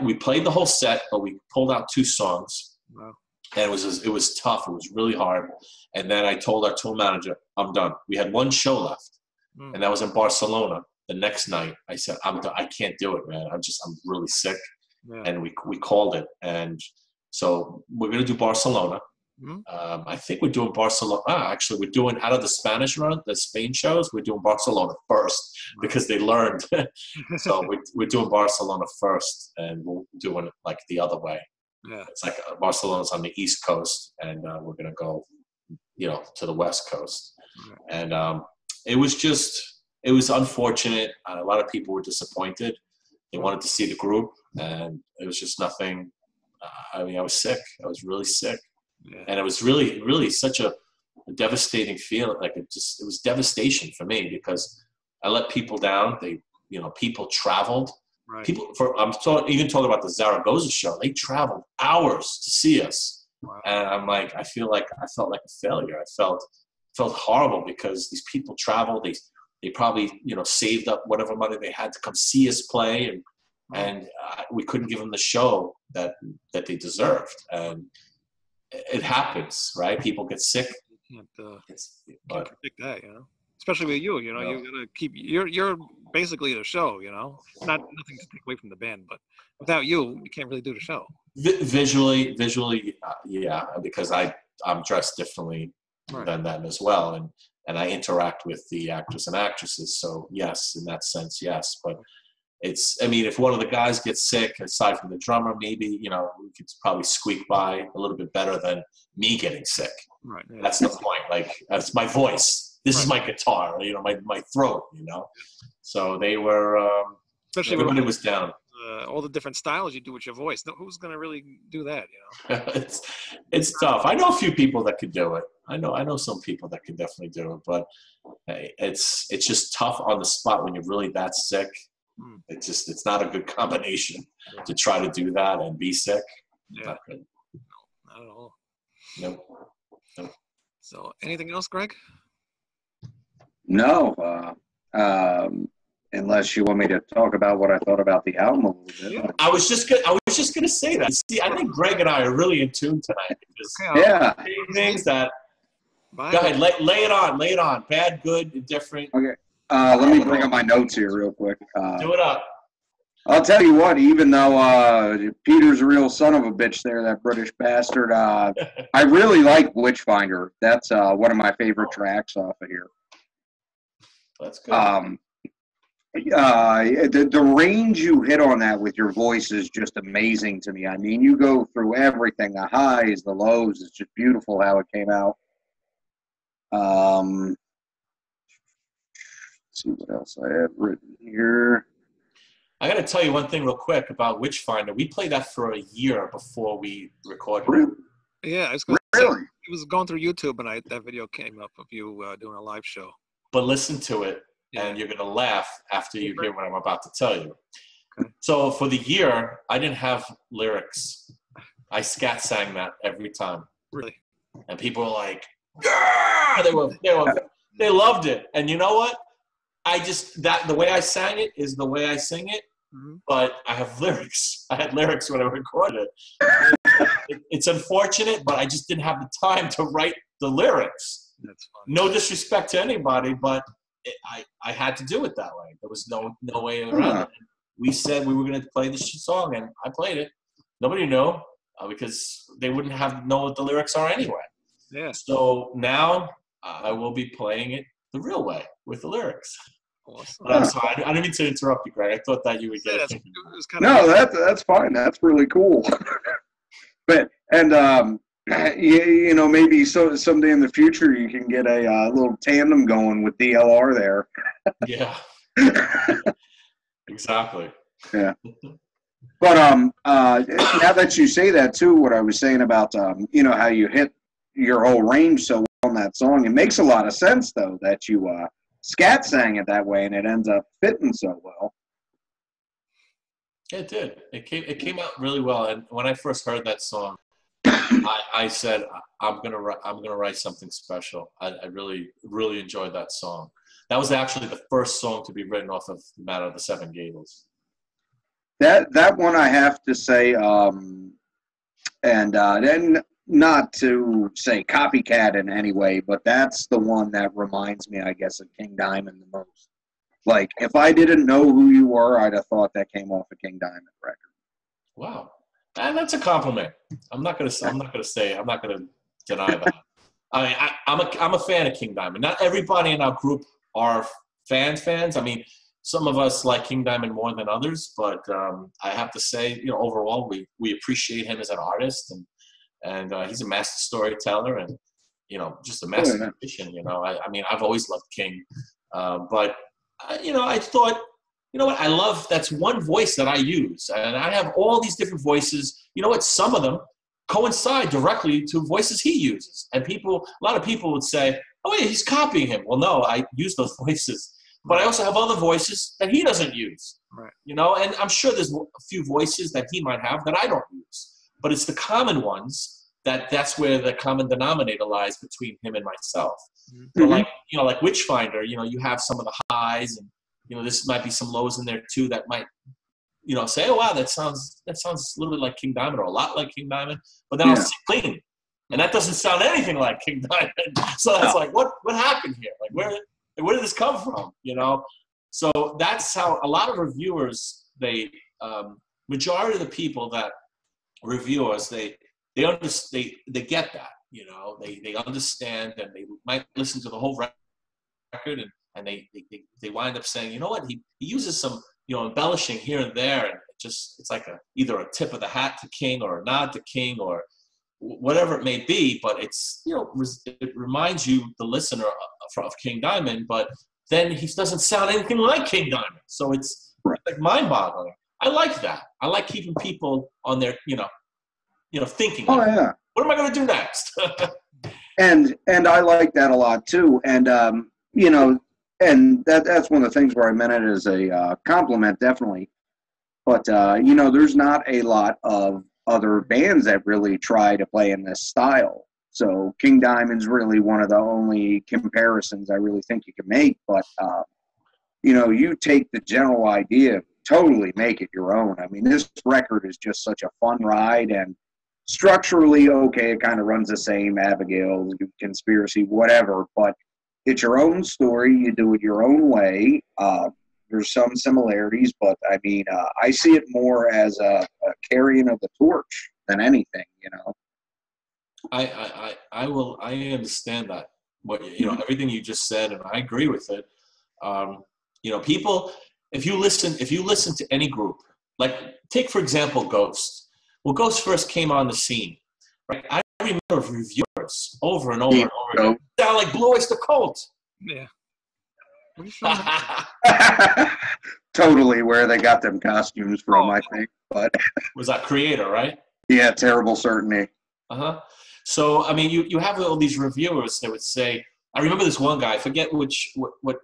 we played the whole set, but we pulled out 2 songs. Wow. And it was tough. It was really hard. And then I told our tour manager, I'm done. We had 1 show left, and that was in Barcelona. The next night, I said, I'm done. I can't do it, man. I'm really sick. Yeah. And we called it. And so we're going to do Barcelona. I think we're doing Barcelona. Actually, we're doing, out of the Spanish run, the Spain shows, we're doing Barcelona first, because they learned. So we're doing Barcelona first, and we're doing it the other way. Yeah. It's Barcelona's on the East Coast, and we're going to go, to the West Coast. And it was unfortunate. A lot of people were disappointed. They wanted to see the group, and it was just nothing. I was sick. I was really sick. Yeah. And it was really, really such a devastating feeling. It was devastation for me, because I let people down. People traveled. Right. I'm even talking about the Zaragoza show. They traveled hours to see us. Wow. And I'm I felt like a failure. I felt horrible, because these people traveled. They probably, saved up whatever money they had to come see us play. And we couldn't give them the show that they deserved. And it happens, right? People get sick. You can't, But, can't predict that, especially with you. You gotta keep. You're basically the show. Not nothing to take away from the band, but without you can't really do the show. Visually, yeah, because I'm dressed differently than them as well, and I interact with the actors and actresses. So yes, in that sense, yes. But if one of the guys gets sick, aside from the drummer, maybe we could probably squeak by a little bit better than me getting sick. Right. Yeah. That's the point. Like, that's my voice. This is my guitar. My throat. So they were. Especially everybody was down. All the different styles you do with your voice. Who's going to really do that? It's tough. I know a few people that could do it. I know some people that could definitely do it, but hey, it's just tough on the spot when you're really that sick. It's not a good combination to try to do that and be sick. Yeah. Not good. No, not at all. Nope. So, anything else, Greg? No. Unless you want me to talk about what I thought about the album a little bit. Yeah. I was just gonna say that. See, I think Greg and I are really in tune tonight. Things that. Bye. Go ahead, lay it on. Bad, good, indifferent. Okay. Let me bring up my notes here real quick. Do it up. I'll tell you what, even though Peter's a real son of a bitch there, that British bastard, I really like Witchfinder. That's one of my favorite tracks off of here. That's good. The range you hit on that with your voice is just amazing to me. I mean, you go through everything, the highs, the lows. It's just beautiful how it came out. Let's see what else I have written here. I got to tell you one thing real quick about Witchfinder. We played that for a year before we recorded Really? it. Yeah, I was going to Really? say, it was going through YouTube, and that video came up of you doing a live show. But listen to it, and you're going to laugh after you hear what I'm about to tell you. Okay. So for the year, I didn't have lyrics. I scat sang that every time. Really? And people were like, yeah! They loved it. And you know what? The way I sang it is the way I sing it, but I have lyrics. I had lyrics when I recorded it. It's unfortunate, but I just didn't have the time to write the lyrics. That's funny. No disrespect to anybody, but I had to do it that way. There was no way around it. We said we were going to play this song, and I played it. Nobody knew because they wouldn't know what the lyrics are anyway. Yeah. So now I will be playing it the real way with the lyrics. Awesome. But I'm sorry, I didn't mean to interrupt you, Greg. I thought that you would get it. No, that's fine. That's really cool. But maybe someday in the future you can get a little tandem going with DLR there. Yeah. Exactly. Yeah. But now that you say that too, what I was saying about how you hit your whole range so well on that song, it makes a lot of sense though that you scat sang it that way and it ends up fitting so well. It did. It came out really well. And when I first heard that song, I said I'm gonna write something special. I really really enjoyed that song. That was actually the first song to be written off of The Matter of the Seven Gables. That one I have to say, and then not to say copycat in any way, but that's the one that reminds me, I guess, of King Diamond the most. Like, if I didn't know who you were, I'd have thought that came off a King Diamond record. Wow, and that's a compliment. I'm not gonna deny that. I'm a fan of King Diamond. Not everybody in our group are fans. I mean, some of us like King Diamond more than others, but I have to say, overall, we appreciate him as an artist, and he's a master storyteller, and just a master musician. I mean, I've always loved King, but I thought, what, I love that's one voice that I use, and I have all these different voices. You know what? Some of them coincide directly to voices he uses, and a lot of people would say, "Oh, yeah, he's copying him." Well, no, I use those voices. But I also have other voices that he doesn't use, right? And I'm sure there's a few voices that he might have that I don't use. But it's the common ones that's where the common denominator lies between him and myself. Mm-hmm. So like Witchfinder, you have some of the highs, and this might be some lows in there too that might, say, "Oh wow, that sounds a little bit like King Diamond or a lot like King Diamond." But then I'll sing clean. And that doesn't sound anything like King Diamond. So that's like, what happened here? Like, where did this come from? You know? So that's how a lot of reviewers, majority of the people that review us, they get that, you know, they understand, and they might listen to the whole record, and they wind up saying, you know what, he uses some, you know, embellishing here and there, and it's like either a tip of the hat to King or a nod to King or whatever it may be, but it's, you know, it reminds you, the listener, of King Diamond, but then he doesn't sound anything like King Diamond. So it's like mind-boggling. I like that. I like keeping people on their, you know, thinking. Oh, yeah. What am I going to do next? and I like that a lot too. And you know, and that's one of the things where I meant it as a compliment, definitely. But you know, there's not a lot of other bands that really try to play in this style. So King Diamond's really one of the only comparisons I really think you can make. But you know, you take the general idea, totally make it your own. I mean, this record is just such a fun ride, and structurally, okay, it kind of runs the same, Abigail, Conspiracy, whatever, but it's your own story. You do it your own way. There's some similarities, but I mean, I see it more as a carrying of the torch than anything, you know. I understand that. What, you know, everything you just said, and I agree with it. You know, people, if you listen to any group, like take for example Ghost. Well, Ghost first came on the scene, right? I remember reviewers over and over and over again. Sound like Blue Oyster Cult. Yeah. Totally where they got them costumes from, I think. But was that Creator, right? Yeah, Terrible Certainty. So I mean, you have all these reviewers that would say, I remember this one guy, I forget what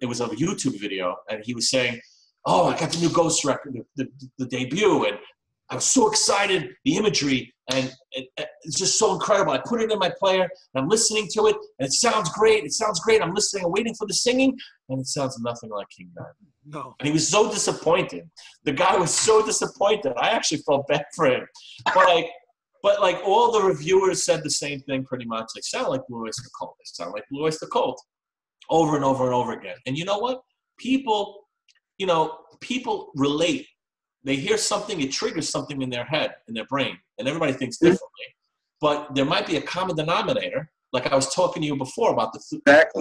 it was, a YouTube video, and he was saying, "Oh, I got the new Ghost record, the debut, and I was so excited, the imagery, and it's just so incredible. I put it in my player, and I'm listening to it, and it sounds great. It sounds great. I'm listening, I'm waiting for the singing, and it sounds nothing like King Diamond." No. And he was so disappointed. The guy was so disappointed. I actually felt bad for him. But all the reviewers said the same thing pretty much. They sound like Blue Oyster Cult. They sound like Blue Oyster Cult over and over and over again. And you know what? People relate. They hear something, it triggers something in their head, in their brain, and everybody thinks differently. But there might be a common denominator, like I was talking to you before about the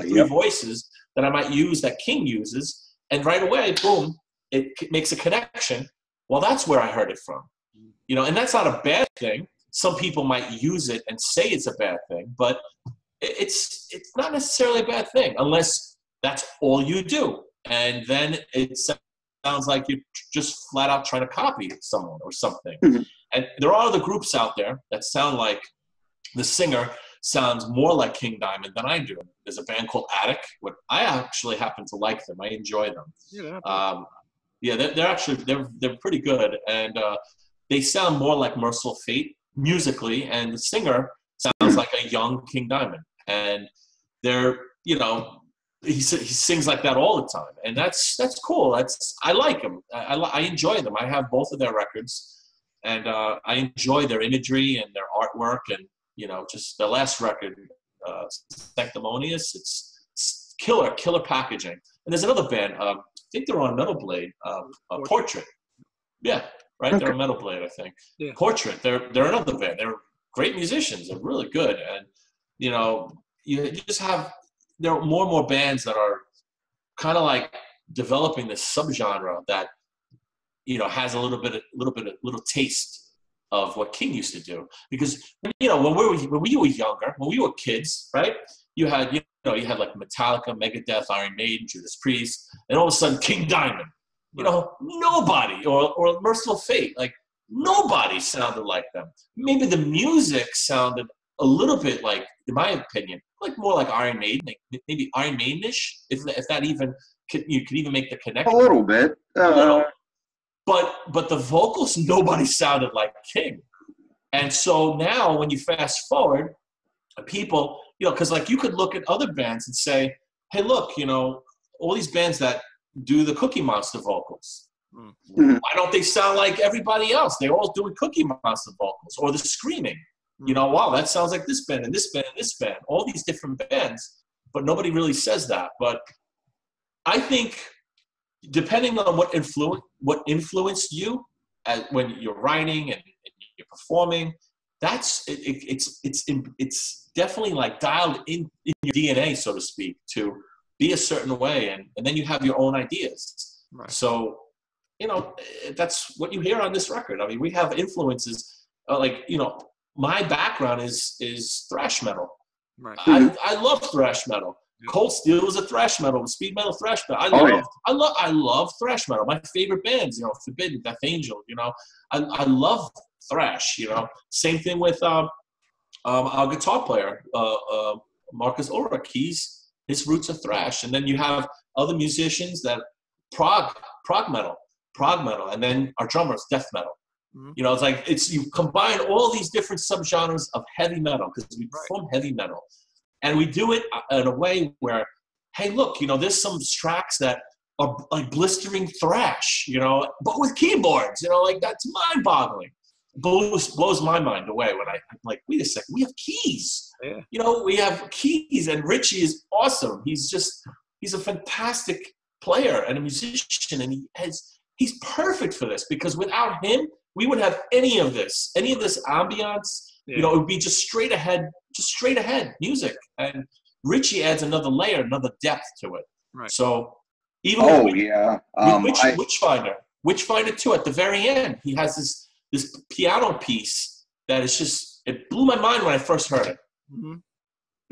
three voices that I might use that King uses, and right away, boom, it makes a connection. Well, that's where I heard it from. You know, and that's not a bad thing. Some people might use it and say it's a bad thing, but it's not necessarily a bad thing unless that's all you do. And then it sounds like you're just flat out trying to copy someone or something. Mm-hmm. And there are other groups out there that sound like the singer sounds more like King Diamond than I do. There's a band called Attic. I actually happen to like them. I enjoy them. They're pretty good, and they sound more like Merciful Fate musically, and the singer sounds like a young King Diamond. And they're, you know, he sings like that all the time, and that's cool. I like him. I enjoy them. I have both of their records, and I enjoy their imagery and their artwork, and you know, just the last record, Sanctimonious. It's killer packaging. And there's another band. I think they're on Metal Blade. Portrait. Yeah, right. Okay. They're on Metal Blade, I think. Yeah. Portrait. They're another band. They're great musicians. They're really good, and you know, you just have. There are more and more bands that are kind of like developing this subgenre that, you know, has a little taste of what King used to do. Because, you know, when we were younger, when we were kids, right? You had like Metallica, Megadeth, Iron Maiden, Judas Priest, and all of a sudden King Diamond. You know, nobody, or Merciful Fate, like nobody sounded like them. Maybe the music sounded a little bit like, in my opinion, like more like Iron Maiden, like maybe Iron Maiden-ish, if that even you could even make the connection. A little bit. A little. But the vocals, nobody sounded like King. And so now when you fast forward, people, you know, because like you could look at other bands and say, hey, look, you know, all these bands that do the Cookie Monster vocals, why don't they sound like everybody else? They're all doing Cookie Monster vocals or the screaming. You know, wow, that sounds like this band and this band and this band, all these different bands, but nobody really says that. But I think depending on what influenced you when you're writing and you're performing, it's definitely like dialed in your DNA, so to speak, to be a certain way, and then you have your own ideas. Right. So, you know, that's what you hear on this record. I mean, we have influences like, you know, my background is thrash metal. Right. I love thrash metal. Cold Steel is a thrash metal, speed metal thrash metal. I love thrash metal. My favorite bands, you know, Forbidden, Death Angel, you know, I love thrash, you know. Same thing with our guitar player, Marcus Ulrich. His roots are thrash, and then you have other musicians that prog metal, and then our drummers death metal. Mm-hmm. You know, it's like you combine all these different subgenres of heavy metal because we perform heavy metal. And we do it in a way where, hey, look, you know, there's some tracks that are like blistering thrash, you know, but with keyboards, you know, like that's mind-boggling. Blows my mind away when I'm like, wait a second, we have keys. Yeah. You know, we have keys, and Richie is awesome. He's a fantastic player and a musician, and he's perfect for this because without him, we wouldn't have any of this ambiance. Yeah. You know, it would be just straight ahead music. And Richie adds another layer, another depth to it. Right. So even Witchfinder too, at the very end, he has this piano piece that is just, it blew my mind when I first heard it. Mm-hmm.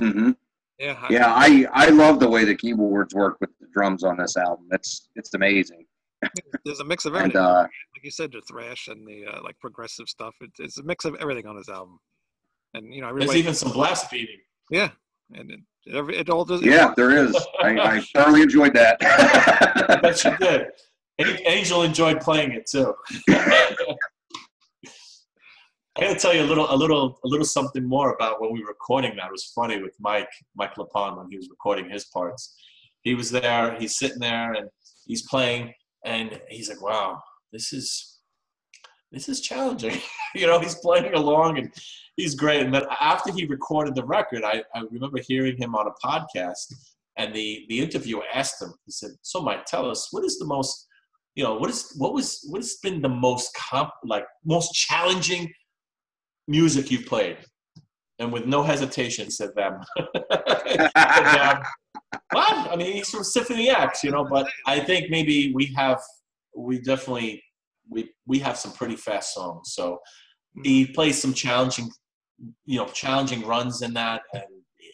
Mm-hmm. Yeah. I love the way the keyboards work with the drums on this album. It's amazing. There's a mix of everything. And, like you said, the thrash and the like progressive stuff. It's a mix of everything on this album. And you know, there's even some blast beating. Yeah, and it all does. Yeah, there is. I thoroughly enjoyed that. I bet you did. Angel enjoyed playing it too. I got to tell you a little something more about when we were recording that. It was funny with Mike Lapon when he was recording his parts. He was there. He's sitting there and he's playing, and he's like, "Wow, this is challenging." You know, he's playing along and he's great. And then after he recorded the record, I remember hearing him on a podcast, and the interviewer asked him. He said, "So, Mike, tell us what is the most, you know, what has been the most most challenging music you've played?" And with no hesitation, he said them. Well, I mean, he's from Symphony X, you know, but I think maybe we have some pretty fast songs. So he plays some challenging runs in that, and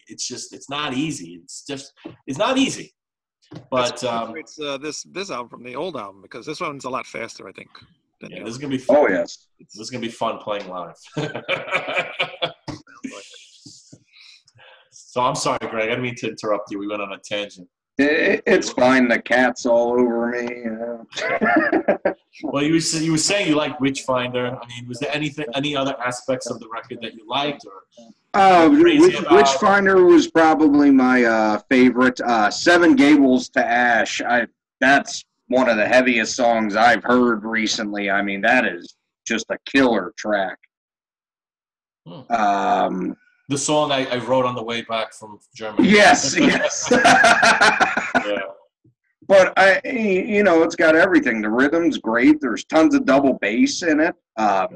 it's not easy. It's not easy. But it's this album from the old album, because this one's a lot faster, I think. Yeah, this is gonna be fun. Oh yes, this is gonna be fun playing live. So I'm sorry, Greg. I didn't mean to interrupt you. We went on a tangent. It's fine. The cat's all over me. Yeah. Well, you were saying you liked Witchfinder. I mean, was there any other aspects of the record that you liked, or? Witchfinder was probably my favorite. Seven Gables to Ash. That's one of the heaviest songs I've heard recently. I mean, that is just a killer track. The song I wrote on the way back from Germany. Yes. Yeah. But it's got everything. The rhythm's great. There's tons of double bass in it. I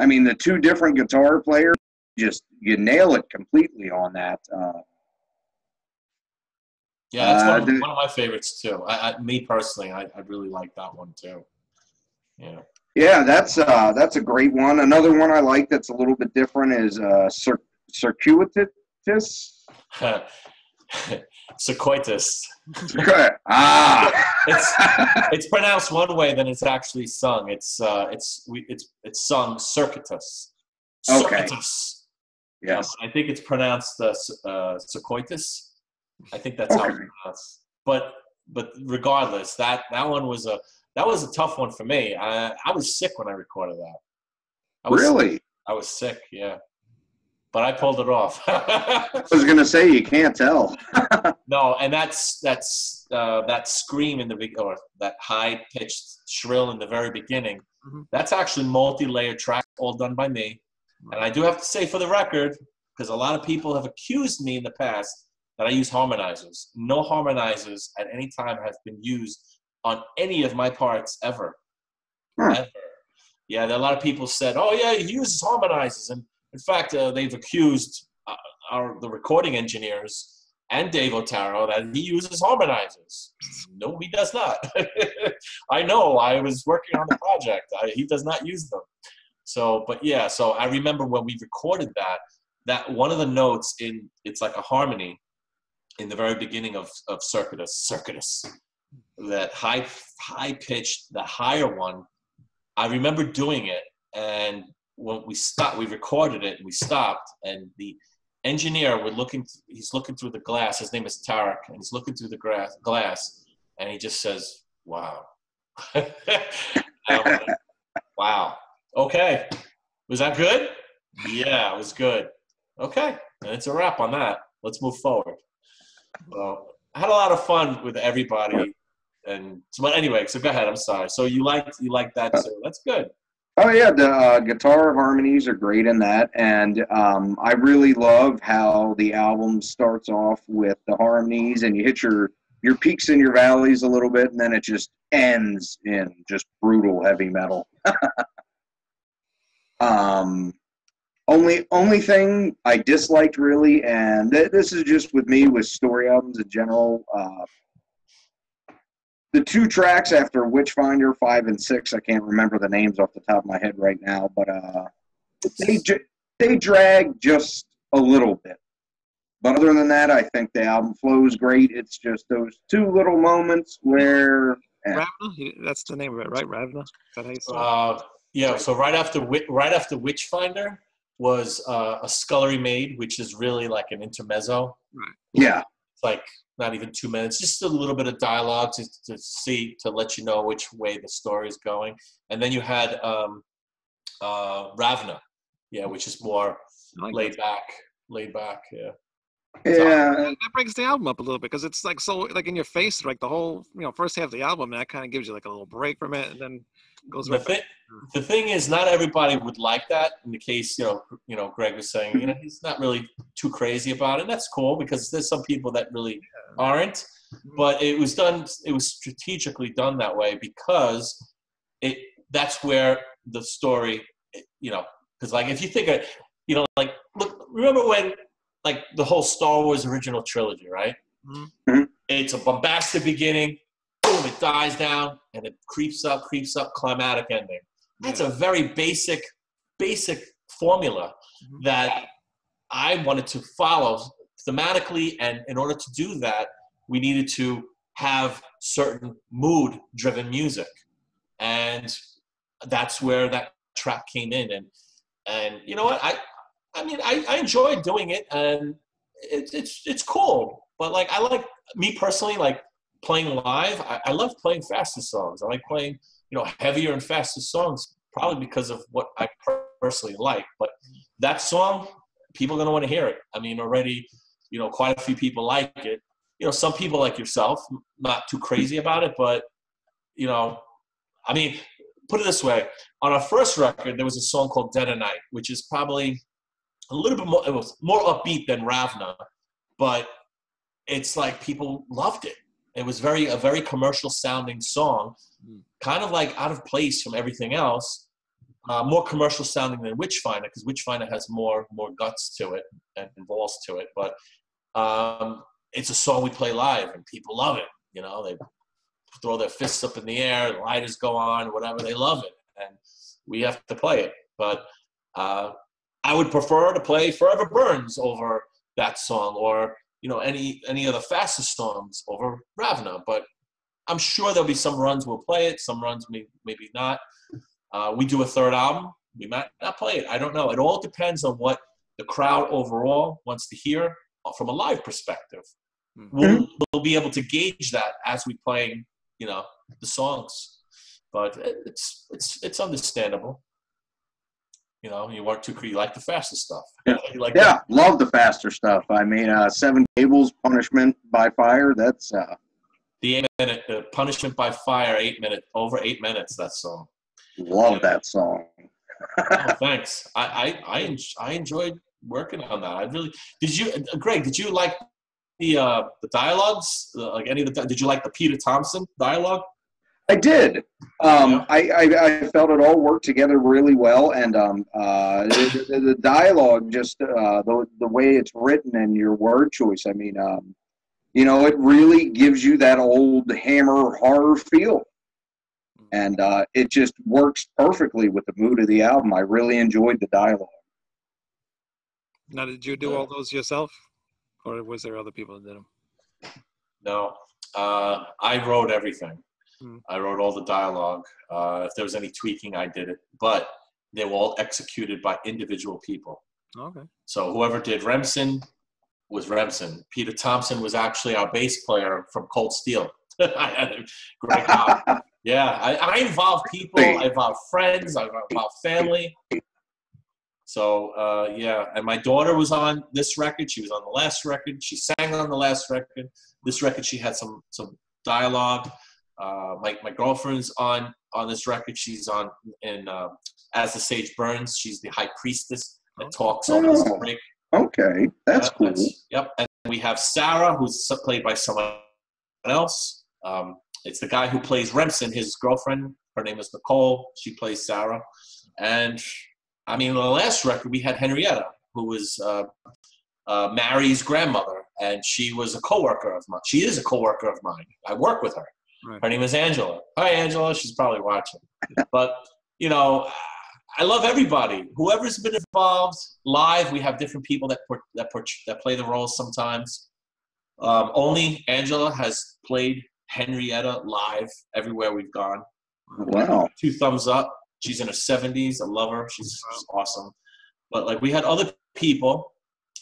mean, the two different guitar players, you nail it completely on that. Yeah, that's one of my favorites too. Me personally, I really like that one too. Yeah. Yeah, that's a great one. Another one I like that's a little bit different is Circuitous. Circuitous. It's pronounced one way, then it's actually sung. It's sung Circuitous. Okay. Circuitous. Yes. I think it's pronounced Circuitous. I think that's how it's pronounced. But regardless, that one was a tough one for me. I was sick when I recorded that. Really? I was sick, yeah. But I pulled it off. I was gonna say you can't tell. No, and that's that scream in the or that high pitched shrill in the very beginning. Mm-hmm. That's actually multi-layered track, all done by me. And I do have to say for the record, because a lot of people have accused me in the past that I use harmonizers. No harmonizers at any time have been used on any of my parts ever. Ever. Yeah, there are a lot of people said, oh, yeah, he uses harmonizers. And in fact, they've accused the recording engineers and Dave Otaro that he uses harmonizers. No, he does not. I know. I was working on the project. He does not use them. So, but yeah, so I remember when we recorded that one of the notes it's like a harmony in the very beginning of Circuitous, that high pitched, the higher one. I remember doing it, and when we stopped, we recorded it, and we stopped, and the engineer he's looking through the glass. His name is Tarek, and he's looking through the glass, and he just says, "Wow." And I'm like, wow. Okay. Was that good? Yeah, it was good. Okay. And it's a wrap on that. Let's move forward. Well, I had a lot of fun with everybody. And so, but anyway, so go ahead. I'm sorry. So you like that too. That's good. Oh yeah, the guitar harmonies are great in that, and I really love how the album starts off with the harmonies, and you hit your peaks and your valleys a little bit, and then it just ends in just brutal heavy metal. Only thing I disliked really, and this is just with me with story albums in general. The 2 tracks after Witchfinder 5 and 6, I can't remember the names off the top of my head right now, but they drag just a little bit. But other than that, I think the album flows great. It's just those 2 little moments where Ravna, that's the name of it, right? Ravna. Is that how you say it? Yeah. So right after Witchfinder was a Scullery Maid, which is really like an intermezzo. Right. Yeah. It's like not even 2 minutes, just a little bit of dialogue to let you know which way the story is going. And then you had Ravna, yeah, which is more laid back, yeah. Yeah, that brings the album up a little bit because it's like so like in your face, like the whole first half of the album. That kind of gives you like a little break from it, and then goes right back. The thing is, not everybody would like that. In the case, Greg was saying, he's not really too crazy about it. That's cool because there's some people that really aren't. But it was strategically done that way because that's where the story, because like if you think of, like look, remember when like the whole Star Wars original trilogy, right? Mm-hmm. It's a bombastic beginning. Boom, it dies down, and it creeps up, climatic ending. That's a very basic formula that I wanted to follow thematically, and in order to do that, we needed to have certain mood-driven music, and that's where that track came in. And you know what? I enjoy doing it, and it's cool. But like me personally, like playing live, I love playing faster songs. I like playing, heavier and faster songs, probably because of what I personally like. But that song, people are going to want to hear it. I mean, already, quite a few people like it. Some people like yourself, not too crazy about it, but, I mean, put it this way. On our first record, there was a song called Dead of Night, which is probably a little bit more, it was more upbeat than Ravna, but it's like people loved it. It was a very commercial sounding song, kind of like out of place from everything else, more commercial sounding than Witchfinder, because Witchfinder has more guts to it and balls to it. But it's a song we play live, and people love it. They throw their fists up in the air, the lighters go on, whatever. They love it, and we have to play it. But I would prefer to play Forever Burns over that song, or any of the fastest songs over Ravna. But I'm sure there'll be some runs we'll play it, some runs maybe not. We do a third album, we might not play it. I don't know. It all depends on what the crowd overall wants to hear from a live perspective. We'll be able to gauge that as we play, the songs. But it's understandable. You weren't too crazy. You like the faster stuff. Love the faster stuff. I mean, 7 Cables, Punishment by Fire. That's the 8-minute Punishment by Fire. 8 minutes, over 8 minutes. That song. Love that song. Oh, thanks. I enjoyed working on that. I really did. Greg? Did you like the dialogues? Like any of the? Did you like the Peter Thompson dialogue? I did. Yeah. I felt it all worked together really well, and the dialogue, just the way it's written and your word choice. I mean, it really gives you that old Hammer horror feel, and it just works perfectly with the mood of the album. I really enjoyed the dialogue. Now, did you do all those yourself, or was there other people that did them? No, I wrote everything. Hmm. I wrote all the dialogue. If there was any tweaking, I did it. But they were all executed by individual people. Okay. So whoever did Remsen was Remsen. Peter Thompson was actually our bass player from Cold Steel. Greg Howe. Yeah, I involve people. I involve friends. I involve family. So, yeah. And my daughter was on this record. She was on the last record. She sang on the last record. This record, she had some dialogue. My girlfriend's on this record. She's on in As the Sage Burns. She's the high priestess that talks over this break. Okay, that's cool. Yep. And we have Sarah, who's played by someone else. It's the guy who plays Remsen, his girlfriend. Her name is Nicole. She plays Sarah. And, I mean, on the last record, we had Henrietta, who was Mary's grandmother. And she was a coworker of mine. She is a coworker of mine. I work with her. Right. Her name is Angela. Hi, Angela. She's probably watching. But, I love everybody. Whoever's been involved live, we have different people that play the roles sometimes. Only Angela has played Henrietta live everywhere we've gone. Wow. 2 thumbs up. She's in her 70s. I love her. She's awesome. But like we had other people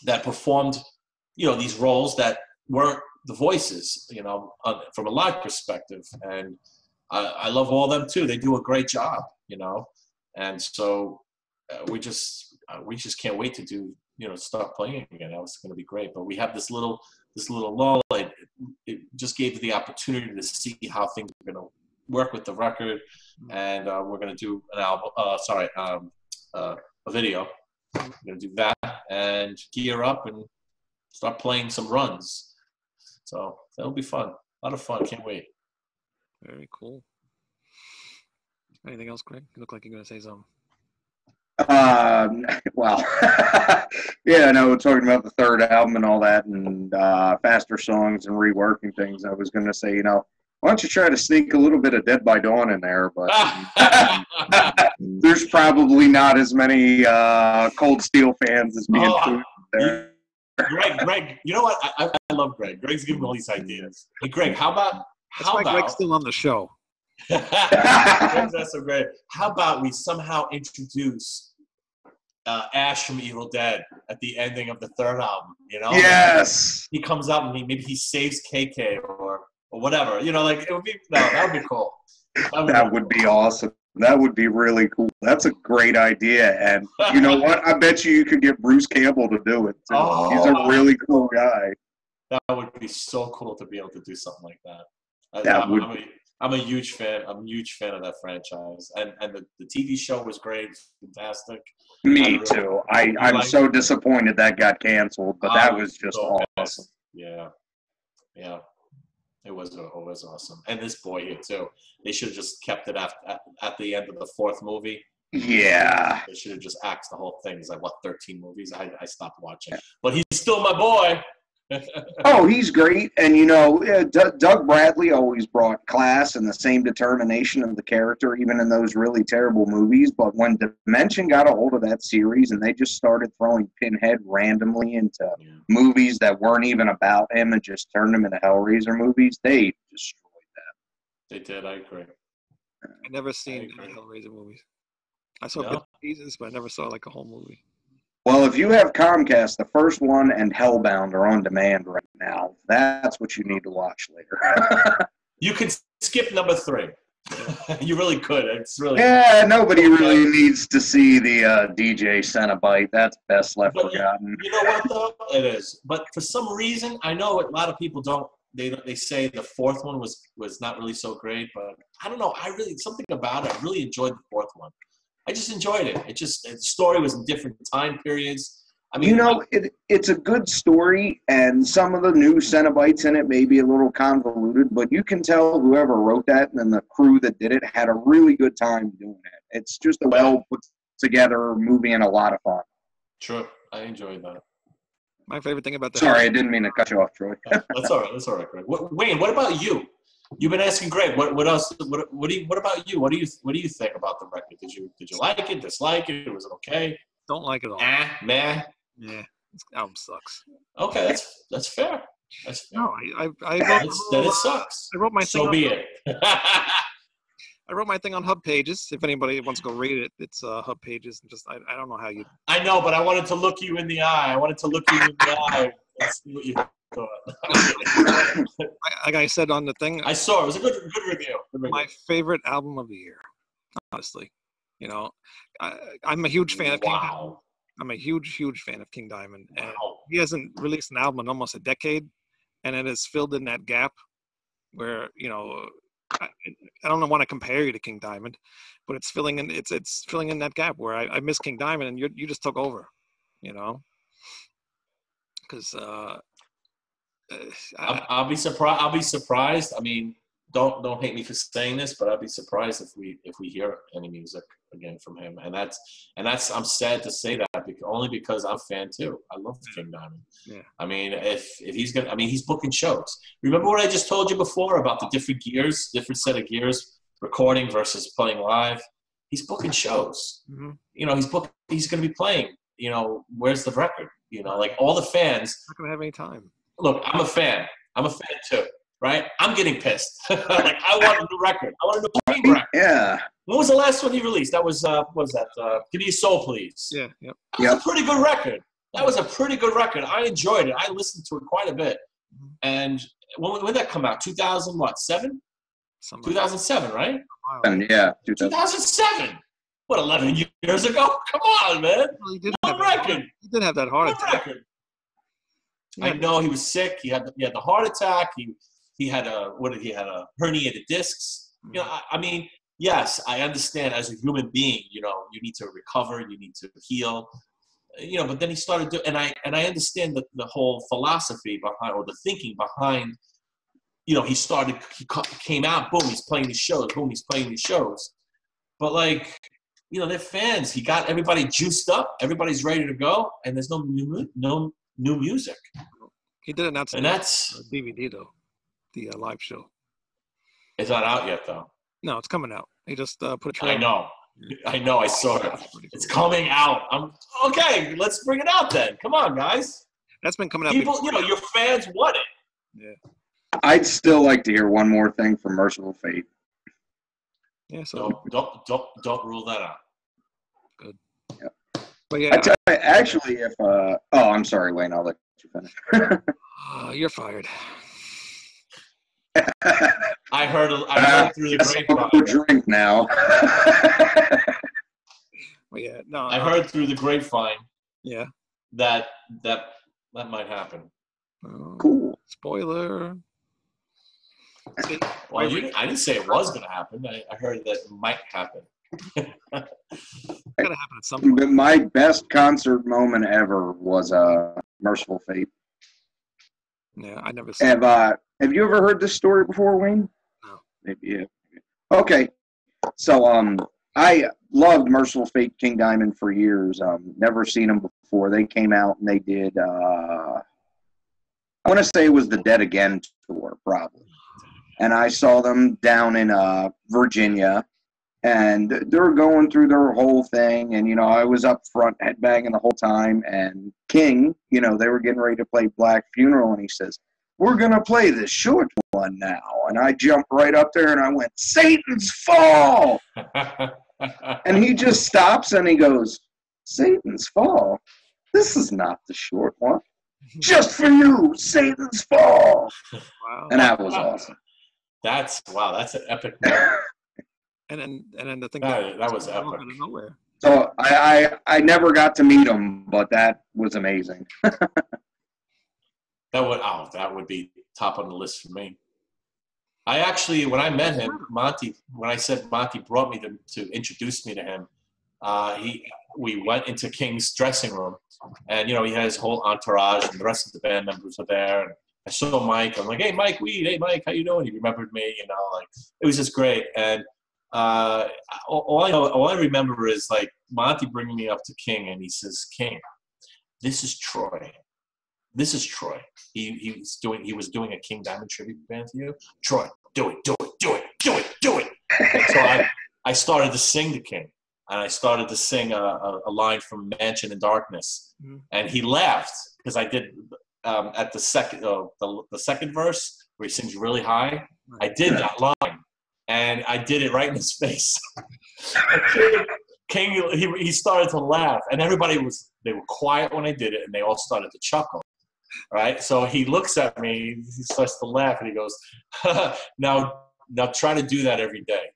that performed, these roles that weren't the voices, from a live perspective. And I love all them too. They do a great job, And so we just can't wait to do, start playing again. That was going to be great. But we have this little lull. It just gave the opportunity to see how things are going to work with the record, and we're going to do an album. A video. We're going to do that and gear up and start playing some runs. So that'll be fun. A lot of fun. Can't wait. Very cool. Anything else, Greg? You look like you're going to say something. Well, yeah, no, talking about the third album and all that, and faster songs and reworking things. I was going to say, why don't you try to sneak a little bit of Dead by Dawn in there? But there's probably not as many Cold Steel fans as me and there. Greg, you know what? I love Greg. Greg's giving me all these ideas. Hey, Greg, how about Greg's still on the show. That's so great. How about we somehow introduce Ash from Evil Dead at the ending of the third album? Yes. He comes up and maybe he saves KK or whatever. It would be that would be cool. That would be awesome. That would be really cool. That's a great idea. And you know what? I bet you could get Bruce Campbell to do it too. He's a really cool guy. That would be so cool to be able to do something like that. I'm a huge fan. I'm a huge fan of that franchise. And the TV show was great. It's fantastic. Me too. I'm so disappointed that got canceled, but that was just awesome. Yeah. Yeah. It was awesome. And this boy here too. They should have just kept it at the end of the 4th movie. Yeah. They should have just axed the whole thing. It's like, 13 movies? I stopped watching. But he's still my boy. Oh, he's great. And, Doug Bradley always brought class and the same determination of the character, even in those really terrible movies. But when Dimension got a hold of that series and they just started throwing Pinhead randomly into movies that weren't even about him and just turned him into Hellraiser movies, they destroyed that. They did. I agree. I never seen Hellraiser movies. I saw pieces, but I never saw like a whole movie. Well, if you have Comcast, the first one and Hellbound are on demand right now. That's what you need to watch later. You could skip number 3. You really could. It's really nobody really needs to see the DJ Cenobite. That's best left forgotten. You know what, though? It is. But for some reason, I know a lot of people don't. They say the 4th one was not really so great, but I don't know. Something about it. I really enjoyed the 4th one. I just enjoyed it. The story was in different time periods. I mean, You know, it's a good story, and some of the new Cenobites in it may be a little convoluted, but you can tell whoever wrote that and then the crew that did it had a really good time doing it. It's just a well put together movie and a lot of fun. True. I enjoyed that. My favorite thing about the Sorry, I didn't mean to cut you off, Troy. That's all right. That's all right, Greg. Wayne, what about you? You've been asking Greg. What else? What about you? What do you think about the record? Did you like it? Dislike it? Was it okay? Don't like it all. Meh. Yeah, this album sucks. Okay, that's fair. That's fair. No, I Then it sucks. I wrote my So thing be it. I wrote my thing on Hub Pages. If anybody wants to go read it, it's Hub Pages. Just I don't know how you. I know, but I wanted to look you in the eye. I wanted to look you in the eye and see what you thought. Like I said on the thing, I saw it. It was a good review. My favorite album of the year, honestly. You know, I'm a huge fan of King Diamond. I'm a huge fan of King Diamond. And he hasn't released an album in almost a decade, and it has filled in that gap where, you know, I don't want to compare you to King Diamond, but it's filling in that gap where I miss King Diamond and you just took over, you know? Because I'll be surprised. I mean, don't hate me for saying this, but I'd be surprised if we hear any music again from him. And that's I'm sad to say that only because I'm a fan too. I love King Diamond. Yeah. I mean, if he's booking shows. Remember what I just told you before about the different set of gears, recording versus playing live? He's booking shows. Mm-hmm. You know, he's going to be playing. You know, where's the record? You know, like all the fans. Not going to have any time. Look, I'm a fan too. Right? I'm getting pissed. Like, I want a new record. I want a new King record. Yeah. When was the last one he released? That was, what was that? Give Me Your Soul, Please. Yeah, yep. That was a pretty good record. That was a pretty good record. I enjoyed it. I listened to it quite a bit. And when did that come out? 2007? 2007, right? Yeah. 2007. What, 11 years ago? Come on, man. Well, he did have that heart attack. Yeah. I know he was sick. He had the heart attack. He had a herniated discs. You know, I mean, yes, I understand as a human being, you know, you need to recover, you need to heal, you know, but then he started to, and I understand the whole philosophy behind, or the thinking behind, you know, he came out, boom, he's playing these shows, boom, he's playing these shows. But like, you know, they're fans. He got everybody juiced up, everybody's ready to go, and there's no new music. He did announce and that's DVD though. The live show. It's not out yet, though. No, it's coming out. He just put a trailer. I know. I saw it. It's coming out. Okay. Let's bring it out then. Come on, guys. That's been coming out. People, you know, your fans want it. Yeah. I'd still like to hear one more thing from Merciful Fate. Yeah. So don't rule that out. Good. Yeah. But yeah. Actually, if I'm sorry, Wayne. I'll let you finish. You're fired. I heard through the grapevine. Drink now. Well, yeah, no. I heard through the grapevine. Yeah. That might happen. Cool. Spoiler. See, well, I didn't say it was going to happen. I heard that it might happen. It's gotta happen at some point. But my best concert moment ever was Merciful Fate. Yeah, I never seen Have you ever heard this story before, Wayne? No. Maybe yeah. Okay. So I loved Merciful Fate, King Diamond for years. Never seen them before. They came out and they did I want to say it was the Dead Again tour, probably. And I saw them down in Virginia, and they were going through their whole thing, and, you know, I was up front headbanging the whole time, and King, you know, they were getting ready to play Black Funeral, and he says, "We're going to play this short one now." And I jumped right up there, and I went, "Satan's Fall!" And he just stops, and he goes, "Satan's Fall? This is not the short one. Just for you, Satan's Fall." Wow. And that was awesome. That's an epic moment. And then the thing that was epic. Out of nowhere. So I never got to meet him, but that was amazing. That would be top on the list for me. I actually, when I met him, when I said Monty brought me to introduce me to him, we went into King's dressing room, and he had his whole entourage, and the rest of the band members were there. And I saw Mike. I'm like, "Hey, Mike Weed. Hey, Mike, how you doing?" He remembered me. Like it was just great. And all I remember is like Monty bringing me up to King, and he says, "King, this is Troy. This is Troy. He was doing a King Diamond tribute band to you. Troy, do it. So I started to sing to King, and I started to sing a line from Mansion in Darkness, and he laughed because I did at the second verse where he sings really high. I did that line, and I did it right in his face. King, he started to laugh, and they were quiet when I did it, and they all started to chuckle. Right, so he looks at me, he starts to laugh, and he goes, now try to do that every day.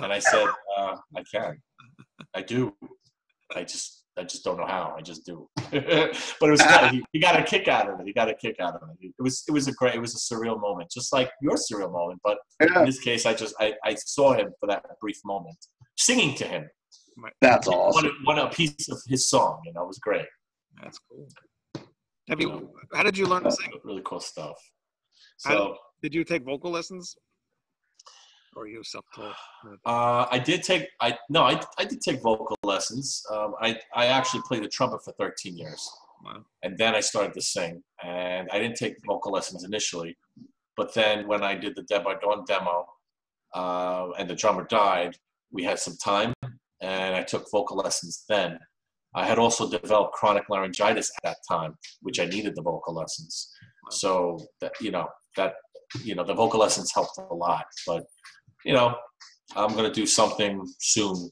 And I said, I can, I do, I just don't know how. I just do. But it was he got a kick out of it. It was a surreal moment, just like your surreal moment. But in this case, I saw him for that brief moment, singing to him. That's awesome. One a piece of his song, it was great. That's cool. How did you learn to sing? Really cool stuff. So, did you take vocal lessons, or are you self-taught? I did take vocal lessons. I actually played the trumpet for 13 years. Wow. And then I started to sing. And I didn't take vocal lessons initially, but then when I did the Dead by Dawn demo, and the drummer died, we had some time, and I took vocal lessons then. I had also developed chronic laryngitis at that time, which I needed the vocal lessons. So the vocal lessons helped a lot. But I'm going to do something soon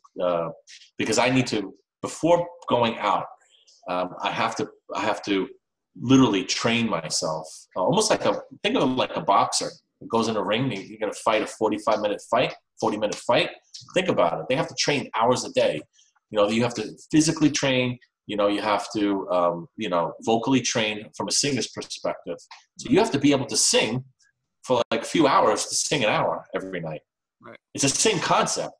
because I need to, before going out, I have to literally train myself, almost think of it like a boxer who goes in a ring. You're going to fight a 40-minute fight. Think about it. They have to train hours a day. You have to physically train, you have to, vocally train from a singer's perspective. So you have to be able to sing for like a few hours to sing an hour every night. Right. It's the same concept.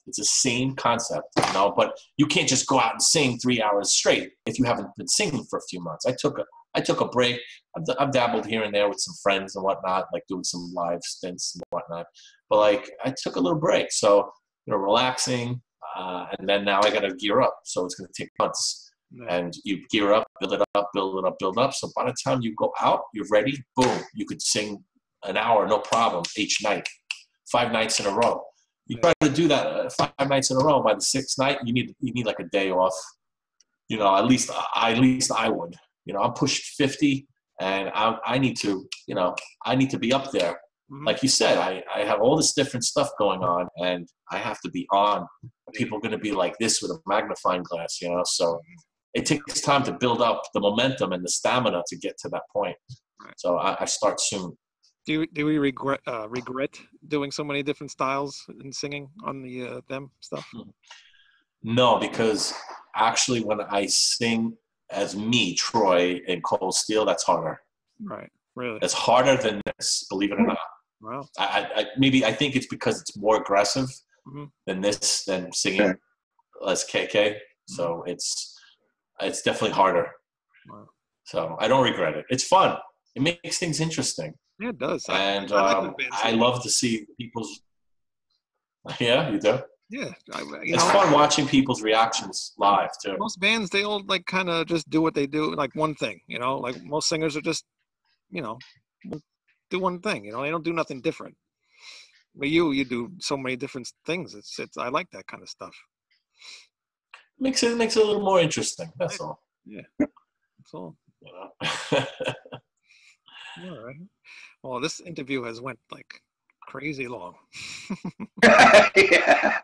But you can't just go out and sing 3 hours straight if you haven't been singing for a few months. I took a break. I've dabbled here and there with some friends and whatnot, like doing some live stints and whatnot. But I took a little break. So, relaxing. And then now I got to gear up. So it's going to take months. Right. And you gear up, build it up. So by the time you go out, you're ready. Boom. You could sing an hour, no problem, each night, 5 nights in a row. You try to do that 5 nights in a row. By the 6th night, you need like a day off. At least I would. I'm pushed 50, and I need to be up there. Mm-hmm. Like you said, I have all this different stuff going on, and I have to be on. People are going to be like this with a magnifying glass, So it takes time to build up the momentum and the stamina to get to that point. Right. So I start soon. Do we regret doing so many different styles in singing on the them stuff? No, because actually, when I sing as me, Troy, in Cold Steel, that's harder. Right. Really. It's harder than this, believe it or not. Wow. I think it's because it's more aggressive than singing as KK. So it's definitely harder. Wow. So I don't regret it. It's fun. It makes things interesting. Yeah, it does. And I love to see people's. Yeah, you do. Yeah, it's fun watching people's reactions live too. Most bands, they all kind of just do what they do, like one thing. Like most singers are just, do one thing. They don't do nothing different. But you do so many different things. It's I like that kind of stuff. Makes it a little more interesting. That's all. Yeah, that's all. All right. Well, this interview has went crazy long. Yeah.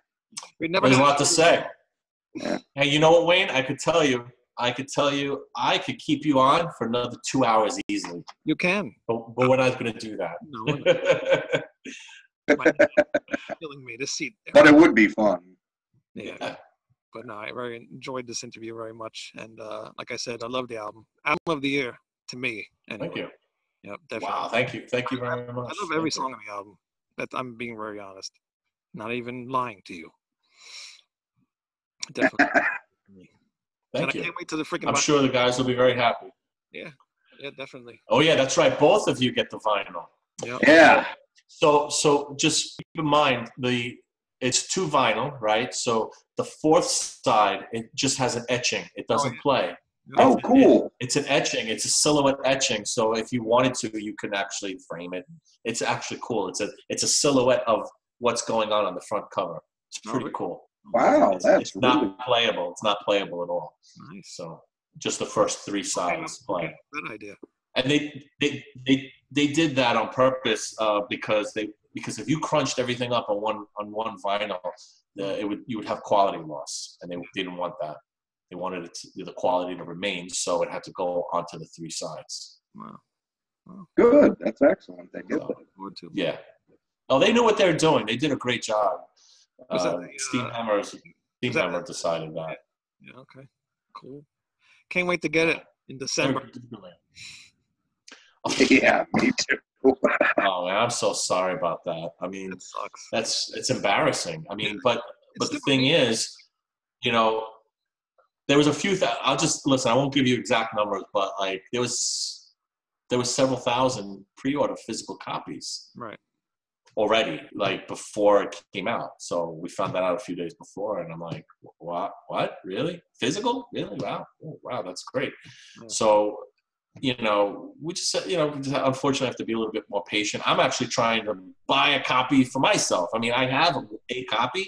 There's a lot to say. Yeah. Hey, you know what, Wayne? I could tell you I could keep you on for another 2 hours easily. You can. But we're not going to do that. No. Killing me to see. But it would be fun. Yeah. But no, I very enjoyed this interview very much. And like I said, I love the album. Album of the year to me. Anyway. Thank you. Yep, definitely. Wow, thank you. Thank you very much. I love every song on the album. I'm being very honest. Not even lying to you. Definitely. Thank I you. can't wait till the freaking. I'm sure the guys will be very happy. Yeah, definitely. Oh yeah, that's right. Both of you get the vinyl. Yep. Yeah. So just keep in mind it's 2 vinyl, right? So the 4th side, it just has an etching. It doesn't play. Oh, cool. It's an etching. It's a silhouette etching. So if you wanted to, you can actually frame it. It's actually cool. It's a silhouette of what's going on the front cover. It's pretty cool. Wow, It's not playable. It's not playable at all. Nice. So just the first 3 sides play. Good idea. And they did that on purpose because if you crunched everything up on one vinyl, you would have quality loss, and they didn't want that. They wanted the quality to remain, so it had to go onto the 3 sides. Wow. Good. That's excellent. They did that. Yeah. Oh, they knew what they were doing. They did a great job. Steam Hammer decided that. Yeah. Okay. Cool. Can't wait to get it in December. Yeah, me too. Oh man, I'm so sorry about that. I mean, That sucks. It's embarrassing. I mean, but the thing is, there was a few. I'll just listen. I won't give you exact numbers, but like there was several thousand pre-order physical copies. Right. Already, like before it came out. So we found that out a few days before, and I'm like, what? Really? Physical? Really? Wow. Oh, wow, that's great. Yeah. So, we just unfortunately have to be a little bit more patient. I'm actually trying to buy a copy for myself. I mean, I have a copy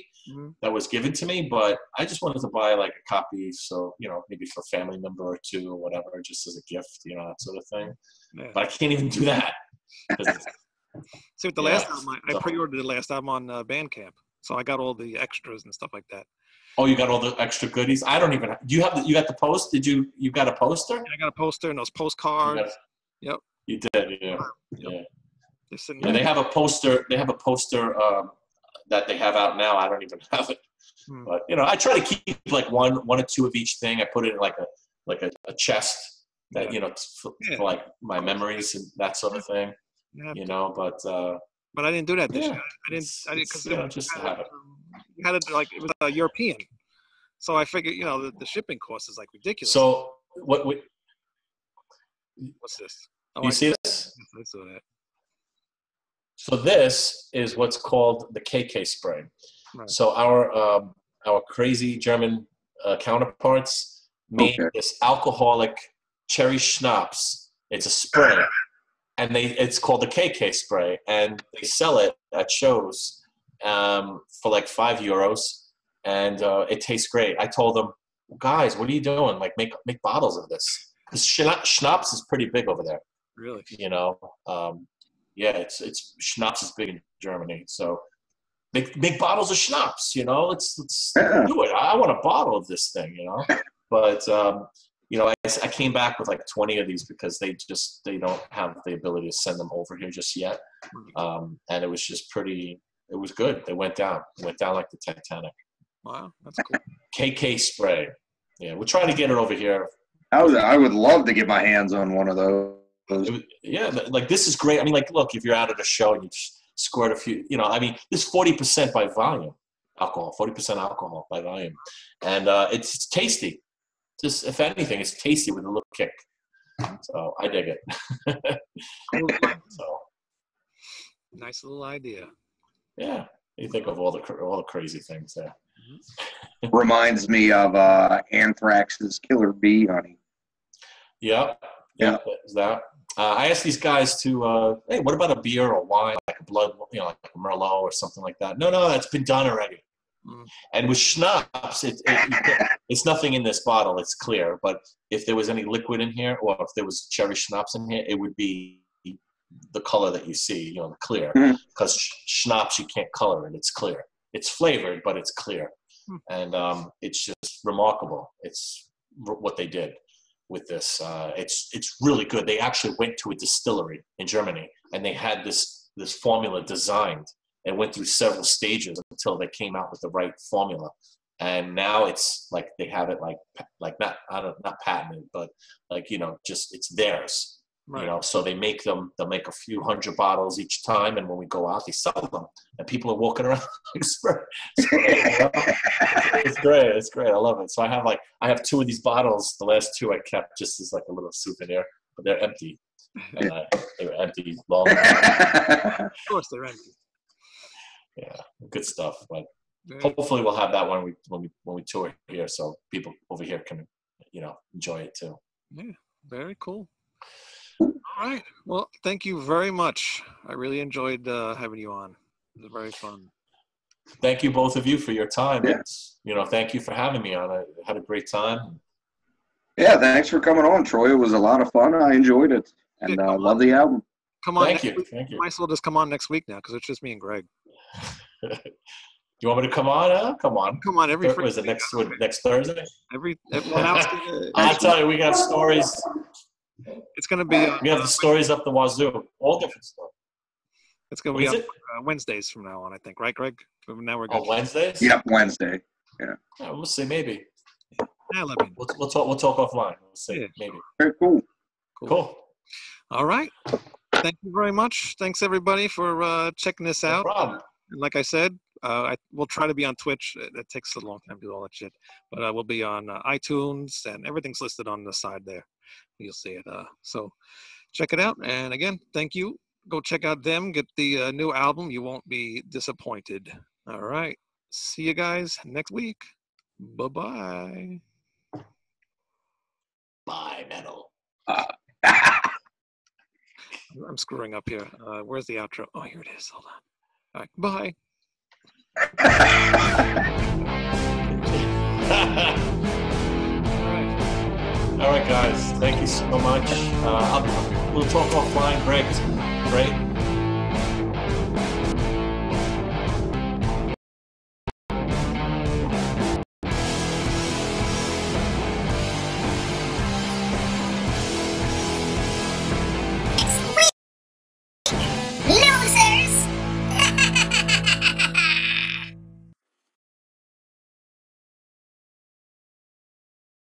that was given to me, but I just wanted to buy like a copy, so maybe for a family member or 2 or whatever, just as a gift, that sort of thing. Yeah. But I can't even do that. See, with the last album, I pre-ordered the last album on Bandcamp, so I got all the extras and stuff like that. Oh, you got all the extra goodies? I don't even. Do you have? You got the post? Did you got a poster? Yeah, I got a poster and those postcards. Yep. You did, yeah. Yep. Yeah, they have a poster. They have a poster that they have out now. I don't even have it, but I try to keep like one or 2 of each thing. I put it in like a chest that for like my memories and that sort of thing. But I didn't do that this year. I didn't because just have it. You had it like it was European, so I figured the shipping cost is like ridiculous. So what's this? Oh, you see this? I saw that. So this is what's called the KK spray. Right. So our crazy German counterparts made this alcoholic cherry schnapps. It's a spray. And it's called the KK spray, and they sell it at shows for like €5, and it tastes great. I told them, guys, what are you doing? Like, make bottles of this, because schnapps is pretty big over there. Really? It's schnapps is big in Germany, so make bottles of schnapps. Let's do it. I want a bottle of this thing. But I came back with like 20 of these because they don't have the ability to send them over here just yet. And it was just it was good. They went down like the Titanic. Wow, that's cool. KK spray. Yeah, we're trying to get it over here. I would love to get my hands on one of those. Like this is great. I mean, like, look, if you're out at a show and you just squirt a few, this is 40% by volume alcohol, 40% alcohol by volume. And it's tasty. Just, if anything, it's tasty with a little kick. So I dig it. So nice little idea. Yeah, you think of all the crazy things there. Reminds me of Anthrax's Killer Bee Honey. Yeah. Is that? I asked these guys to, hey, what about a beer or wine, like a blood, like a Merlot or something like that? No, that's been done already. And with schnapps, it's nothing in this bottle. It's clear. But if there was any liquid in here, or if there was cherry schnapps in here, it would be the color that you see, the clear. Because schnapps, you can't color it. It's clear. It's flavored, but it's clear. And it's just remarkable. It's what they did with this. It's really good. They actually went to a distillery in Germany, and they had this formula designed. It went through several stages until they came out with the right formula, and now it's like they have it like not patented, but like just it's theirs. Right. You know, so they make them. They'll make a few hundred bottles each time, and when we go out, they sell them, and people are walking around. It's great. It's great. I love it. So I have 2 of these bottles. The last 2 I kept just as like a little souvenir, but they're empty, and they were empty long. Of course, they're empty. Yeah, good stuff. But hopefully, we'll have that when we tour here, so people over here can, you know, enjoy it too. Yeah, very cool. All right. Well, thank you very much. I really enjoyed having you on. It was very fun. Thank you, both of you, for your time. Yeah. And, you know, thank you for having me on. I had a great time. Yeah, thanks for coming on, Troy. It was a lot of fun. I enjoyed it, and love the album. Come on. Thank you. Might as well just come on next week now because it's just me and Greg. You want me to come on? Come on. Come on every. Was it next Thursday? Every I'll tell you, we got stories. It's going to be. We have the stories up the wazoo, all different stuff. It's going to be on Wednesdays from now on, I think, right, Greg? Now we're good. Oh, Wednesdays? Yep, Wednesday. Yeah. We'll see. Maybe. Yeah, let me know. We'll talk offline. We'll see. Yeah. Maybe. Very cool. Cool. All right. Thank you very much. Thanks everybody for checking this out. No problem. And like I said, we'll try to be on Twitch. It takes a long time to do all that shit, but we'll be on iTunes, and everything's listed on the side there. You'll see it. So check it out. And again, thank you. Go check out them. Get the new album. You won't be disappointed. All right. See you guys next week. Bye-bye. Bye, metal. I'm screwing up here. Where's the outro? Oh, here it is. Hold on. All right. Bye. All right, guys. Thank you so much. We'll talk offline. Great.